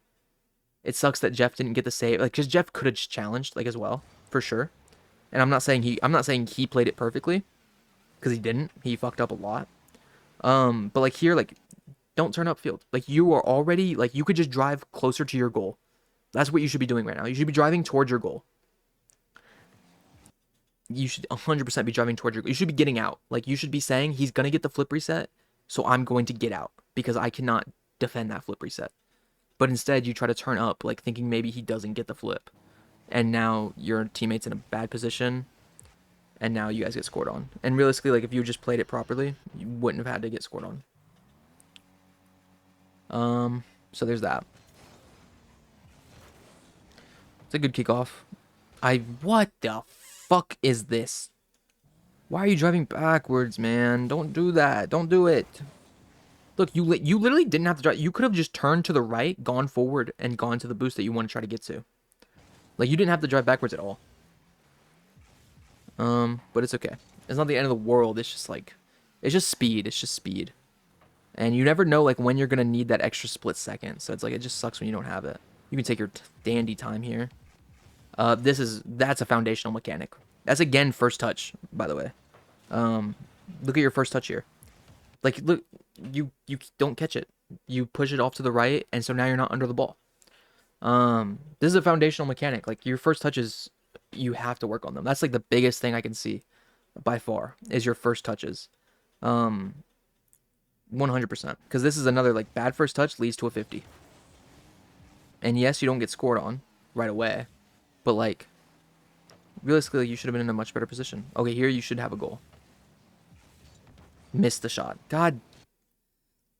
it sucks that Jeff didn't get the save, like because Jeff could have challenged like as well for sure. And I'm not saying he played it perfectly because he didn't. He fucked up a lot. But like here, like don't turn upfield. Like you are already like you could just drive closer to your goal. That's what you should be doing right now. You should be driving towards your goal. You should 100% be driving towards your goal. You should be getting out. Like you should be saying he's gonna get the flip reset, so I'm going to get out because I cannot defend that flip reset. But instead, you try to turn up, like thinking maybe he doesn't get the flip, and now your teammate's in a bad position, and now you guys get scored on. And realistically, like if you just played it properly, you wouldn't have had to get scored on. So there's that. It's a good kickoff. What the fuck is this? Why are you driving backwards, man? Don't do that. Don't do it. Look, you literally didn't have to drive. You could have just turned to the right, gone forward, and gone to the boost that you want to try to get to. Like, you didn't have to drive backwards at all. But it's okay. It's not the end of the world. It's just like, it's just speed. It's just speed. And you never know, like, when you're going to need that extra split second. So it's like, it just sucks when you don't have it. You can take your dandy time here. That's a foundational mechanic. That's, again, first touch, by the way. Look at your first touch here. Like, look, you don't catch it. You push it off to the right, and so now you're not under the ball. This is a foundational mechanic. Like, your first touches, you have to work on them. That's, like, the biggest thing I can see, by far, is your first touches. 100%. Because this is another, like, bad first touch leads to a 50. And yes, you don't get scored on right away. But, like, realistically, you should have been in a much better position. Okay, here you should have a goal. Missed the shot. God.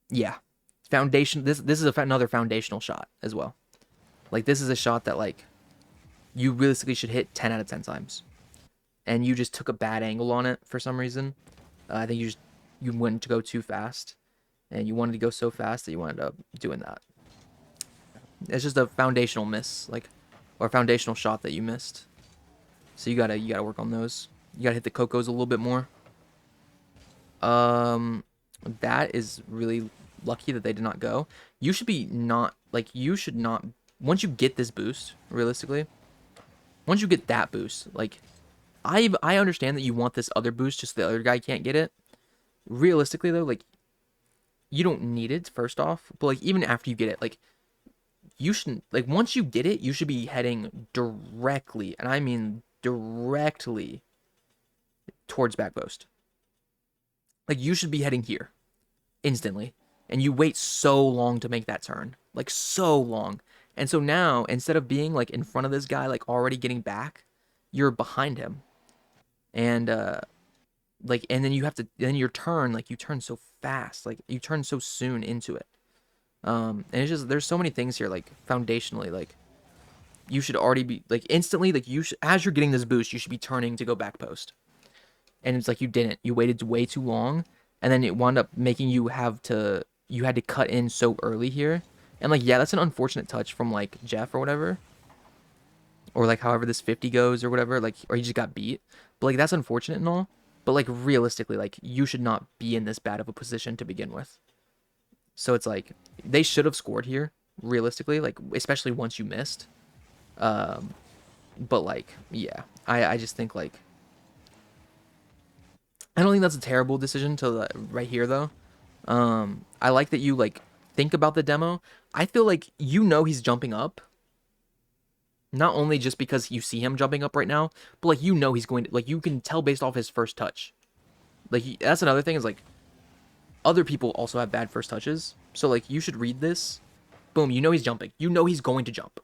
Yeah. Foundation. This is another foundational shot as well. Like, this is a shot that, like, you realistically should hit 10 out of 10 times. And you just took a bad angle on it for some reason. I think you wanted to go too fast. And you wanted to go so fast that you ended up doing that. It's just a foundational miss. Like, or a foundational shot that you missed. So you gotta work on those. You gotta hit the cocos a little bit more. That is really lucky that they did not go. You should be not, like, you should not, once you get this boost, realistically, once you get that boost, like, I understand that you want this other boost just so the other guy can't get it. Realistically, though, like, you don't need it, first off, but, like, even after you get it, like, you shouldn't, like, once you get it, you should be heading directly, and I mean directly, towards back post. Like, you should be heading here instantly. And you wait so long to make that turn. Like, so long. And so now, instead of being, like, in front of this guy, like, already getting back, you're behind him. And, like, and then you have to, then your turn, like, you turn so fast. Like, you turn so soon into it. And it's just, there's so many things here, like, foundationally, like, you should already be, like, instantly, like, you should, as you're getting this boost, you should be turning to go back post. And it's like you didn't. You waited way too long, and then it wound up making you had to cut in so early here. And, like, yeah, that's an unfortunate touch from, like, Jeff or whatever. Or, like, however this 50 goes or whatever, like, or he just got beat. But, like, that's unfortunate and all. But, like, realistically, like, you should not be in this bad of a position to begin with. So it's like, they should have scored here, realistically, like, especially once you missed. But, like, yeah, I just think, like, I don't think that's a terrible decision to right here, though. I like that you, like, think about the demo. I feel like you know he's jumping up. Not only just because you see him jumping up right now, but like you know he's going to, like you can tell based off his first touch. Like that's another thing is like other people also have bad first touches. So like you should read this. Boom, you know he's jumping. You know he's going to jump.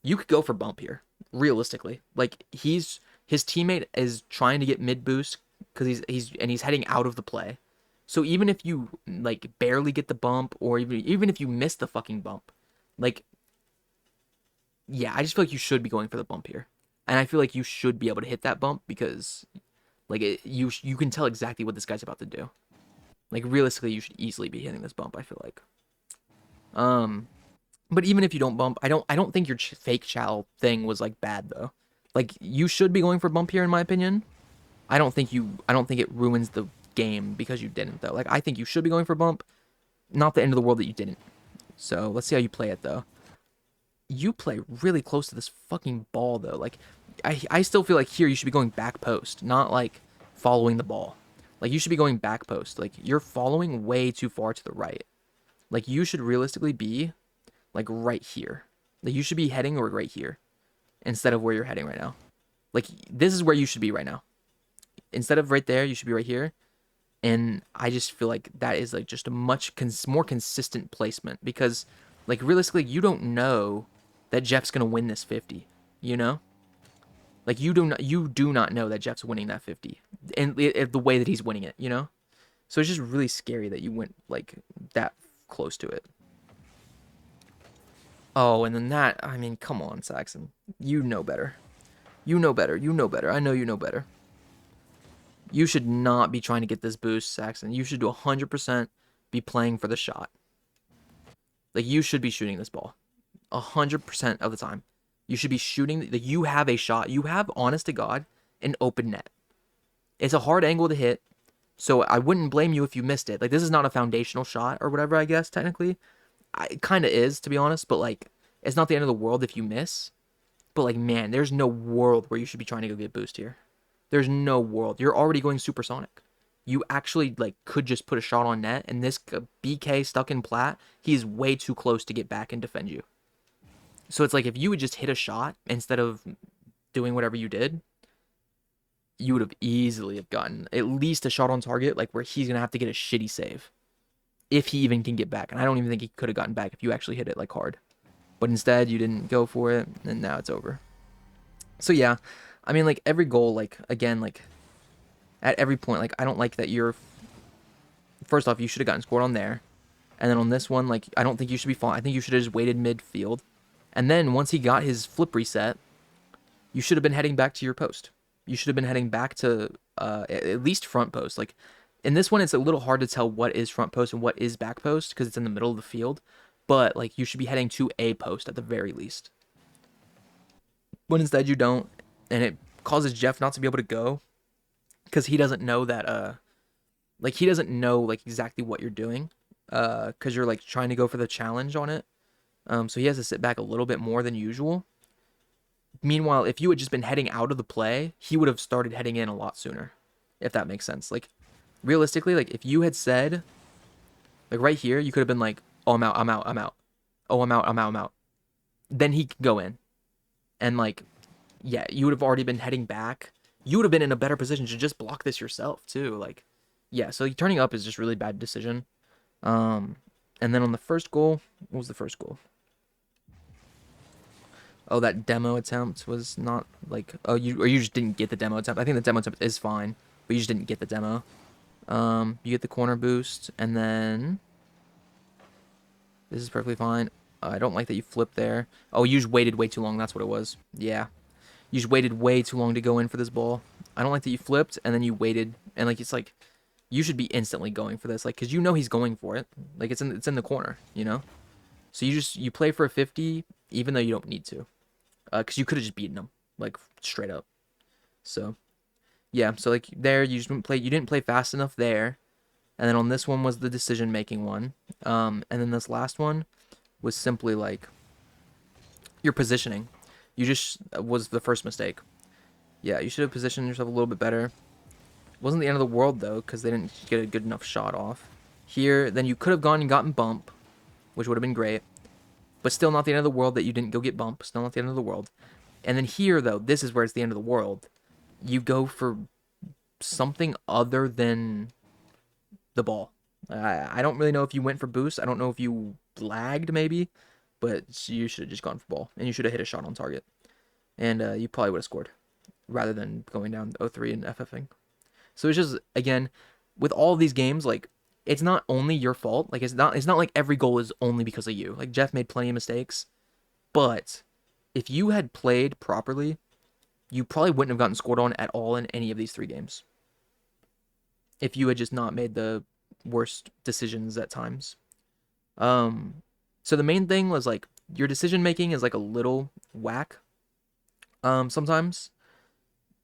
You could go for bump here, realistically. Like his teammate is trying to get mid boost because he's heading out of the play. So even if you like barely get the bump, or even if you miss the fucking bump, like yeah, I just feel like you should be going for the bump here, and I feel like you should be able to hit that bump because like you can tell exactly what this guy's about to do. Like realistically, you should easily be hitting this bump. I feel like. Um, but even if you don't bump, I don't think your fake chow thing was like bad though. Like you should be going for bump here in my opinion. I don't think it ruins the game because you didn't though. Like I think you should be going for bump. Not the end of the world that you didn't. So let's see how you play it though. You play really close to this fucking ball though. Like I still feel like here you should be going back post, not like following the ball. Like you should be going back post. Like you're following way too far to the right. Like you should realistically be like right here. Like you should be heading right here instead of where you're heading right now. Like this is where you should be right now. Instead of right there, you should be right here. And I just feel like that is like just a much more consistent placement because like realistically you don't know that Jeff's going to win this 50, you know? Like you do not know that Jeff's winning that 50 and the way that he's winning it, you know? So it's just really scary that you went like that close to it. Oh, and then that, I mean, come on, Saxon. You know better. You know better. You know better. I know you know better. You should not be trying to get this boost, Saxon. You should do 100% be playing for the shot. Like, you should be shooting this ball 100% of the time. You should be shooting. Like, you have a shot. You have, honest to God, an open net. It's a hard angle to hit, so I wouldn't blame you if you missed it. Like, this is not a foundational shot or whatever, I guess, technically. It kind of is, to be honest, but, like, it's not the end of the world if you miss. But, like, man, there's no world where you should be trying to go get boost here. There's no world. You're already going supersonic. You actually, like, could just put a shot on net, and this BK stuck in plat, he's way too close to get back and defend you. So it's like if you would just hit a shot instead of doing whatever you did, you would have easily have gotten at least a shot on target, like where he's gonna have to get a shitty save if he even can get back. And I don't even think he could have gotten back if you actually hit it like hard. But instead, you didn't go for it, and now it's over. So yeah, I mean, like every goal, like again, like at every point, like I don't like that you're. First off, you should have gotten scored on there, and then on this one, like I don't think you should be falling. I think you should have just waited midfield, and then once he got his flip reset, you should have been heading back to your post. You should have been heading back to at least front post. Like in this one, it's a little hard to tell what is front post and what is back post because it's in the middle of the field. But like you should be heading to a post at the very least. But instead you don't, and it causes Jeff not to be able to go because he doesn't know that like he doesn't know like exactly what you're doing because you're like trying to go for the challenge on it. So he has to sit back a little bit more than usual. Meanwhile, if you had just been heading out of the play, he would have started heading in a lot sooner, if that makes sense. Like, realistically, like, if you had said, like, right here, you could have been like, oh, I'm out, I'm out, I'm out. Oh, I'm out, I'm out, I'm out. Then he could go in. And, like, yeah, you would have already been heading back. You would have been in a better position to just block this yourself, too. Like, yeah, so turning up is just really bad decision. And then on the first goal, what was the first goal? Oh, that demo attempt was not like you just didn't get the demo attempt. I think the demo attempt is fine, but you just didn't get the demo. You get the corner boost, and then this is perfectly fine. I don't like that you flipped there. Oh, you just waited way too long. That's what it was. Yeah, you just waited way too long to go in for this ball. I don't like that you flipped and then you waited, and like it's like you should be instantly going for this, like because you know he's going for it. Like it's in the corner, you know. So you play for a 50 even though you don't need to. Because you could have just beaten him, like straight up. So, yeah. So like there, you didn't play fast enough there, and then on this one was the decision making one. And then this last one was simply like your positioning. You just was the first mistake. Yeah, you should have positioned yourself a little bit better. Wasn't the end of the world though, because they didn't get a good enough shot off. Here, then you could have gone and gotten bump, which would have been great. But still not the end of the world that you didn't go get bump. Still not the end of the world. And then here, though, this is where it's the end of the world. You go for something other than the ball. I don't really know if you went for boost. I don't know if you lagged, maybe. But you should have just gone for ball. And you should have hit a shot on target. And you probably would have scored rather than going down 0-3 and FFing. So it's just, again, with all of these games, like, it's not only your fault. Like, it's not like every goal is only because of you. Like, Jeff made plenty of mistakes. But if you had played properly, you probably wouldn't have gotten scored on at all in any of these 3 games. If you had just not made the worst decisions at times. So the main thing was, like, your decision making is, like, a little whack. Sometimes.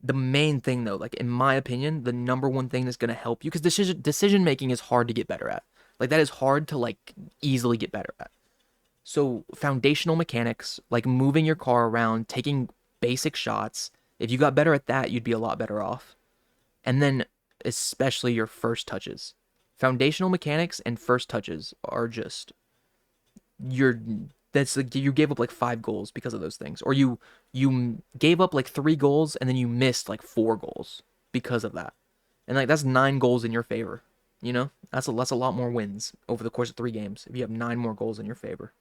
The main thing, though, like, in my opinion, the number one thing that's gonna help you, because decision making is hard to get better at. Like, that is hard to, like, easily get better at. So foundational mechanics, like moving your car around, taking basic shots, if you got better at that, you'd be a lot better off. And then especially your first touches. Foundational mechanics and first touches are just you're that's like you gave up like 5 goals because of those things. Or you gave up like 3 goals and then you missed like 4 goals because of that. And like that's 9 goals in your favor. You know? That's a lot more wins over the course of 3 games if you have 9 more goals in your favor.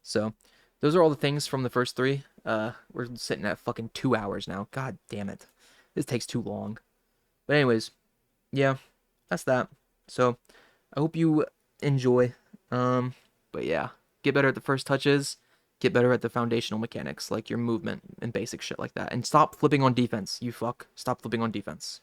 So, those are all the things from the first 3. We're sitting at fucking 2 hours now. God damn it. This takes too long. But anyways, yeah, that's that. So, I hope you enjoy. But yeah, get better at the first touches, get better at the foundational mechanics, like your movement and basic shit like that. And stop flipping on defense, you fuck. Stop flipping on defense.